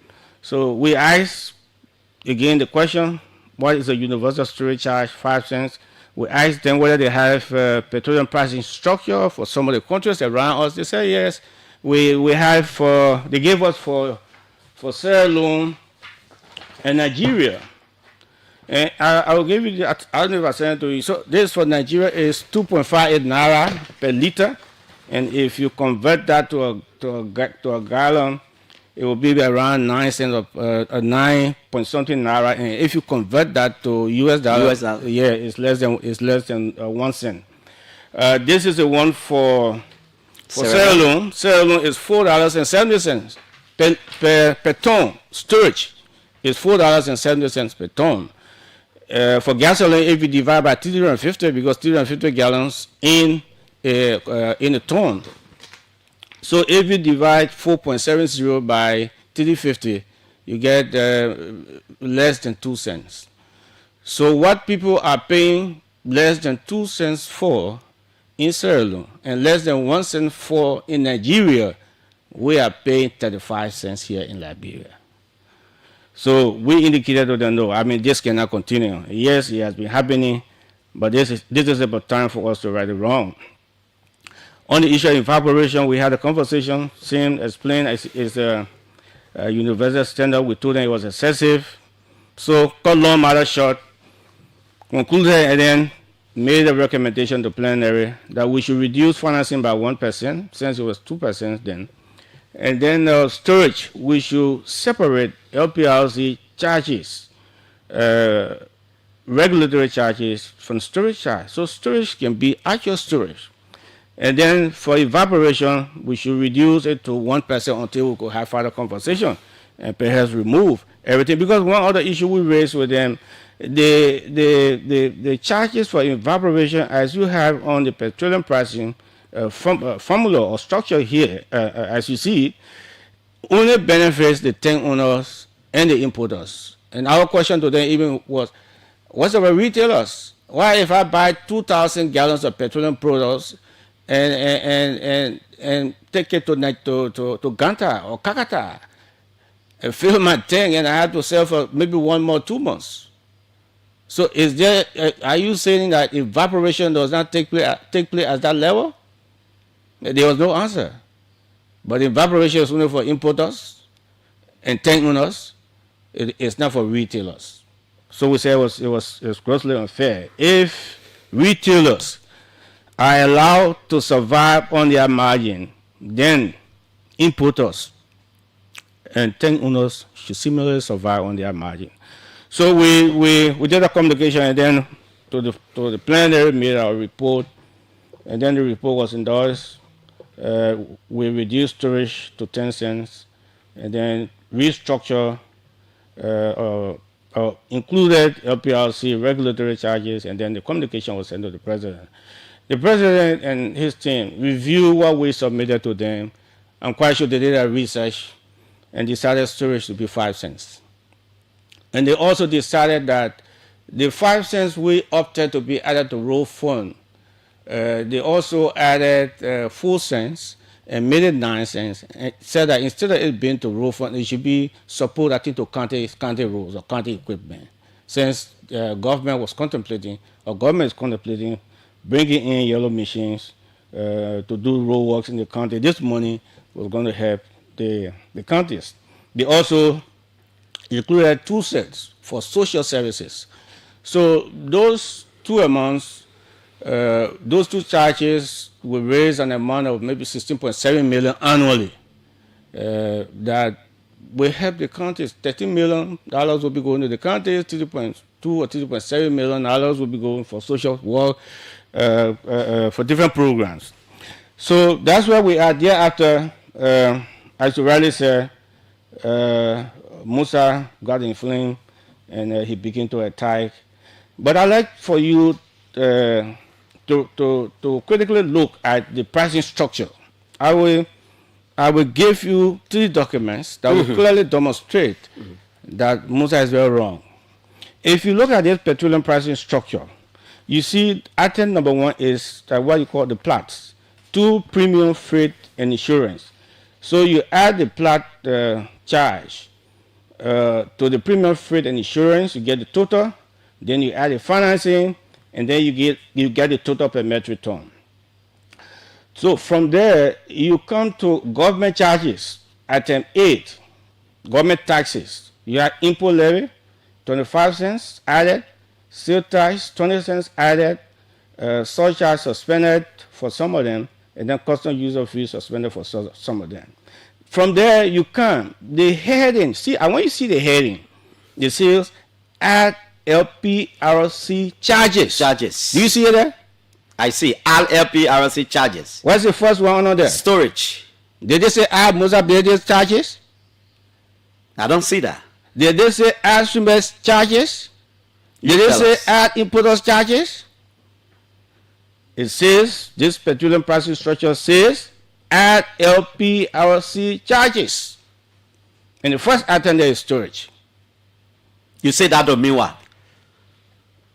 So we ask, again, the question, what is a universal storage charge, 5 cents? We asked them whether they have petroleum pricing structure for some of the countries around us. They said yes. We have they gave us for Sierra Leone and Nigeria. And I will give you, I don't know if I sent it to you. So this for Nigeria is 2.58 naira per liter. And if you convert that to a gallon, it will be around 9 cents of 9 point something naira. And if you convert that to US dollar, yeah, it's less than 1 cent. This is the one for Sierra Leone. Sierra Leone is $4.70 per ton. Storage is $4.70 per ton. For gasoline, if you divide by 350, because 350 gallons in a ton. So if you divide 4.70 by 350, you get less than 2 cents. So what people are paying less than 2 cents for in Sierra Leone and less than 1 cent for in Nigeria, we are paying 35 cents here in Liberia. So we indicated to them, no, I mean, this cannot continue. Yes, it has been happening, but this is about time for us to right it wrong. On the issue of evaporation, we had a conversation, same as plain as is a universal standard. We told them it was excessive. So cut long matter short, concluded and then made a recommendation to plenary that we should reduce financing by 1%, since it was 2% then. And then storage, we should separate LPRC charges, regulatory charges from storage charge. So storage can be actual storage. And then for evaporation, we should reduce it to 1% until we could have further conversation and perhaps remove everything. Because one other issue we raised with them, the charges for evaporation, as you have on the petroleum pricing formula or structure here, as you see, only benefits the tank owners and the importers. And our question to them even was, what's about retailers? Why if I buy 2,000 gallons of petroleum products and take it to Ganta or Kakata and fill my tank and I have to sell for maybe 1 more 2 months? So is there? Are you saying that evaporation does not take place at that level? There was no answer. But evaporation is only for importers and tank owners. It's not for retailers. So we say it was grossly unfair. If retailers are allowed to survive on their margin, then importers and tank owners should similarly survive on their margin. So we did a communication, and then to the plenary made our report, and then the report was endorsed. We reduced storage to 10 cents, and then restructure included LPRC regulatory charges, and then the communication was sent to the president. The president and his team reviewed what we submitted to them. I'm quite sure they did a research and decided storage to be 5 cents. And they also decided that the 5 cents we opted to be added to road fund, they also added 4 cents and made it 9 cents, and said that instead of it being to road fund, it should be supported, I think, to county roads or county equipment, since government is contemplating bringing in yellow machines to do road works in the county. This money was going to help the counties. They also included 2 cents for social services. So those two amounts, those two charges will raise an amount of maybe 16.7 million annually. That will help the counties. $13 million will be going to the counties. 3.2 or 3.7 million dollars will be going for social work, for different programs. So that's where we are. Thereafter, as you rightly said, Musa got inflamed and he began to attack. But I'd like for you to critically look at the pricing structure. I will give you 3 documents that will clearly demonstrate that Musa is very wrong. If you look at this petroleum pricing structure, you see item number 1 is what you call the Platts, 2 premium freight and insurance. So you add the Platt charge to the premium freight and insurance, you get the total, then you add the financing, and then you get the total per metric ton. So from there, you come to government charges, item 8, government taxes. You have import levy, 25 cents added, sales tax, 20 cents added, surcharge suspended for some of them, and then custom user fee suspended for some of them. From there, you come, the heading, see, I want you to see the heading. It says, add LPRC charges. Charges. Do you see it there? I see. All LPRC charges. What's the first one on there? Storage. Did they say add Mozambique charges? I don't see that. Did they say add Swimmers charges? Did they say add importers charges? It says, this petroleum pricing structure says, add LPRC charges. And the first item there is storage. You say that don't mean what?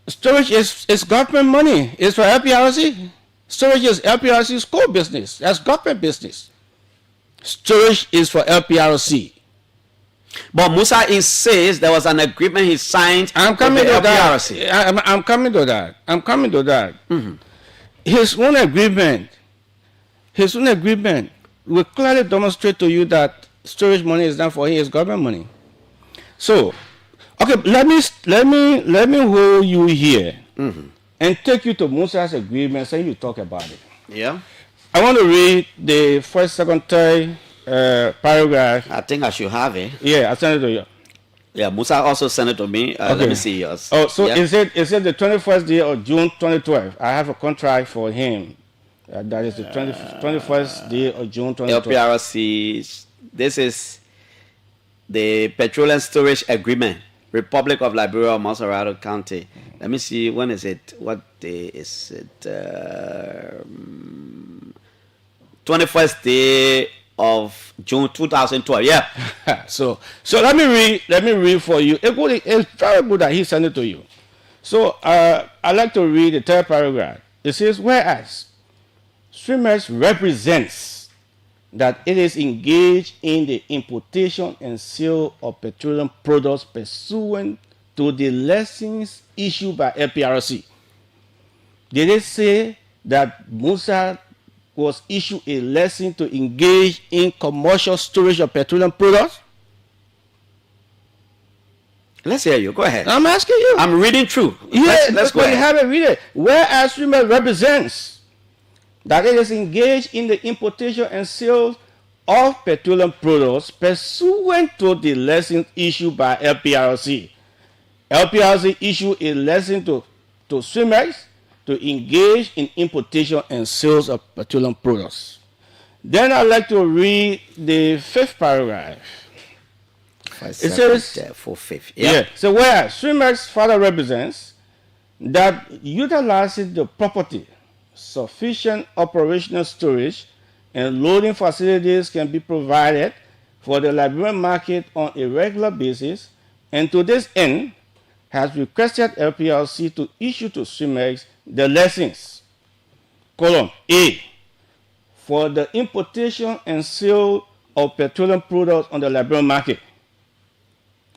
Storage is government money. It's for LPRC. Storage is LPRC's core business. That's government business. Storage is for LPRC. But Musa says there was an agreement he signed with the LPRC. I'm coming to that. Mm-hmm. His own agreement will clearly demonstrate to you that storage money is not for him, it's government money. So, okay, let me hold you here and take you to Musa's agreement so you talk about it. Yeah. I want to read the first, second, third paragraph. I think I should have it. Yeah, I sent it to you. Yeah, Musa also sent it to me. Okay. Let me see yours. Oh, so it said the 21st day of June 2012. I have a contract for him. That is the 21st day of June 2012. LPRC, this is the Petroleum Storage Agreement, Republic of Liberia, Massarato County. Let me see, when is it? What day is it? 21st day of June 2012. Yeah. so let me read for you. It's very good that he sent it to you. So I'd like to read the third paragraph. It says, whereas Swimmers represents that it is engaged in the importation and sale of petroleum products pursuant to the license issued by LPRC. Did they say that Musa was issued a license to engage in commercial storage of petroleum products? Let's hear you. Go ahead. I'm asking you. I'm reading through. Yeah, let's go you ahead. have it, read it. Whereas Wrepue represents that it is engaged in the importation and sale of petroleum products pursuant to the license issued by LPRC. LPRC issued a license to Swimex to engage in importation and sales of petroleum products. Then I'd like to read the 5th paragraph. It says, for 5th. yeah. So where Swimex further represents that utilizing the property, sufficient operational storage and loading facilities can be provided for the Liberian market on a regular basis, and to this end has requested LPRC to issue to Swimex the license, column A, for the importation and sale of petroleum products on the Liberian market.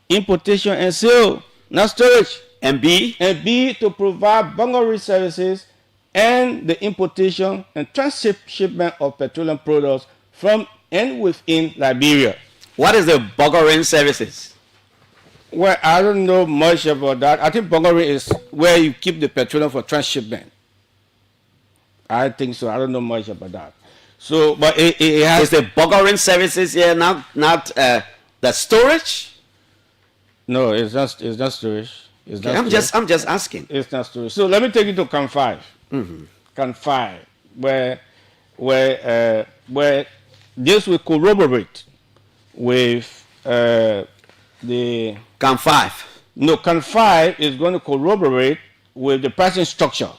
Importation and sale, not storage. And B? And B, to provide bunkery services and the importation and transshipment of petroleum products from and within Liberia. What is the bunkering services? Well, I don't know much about that. I think bunkering is where you keep the petroleum for transshipment. I think so. I don't know much about that. So, but it has... Is the bunkering services here not the storage? No, it's not storage. It's not storage. I'm just asking. It's not storage. So let me take you to Can 5. Mm-hmm. Can 5, where this will corroborate with the Can 5. No, Can 5 is going to corroborate with the pricing structure,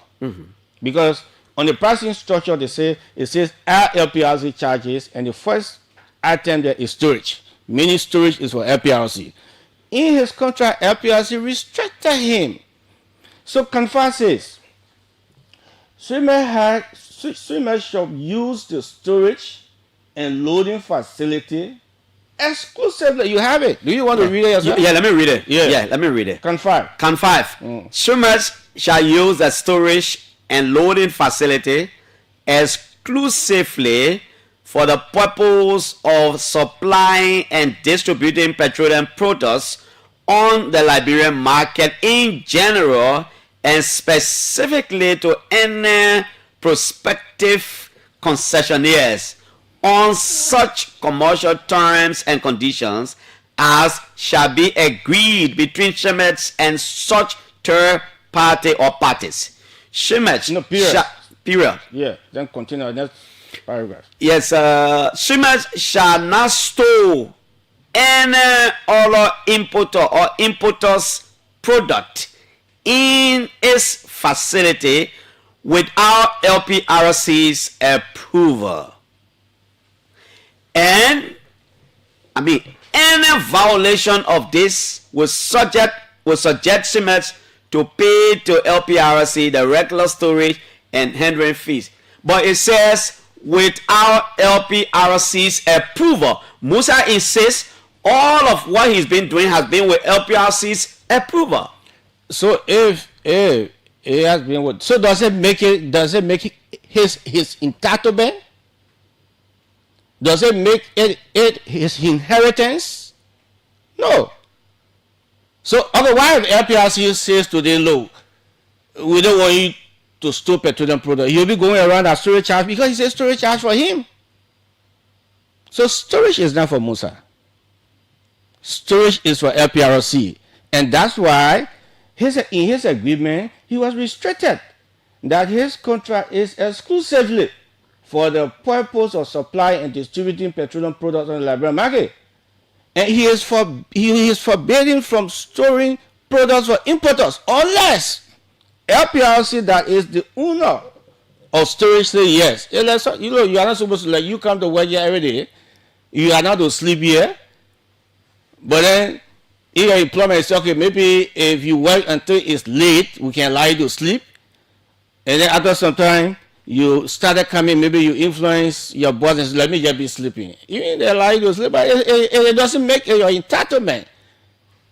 because on the pricing structure it says LPRC charges, and the first item there is storage, meaning storage is for LPRC. In his contract, LPRC restricted him. So Can 5 says Swimex shall use the storage and loading facility exclusively. You have it. Do you want to read it as well? Yeah, let me read it. Yeah, let me read it. Can 5. Can 5. Swimex shall use the storage and loading facility exclusively for the purpose of supplying and distributing petroleum products on the Liberian market in general, and specifically to any prospective concessionaires on such commercial terms and conditions as shall be agreed between Swimex and such third party or parties. Swimex, no, period. Period. Yeah, then continue next paragraph. Yes, Swimex shall not store any other importer or importer's product in its facility without LPRC's approval. And any violation of this will subject Swimex to pay to LPRC the regular storage and handling fees. But it says without LPRC's approval. Musa insists all of what he's been doing has been with LPRC's approval. So if it has been with, so does it make it his entitlement? Does it make it his inheritance? No. So otherwise, if LPRC says to the low, we don't want you to store petroleum products, he'll be going around a storage charge because he says storage charge for him. So storage is not for Musa. Storage is for LPRC, and that's why in his agreement he was restricted that his contract is exclusively for the purpose of supply and distributing petroleum products on the Liberian market, and he is forbidden from storing products for importers unless LPRC, that is the owner of storage, say yes. You know, you are not supposed to, like, you come to work here every day, you are not to sleep here, but then if your employer say, okay, maybe if you work until it's late, we can allow you to sleep, and then after some time you started coming, maybe you influence your boss and say, let me just be sleeping. Even they allow you to sleep, but it doesn't make your entitlement.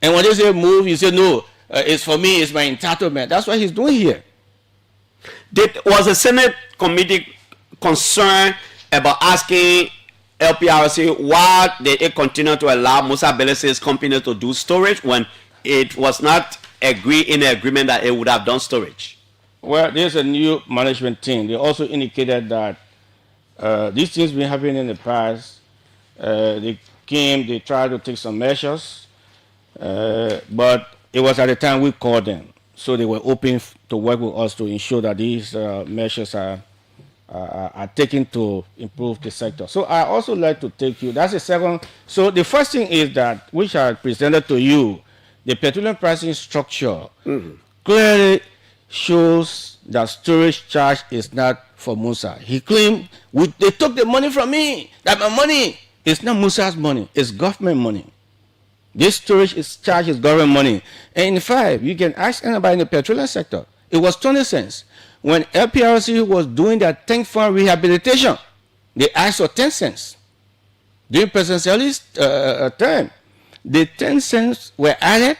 And when they say move, you say no, it's for me, it's my entitlement. That's what he's doing here. Was the Senate committee concerned about asking LPRC why did it continue to allow Musa Bello's company to do storage when it was not in the agreement that it would have done storage? Well, there's a new management team. They also indicated that these things been happening in the past. They tried to take some measures, but it was at the time we called them. So they were open to work with us to ensure that these measures are taken to improve the sector. So I also like to take you, that's the second. So the first thing is that, which I presented to you, the petroleum pricing structure clearly shows that storage charge is not for Musa. He claimed, they took the money from me, that my money is not Musa's money, it's government money. This storage charge is government money. And in fact, you can ask anybody in the petroleum sector, it was 20 cents. When LPRC was doing their tank farm rehabilitation, they asked for 10 cents. During President Sally's term, the 10 cents were added,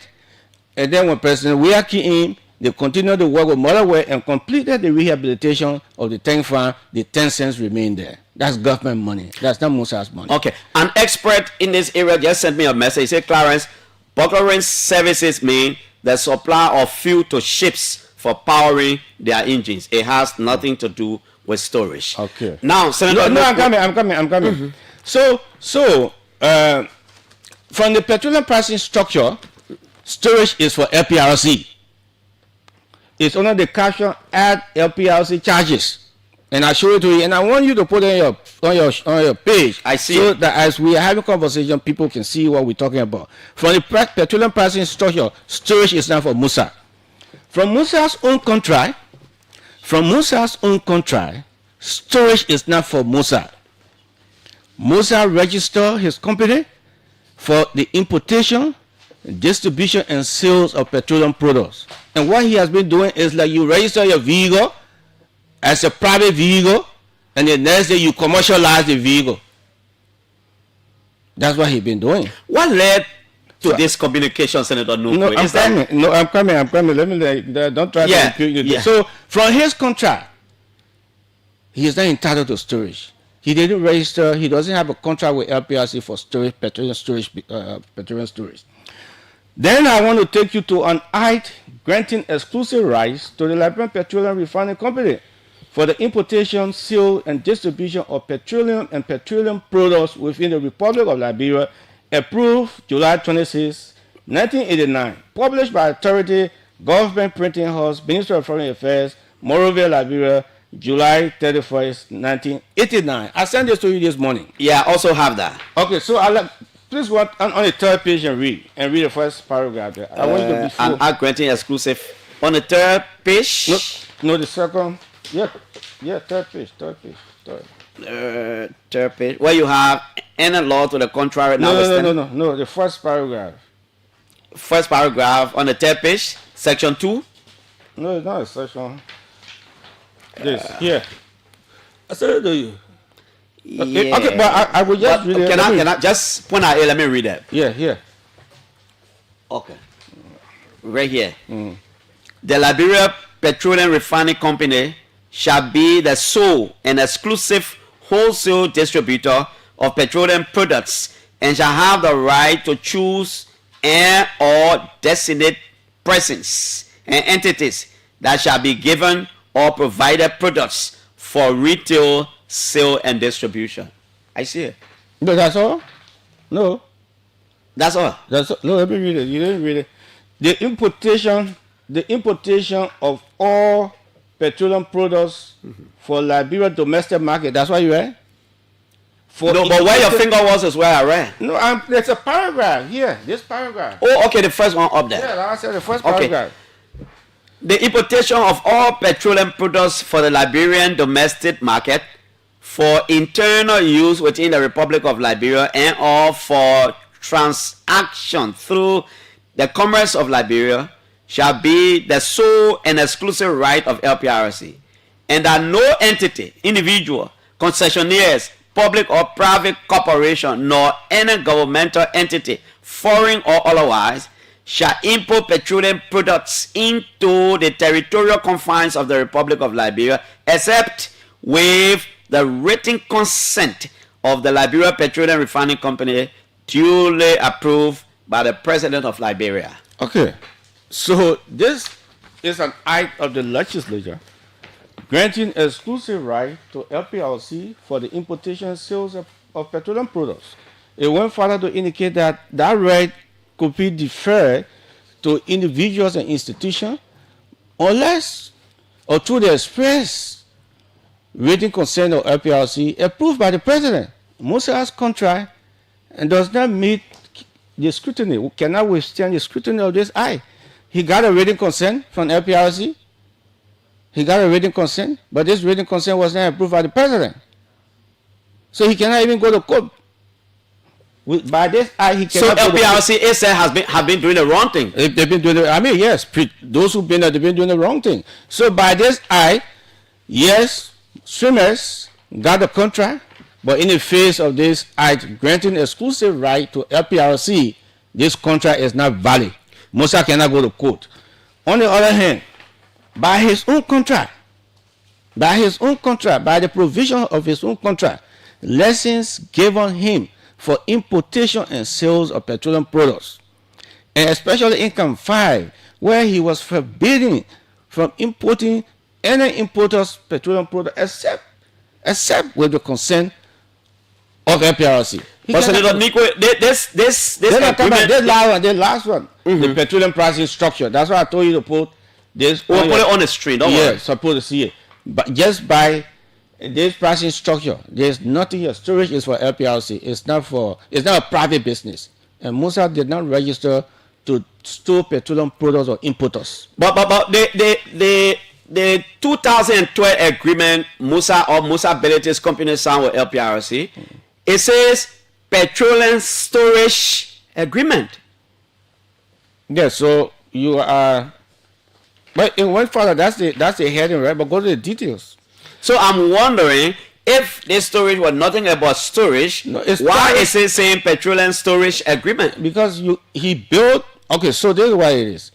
and then when President Weah came in, they continued to work with Motherwell and completed the rehabilitation of the tank farm. The 10 cents remained there. That's government money. That's not Musa's money. Okay. An expert in this area just sent me a message. He said, Clarence, bunkering services mean the supply of fuel to ships for powering their engines. It has nothing to do with storage. Okay. Now, Senator... No, I'm coming. Mm-hmm. So, from the petroleum pricing structure, storage is for LPRC. It's under the caption add LPRC charges. And I show it to you, and I want you to put it on your page. I see. So that as we are having conversation, people can see what we're talking about. From the petroleum pricing structure, storage is not for Musa. From Musa's own contract, storage is not for Musa. Musa registered his company for the importation, distribution, and sales of petroleum products. And what he has been doing is like you register your vehicle as a private vehicle, and the next day you commercialize the vehicle. That's what he's been doing. What led to this communication, Senator Nuku? I'm coming. Let me don't try to impute it. So from his contract, he is not entitled to storage. He didn't register. He doesn't have a contract with LPRC for storage, petroleum storage. Then I want to take you to an act granting exclusive rights to the Liberian Petroleum Refining Company for the importation, sale, and distribution of petroleum and petroleum products within the Republic of Liberia, approved July 26, 1989, published by Authority, Government Printing House, Ministry of Foreign Affairs, Monrovia, Liberia, July 31st, 1989. I sent this to you this morning. Yeah, I also have that. Okay, so please go on the third page and read the first paragraph there. I want you to be full. An act granting exclusive on the third page. No, the second. Yeah, third page. Third page. Where you have any law to the contrary. No, the first paragraph. First paragraph on the third page, section 2. No, it's not a section. This here. I said it to you. Yeah. Okay, but I will just read it. Can I just point out here? Let me read it. Yeah, here. Okay. Right here. The Liberia Petroleum Refining Company shall be the sole and exclusive wholesale distributor of petroleum products and shall have the right to choose and or designate persons and entities that shall be given or provided products for retail, sale, and distribution. I see it. No, that's all? No. That's all? No, let me read it. You didn't read it. The importation of all petroleum products for Liberia domestic market. That's what you read? But where your finger was is where I read. No, there's a paragraph here. This paragraph. Oh, okay, the first one up there. Yeah, like I said, the first paragraph. The importation of all petroleum products for the Liberian domestic market for internal use within the Republic of Liberia and or for transaction through the commerce of Liberia shall be the sole and exclusive right of LPRC, and that no entity, individual, concessionaires, public or private corporation, nor any governmental entity, foreign or otherwise, shall import petroleum products into the territorial confines of the Republic of Liberia, except with the written consent of the Liberia Petroleum Refining Company, duly approved by the President of Liberia. Okay, so this is an act of the legislature granting exclusive right to LPRC for the importation and sales of petroleum products. It went further to indicate that that right could be deferred to individuals and institutions unless or through the express written consent of LPRC approved by the president. Musa's contract and does not meet the scrutiny, we cannot withstand the scrutiny of this eye. He got a written consent from LPRC. He got a written consent, but this written consent was not approved by the president. So he cannot even go to court. By this eye, he cannot. So LPRC have been doing the wrong thing. They've been doing the, I mean, yes, those who've been there, they've been doing the wrong thing. So by this eye, yes, swimmers got the contract, but in the face of this act granting exclusive right to LPRC, this contract is not valid. Musa cannot go to court. On the other hand, by his own contract, by the provision of his own contract, lessons given him for importation and sales of petroleum products, and especially in Camp 5, where he was forbidden from importing any importer's petroleum product except with the consent of LPRC. But Senator Nico, this agreement, the last one, the petroleum pricing structure. That's why I told you to put this. We'll put it on the screen. Don't worry. Supposed to see it. But just by this pricing structure, there's nothing here. Storage is for LPRC. It's not a private business. And Musa did not register to store petroleum products or importers. But the 2012 agreement Musa Bellete's company signed with LPRC, it says petroleum storage agreement. Yes, so you are. But it went further. That's the heading, right? But go to the details. So I'm wondering if this storage was nothing about storage. No, why is it saying petroleum storage agreement? Because he built. Okay, so this is what it is.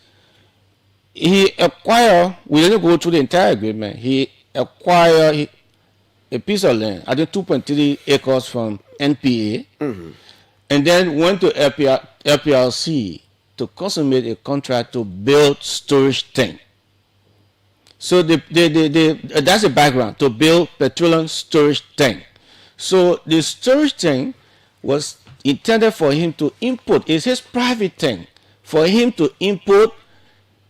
He acquired. We didn't go through the entire agreement. He acquired a piece of land, I think 2.3 acres from NPA, and then went to LPRC to consummate a contract to build storage tank. So that's the background, to build petroleum storage tank. So the storage tank was intended for him to import. It's his private tank. For him to import,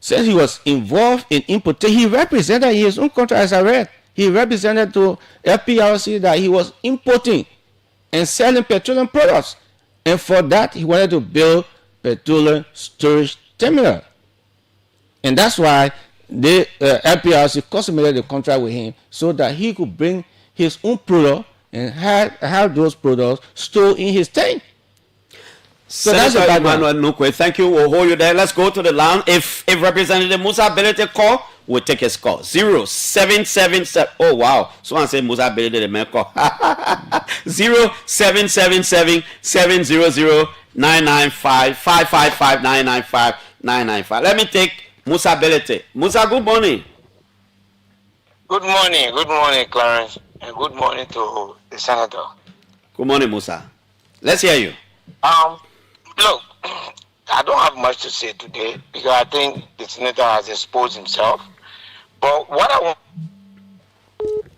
since he was involved in importation, he represented his own contract, as I read. He represented to LPRC that he was importing and selling petroleum products. And for that, he wanted to build petroleum storage terminal. And that's why the LPRC consummated the contract with him so that he could bring his own product and have those products stored in his tank. So Senator that's Emmanuel Nukwe, thank you. We'll hold you there. Let's go to the line. If Representative Musa Belete call, we'll take his call. 0777. Oh wow, someone said Musa Belete the man call. 0777 700 995 555 995 995. Let me take Musa Belete. Musa, good morning. Good morning, Clarence, and good morning to the senator. Good morning, Musa. Let's hear you. Look, I don't have much to say today because I think the senator has exposed himself. But what I want.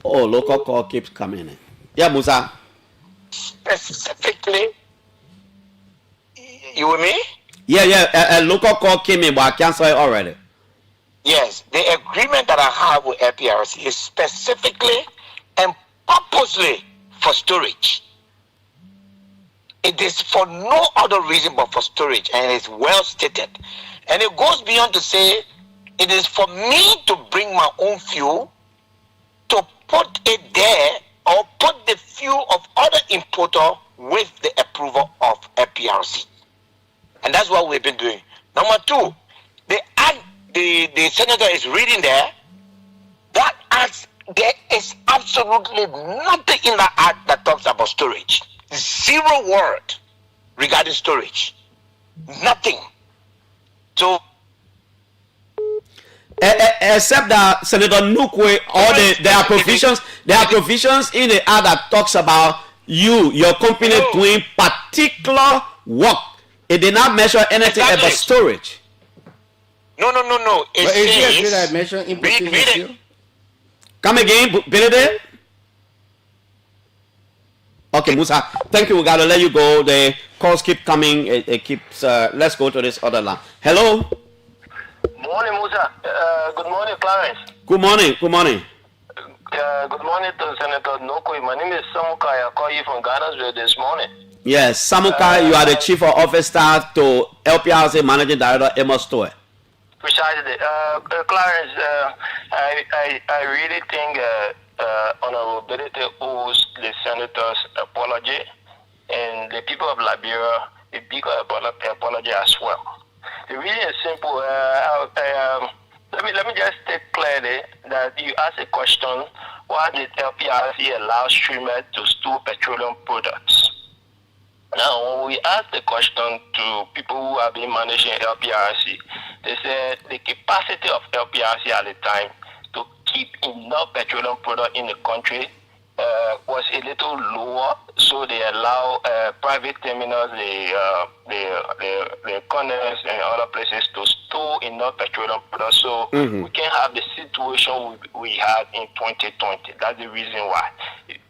Oh, local call keeps coming in. Yeah, Musa. Specifically, you with me? Yeah. A local call came in, but I canceled it already. Yes, the agreement that I have with LPRC is specifically and purposely for storage. It is for no other reason but for storage, and it's well stated. And it goes beyond to say it is for me to bring my own fuel, to put it there, or put the fuel of other importer with the approval of LPRC. And that's what we've been doing. Number two, the act the senator is reading there, that act, there is absolutely nothing in that act that talks about storage. Zero word regarding storage. Nothing. So except that Senator Nukwe, there are provisions in the act that talks about your company doing particular work. It did not measure anything about storage. No. It says, read it. Come again, Benedict. Okay, Musa. Thank you. We gotta let you go. The calls keep coming. It keeps. Let's go to this other line. Hello. Morning, Musa. Good morning, Clarence. Good morning. Good morning to Senator Nokwe. My name is Samuka. I call you from Ghana's this morning. Yes, Samuka, you are the Chief of Office Staff to LPRC Managing Director Amos Toe. Precisely. Clarence, I really think honorability owes the senators apology and the people of Liberia a big apology as well. The reason is simple. Let me just state clearly that you asked a question: why did LPRC allow streamers to store petroleum products? Now, when we asked the question to people who have been managing LPRC, they said the capacity of LPRC at the time to keep enough petroleum product in the country was a little lower, so they allow private terminals, the corners and other places to store enough petroleum products, so we can have the situation we had in 2020. That's the reason why.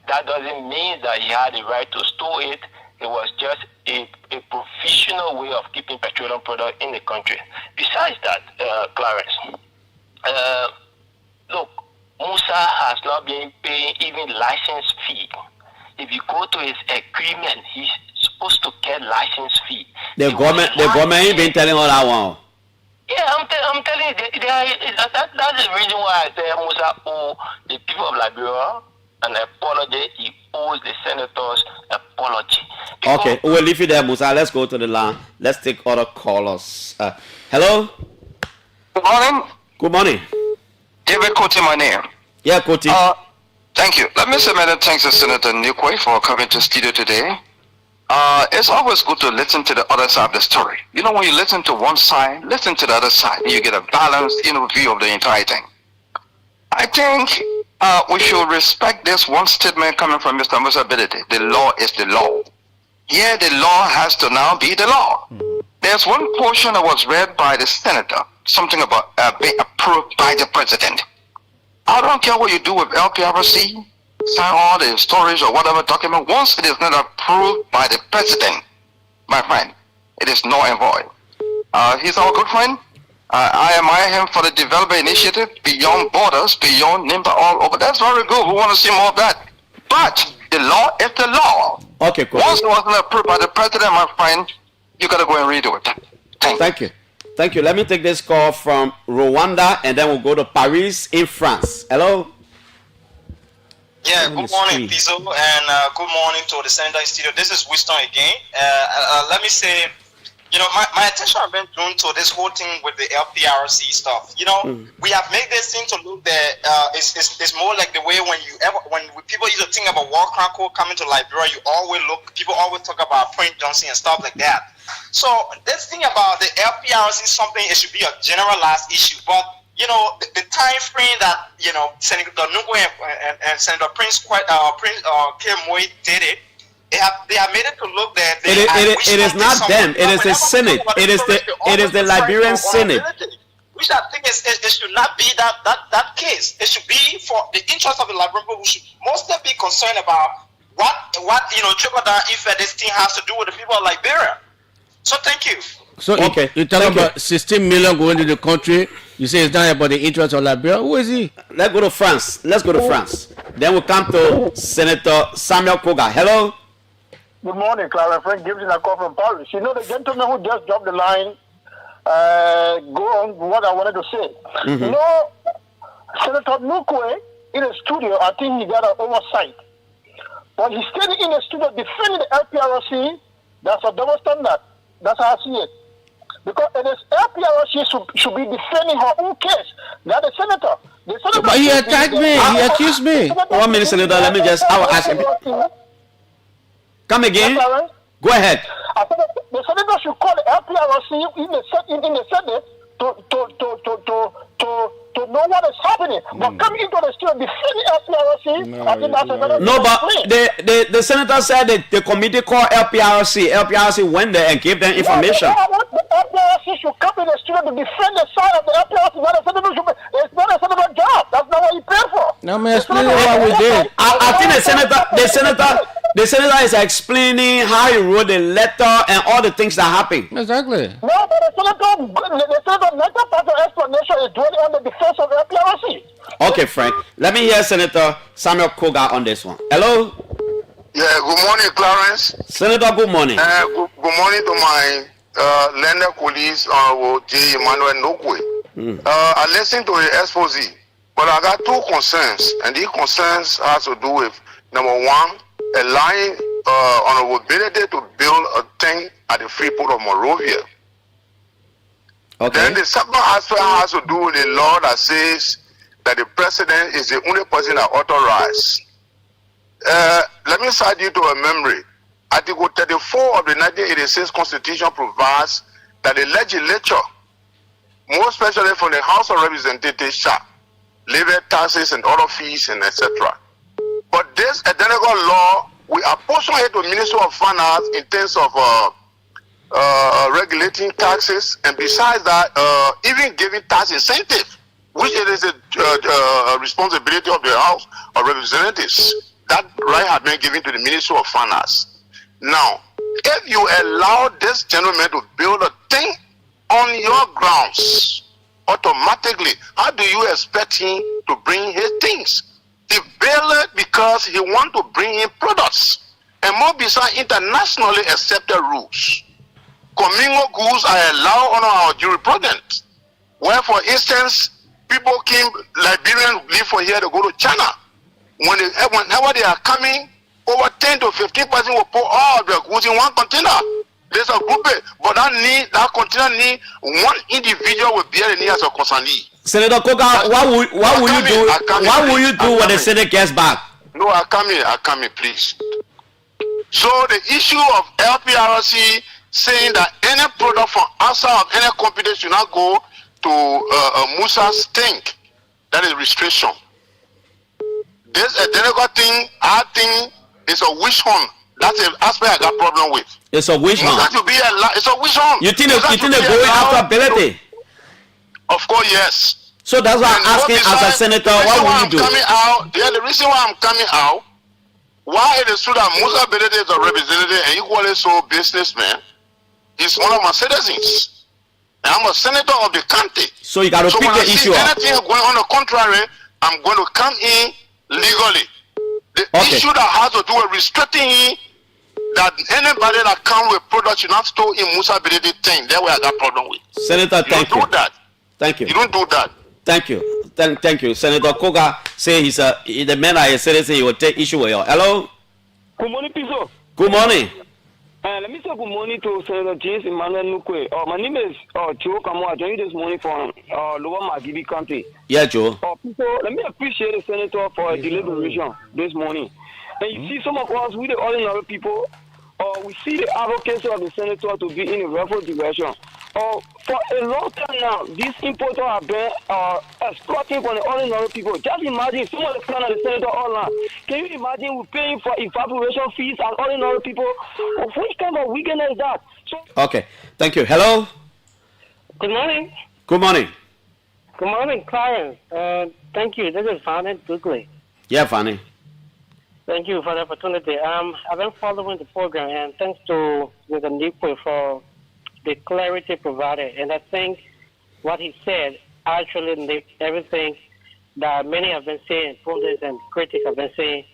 That doesn't mean that he had the right to store it. It was just a professional way of keeping petroleum product in the country. Besides that, Clarence, look, Musa has not been paying even license fee. If you go to his agreement, he's supposed to get license fee. The government ain't been telling all that one. Yeah, I'm telling you, that's the reason why I say Musa owe the people of Liberia an apology. He owes the senators apology. Okay, we'll leave it there, Musa. Let's go to the line. Let's take other callers. Hello? Good morning. Good morning. David Koti, my name. Yeah, Koti. Thank you. Let me say many thanks to Senator Nukwe for coming to studio today. It's always good to listen to the other side of the story. You know, when you listen to one side, listen to the other side. You get a balanced view of the entire thing. I think we should respect this one statement coming from Mr. Musa Bility. The law is the law. Yeah, the law has to now be the law. There's one portion that was read by the senator, something about being approved by the president. I don't care what you do with LPRC, sign all the storage or whatever document. Once it is not approved by the president, my friend, it is null and void. He's our good friend. I admire him for the development initiative beyond borders, beyond NIMBA, all over. That's very good. We want to see more of that. But the law is the law. Okay, cool. Once it wasn't approved by the president, my friend, you got to go and redo it. Thank you. Thank you. Let me take this call from Rwanda, and then we'll go to Paris in France. Hello? Yeah, good morning, Pizzo, and good morning to the Senator Studio. This is Winston again. Let me say, you know, my attention has been drawn to this whole thing with the LPRC stuff. You know, we have made this thing to look that it's more like the way when people used to think about war crime code coming to Liberia, people always talk about Prince Johnson and stuff like that. So this thing about the LPRC, something it should be a generalized issue, but you know the time frame that Senator Nugwe and Senator Prince Kirmoy did it. They have made it to look that it is not them. It is the Senate. It is the Liberian Senate. Which I think it should not be that case. It should be for the interest of the Liberian people. We should mostly be concerned about what trickle down effect this thing has to do with the people of Liberia. So thank you. So okay, you talk about 16 million going to the country. You say it's not about the interest of Liberia. Who is he? Let's go to France. Then we'll come to Senator Samuel Koga. Hello. Good morning, Clara. Frank Gibson, I call from Paris. You know, the gentleman who just dropped the line, go on what I wanted to say. You know, Senator Nukwe, in the studio, I think he got an oversight. But he's standing in the studio defending the LPRC. That's a double standard. That's how I see it. Because it is LPRC should be defending her own case, not the senator. The senator but he attacked me. He accused me. 1 minute, Senator. Let me I will ask him. Come again. Go ahead. I said the senator should call the LPRC in the Senate to know what is happening. But coming into the street defending LPRC, I think that's another. No, but the senator said that the committee called LPRC. LPRC went there and gave them information. The LPRC should come in the street to defend the side of the LPRC. It's not a senator job. That's not what he paid for. No, man, explain what we did. I think the senator is explaining how he wrote the letter and all the things that happened. Exactly. No, but the senator letter part of explanation is dwelling on the defense of LPRC. Okay, Frank. Let me hear Senator Samuel Koga on this one. Hello? Yeah, good morning, Clarence. Senator, good morning. Good morning to my lender colleagues, J. Emmanuel Nokwe. I listened to the expose, but I got two concerns, and these concerns has to do with, number one, allowing honorability to build a thing at the free port of Monrovia. Okay. Then the second aspect has to do with the law that says that the president is the only person that authorized. Let me cite you to a memory. Article 34 of the 1986 Constitution provides that the legislature, more especially from the House of Representatives, shall levy taxes and other fees and etc. But this identical law, we apportion it to the Ministry of Finance in terms of regulating taxes, and besides that, even giving tax incentive, which it is a responsibility of the House of Representatives. That right has been given to the Ministry of Finance. Now, if you allow this gentleman to build a thing on your grounds, automatically, how do you expect him to bring his things? He built it because he wants to bring in products, and more besides internationally accepted rules. Commingled goods are allowed on our jurisprudence. Where, for instance, people came, Liberians live for here to go to China. Whenever they are coming, over 10 to 15% will put all their goods in one container. There's a group, but that container need one individual will bear the need as a consignee. Senator Koga, what will you do? What will you do when the Senate gets back? No, I come in, please. So the issue of LPRC saying that any product from outside of any company should not go to Musa's tank, that is restriction. This identical thing, I think, is a wish hunt. That's an aspect I got problem with. It's a wish hunt. It's a wish hunt. You think they're going after ability? Of course, yes. So that's why I'm asking as a senator, what will you do? The reason why I'm coming out, why it is true that Musa Belede is a representative and equally so businessman, he's one of my citizens. And I'm a senator of the county. So you got to pick the issue up. Anything going on the contrary, I'm going to come in legally. The issue that has to do with restricting that anybody that comes with products should not store in Musa Belede thing. That's where I got problem with. Senator, thank you. You don't do that. Thank you. You don't do that. Thank you. Thank you. Senator Koga say the man I said he will take issue with you. Hello? Good morning, Piso. Good morning. Let me say good morning to Senator James Emmanuel Nukwe. My name is Joe Kamo. I joined you this morning from Lower Magibi County. Yeah, Joe. Piso, let me appreciate the senator for a deliberation this morning. And you see some of us, we the ordinary people, we see the advocacy of the senator to be in a rightful direction. For a long time now, these importers have been exploiting from the ordinary people. Just imagine some of the plan of the senator online. Can you imagine we're paying for evaporation fees as ordinary people? Which kind of wickedness is that? Okay, thank you. Hello? Good morning. Good morning. Good morning, Clarence. Thank you. This is Fanny Dugley. Yeah, Fanny. Thank you for the opportunity. I've been following the program, and thanks to Mr. Nikwe for the clarity provided. And I think what he said actually makes everything that many have been saying, pundits and critics have been saying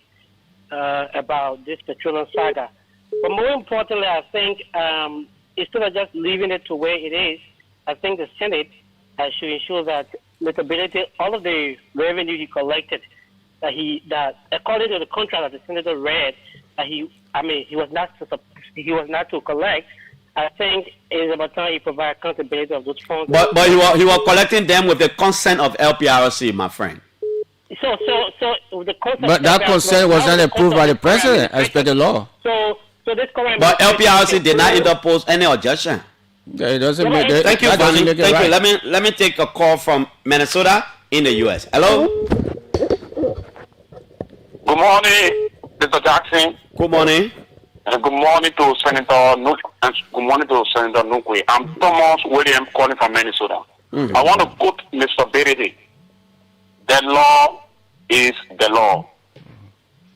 about this petroleum saga. But more importantly, I think instead of just leaving it to where it is, I think the Senate should ensure that notability, all of the revenue he collected, that according to the contract that the senator read, he was not to collect. I think it's about time he provide accountability of those funds. But he was collecting them with the consent of LPRC, my friend. So the consent. But that consent was not approved by the president as per the law. So So this current But LPRC did not interpose any objection. Yeah, it doesn't make that. Thank you, that doesn't Bonnie. make it Thank you. right. Let me take a call from Minnesota in the U.S. Hello. Good morning, Mr. Jackson. Good morning. And good morning to Senator Nuk. And good morning to Senator Nukwe. I'm Thomas William calling from Minnesota. I want to quote Mr. Berede. The law is the law.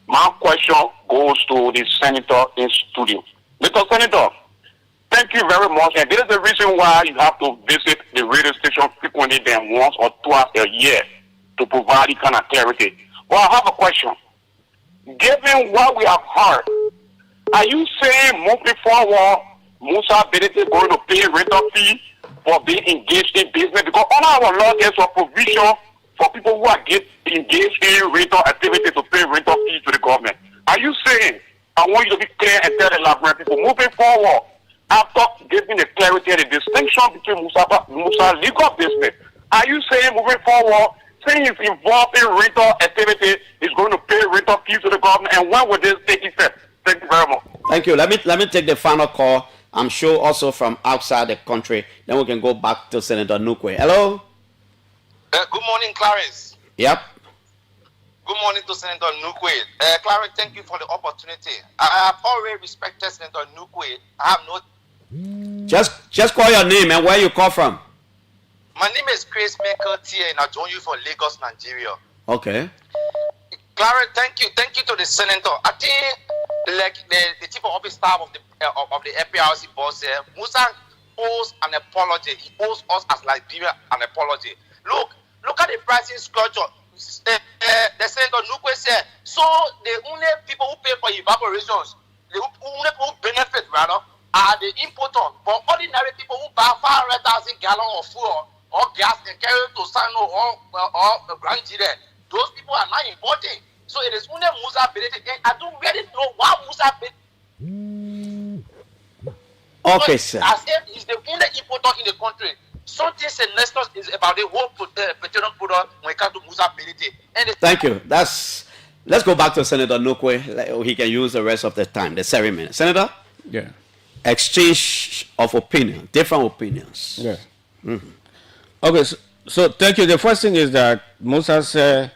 My question goes to the senator in studio. Mr. Senator, thank you very much. And this is the reason why you have to visit the radio station frequently than once or twice a year to provide the kind of clarity. Well, I have a question. Given what we have heard, are you saying moving forward, Musa Berede is going to pay rental fee for being engaged in business? Because all our law there's a provision for people who are engaged in rental activity to pay rental fees to the government. Are you saying, I want you to be clear and tell the Liberian people moving forward, after giving the clarity and the distinction between Musa legal business, are you saying moving forward, saying he's involved in rental activity, is going to pay rental fees to the government, and when will this take effect? Thank you very much. Thank you. Let me take the final call. I'm sure also from outside the country. Then we can go back to Senator Nukwe. Hello. Good morning, Clarence. Yep. Good morning to Senator Nukwe. Clarence, thank you for the opportunity. I have already respected Senator Nukwe. I have no. Just call your name and where you call from. My name is Chris Maker T, and I join you from Lagos, Nigeria. Okay. Clarence, thank you to the senator. I think, like the chief of office staff of the FPRC boss, Musa owes an apology. He owes us as Liberia an apology. Look at the pricing structure. The senator Nukwe said, so the only people who pay for evaporations, the only people who benefit rather, are the importers. But ordinary people who buy 500,000 gallons of fuel or gas and carry it to Sano or Grand Gire, those people are not importing. So it is only Musa Berede. I don't really know why Musa Berede. Okay, sir. As if he's the only importer in the country. Something sinister is about the whole petroleum product when it comes to Musa Berede. Thank you. Let's go back to Senator Nukwe. He can use the rest of the time, the 7 minutes. Senator? Yeah. Exchange of opinion, different opinions. Yeah. Okay, so thank you. The first thing is that Musa said.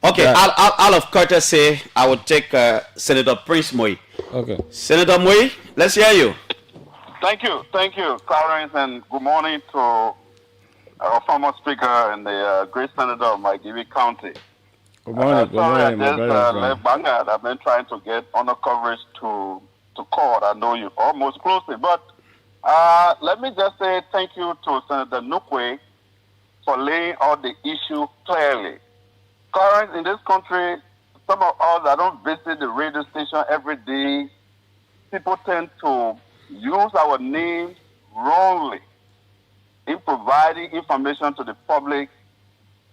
Okay, out of courtesy, I would take Senator Prince Moi. Okay. Senator Moi, let's hear you. Thank you, Clarence, and good morning to our former speaker and the great senator of Maigibi County. Good morning. Sorry, I just left Bangad. I've been trying to get honor coverage to court. I know you almost closely, but let me just say thank you to Senator Nukwe for laying out the issue clearly. Clarence, in this country, some of us that don't visit the radio station every day, people tend to use our names wrongly in providing information to the public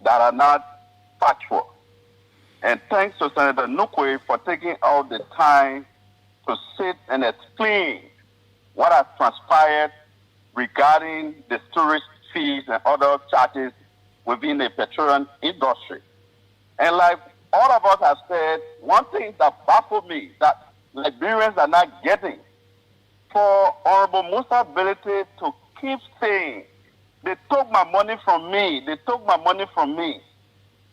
that are not factual. And thanks to Senator Nukwe for taking out the time to sit and explain what has transpired regarding the storage fees and other charges within the petroleum industry. And like all of us have said, one thing that baffled me that Liberians are not getting, for Honorable Musa Berede to keep saying, they took my money from me,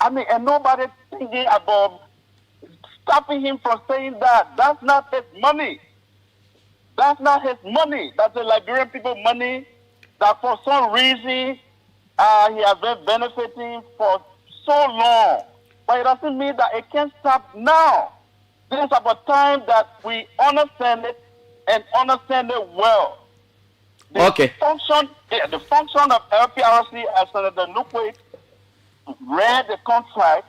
I mean, and nobody thinking about stopping him from saying that. That's not his money. That's not his money. That's the Liberian people money that for some reason he has been benefiting for so long. But it doesn't mean that it can't stop now. This is about time that we understand it and understand it well. The function of LPRC, as Senator Nukwe read the contract,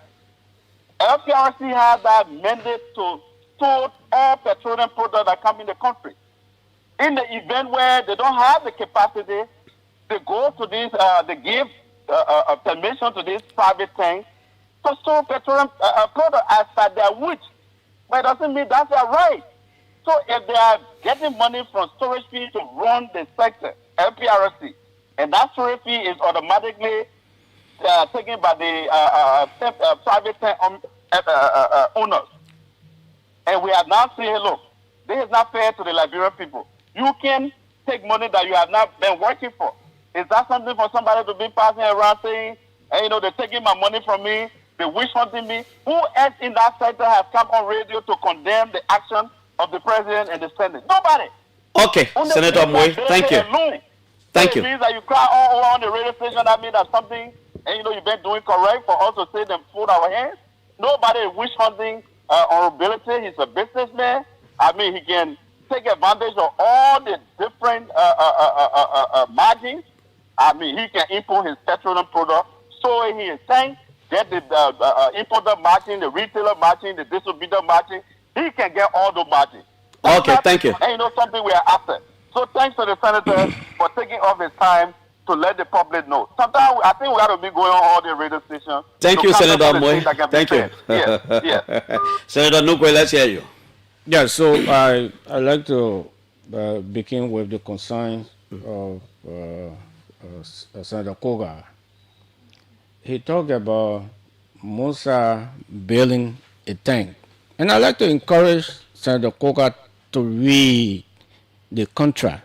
LPRC has that mandate to store all petroleum products that come in the country. In the event where they don't have the capacity, they go to this, they give permission to these private tanks to store petroleum products outside their woods. But it doesn't mean that's their right. So if they are getting money from storage fee to run the sector, LPRC, and that storage fee is automatically taken by the private tank owners. And we are now saying, look, This is not fair to the Liberian people. You can take money that you have not been working for. Is that something for somebody to be passing around saying, hey, they're taking my money from me, they're witch hunting me? Who else in that sector has come on radio to condemn the action of the president and the Senate? Nobody. Okay, Senator Moy, thank you. Thank you. It means that you cry all over on the radio station. That means that something, and you've been doing correct for us to say them fold our hands. Nobody is witch hunting honorability. He's a businessman. I mean, he can take advantage of all the different margins. I mean, he can import his petroleum product, so in his tank, get the importer margin, the retailer margin, the distributor margin. He can get all the margins. Okay, thank you. And something we are after. So thanks to the senator for taking off his time to let the public know. Sometimes I think we got to be going on all the radio stations. Thank you, Senator Moy. Thank you. Yeah. Senator Nukwe, let's hear you. Yeah, so I like to begin with the concerns of Senator Koga. He talked about Musa building a tank. And I'd like to encourage Senator Koga to read the contract.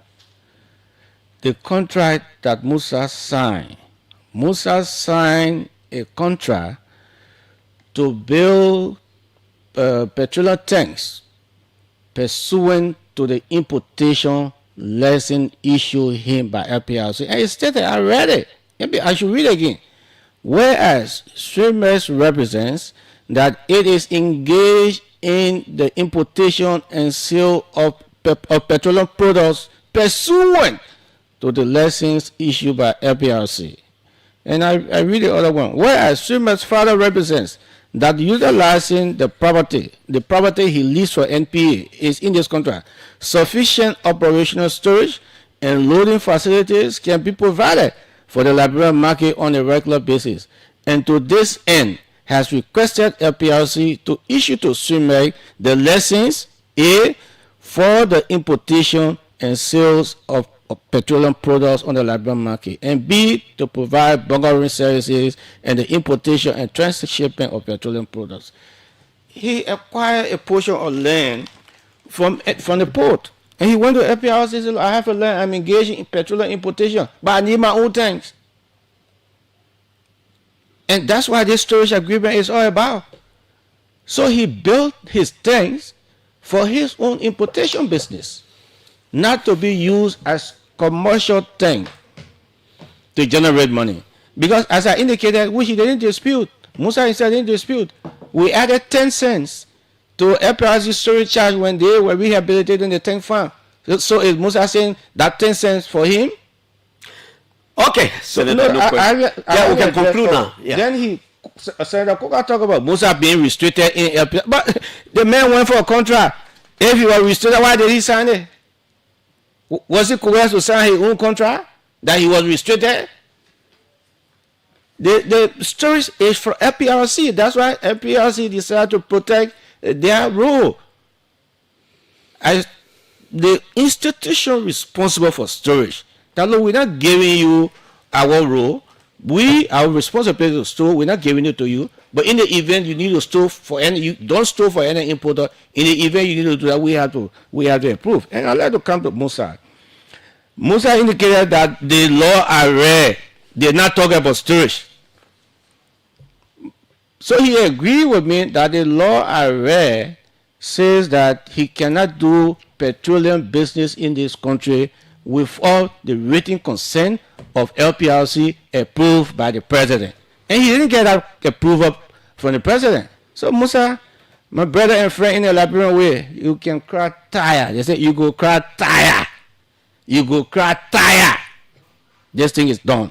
The contract that Musa signed. Musa signed a contract to build petroleum tanks pursuant to the importation license issued him by LPRC. And he stated, I read it. Maybe I should read it again. Whereas Streamers represents that it is engaged in the importation and sale of petroleum products pursuant to the license issued by LPRC. And I read the other one. Whereas Streamers further represents that utilizing the property he leased for NPA is in this contract. Sufficient operational storage and loading facilities can be provided for the Liberian market on a regular basis. And to this end, has requested LPRC to issue to Streamers the license A for the importation and sales of petroleum products on the Liberian market, and B, to provide bunkering services and the importation and transshipment of petroleum products. He acquired a portion of land from the port, and he went to LPRC and said, I have a land, I'm engaged in petroleum importation, but I need my own tanks. And that's why this storage agreement is all about. So he built his tanks for his own importation business, not to be used as commercial tank to generate money. Because as I indicated, which he didn't dispute, Musa himself didn't dispute, we added 10 cents to LPRC storage charge when they were rehabilitating the tank farm. So is Musa saying that 10 cents for him? Okay, Senator Nukwe. We can conclude now. Yeah. Then Senator Koga talk about Musa being restricted in LPRC. But the man went for a contract. If he was restricted, why did he sign it? Was it coerced to sign his own contract that he was restricted? The storage is for LPRC. That's why LPRC decided to protect their role as the institution responsible for storage. That look, we're not giving you our role. Our responsibility to store, we're not giving it to you. But in the event you need to store for any, you don't store for any importer. In the event you need to do that, we have to approve. And I'd like to come to Musa. Musa indicated that the law are rare. Did not talk about storage. So he agreed with me that the law are rare says that he cannot do petroleum business in this country without the written consent of LPRC approved by the president. And he didn't get that approval from the president. So Musa, my brother and friend in the Liberian way, you can cry tire. They say you go cry tire. You go cry tire. This thing is done.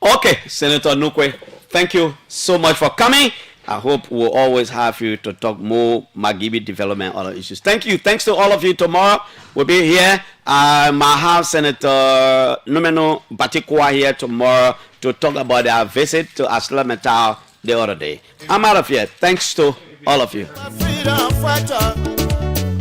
Okay, Senator Nukwe, thank you so much for coming. I hope we'll always have you to talk more Magibi development, other issues. Thank you. Thanks to all of you. Tomorrow we'll be here. I have Senator Numeno Batikwa here tomorrow to talk about our visit to Asla Metal the other day. I'm out of here. Thanks to all of you. Freedom fighter.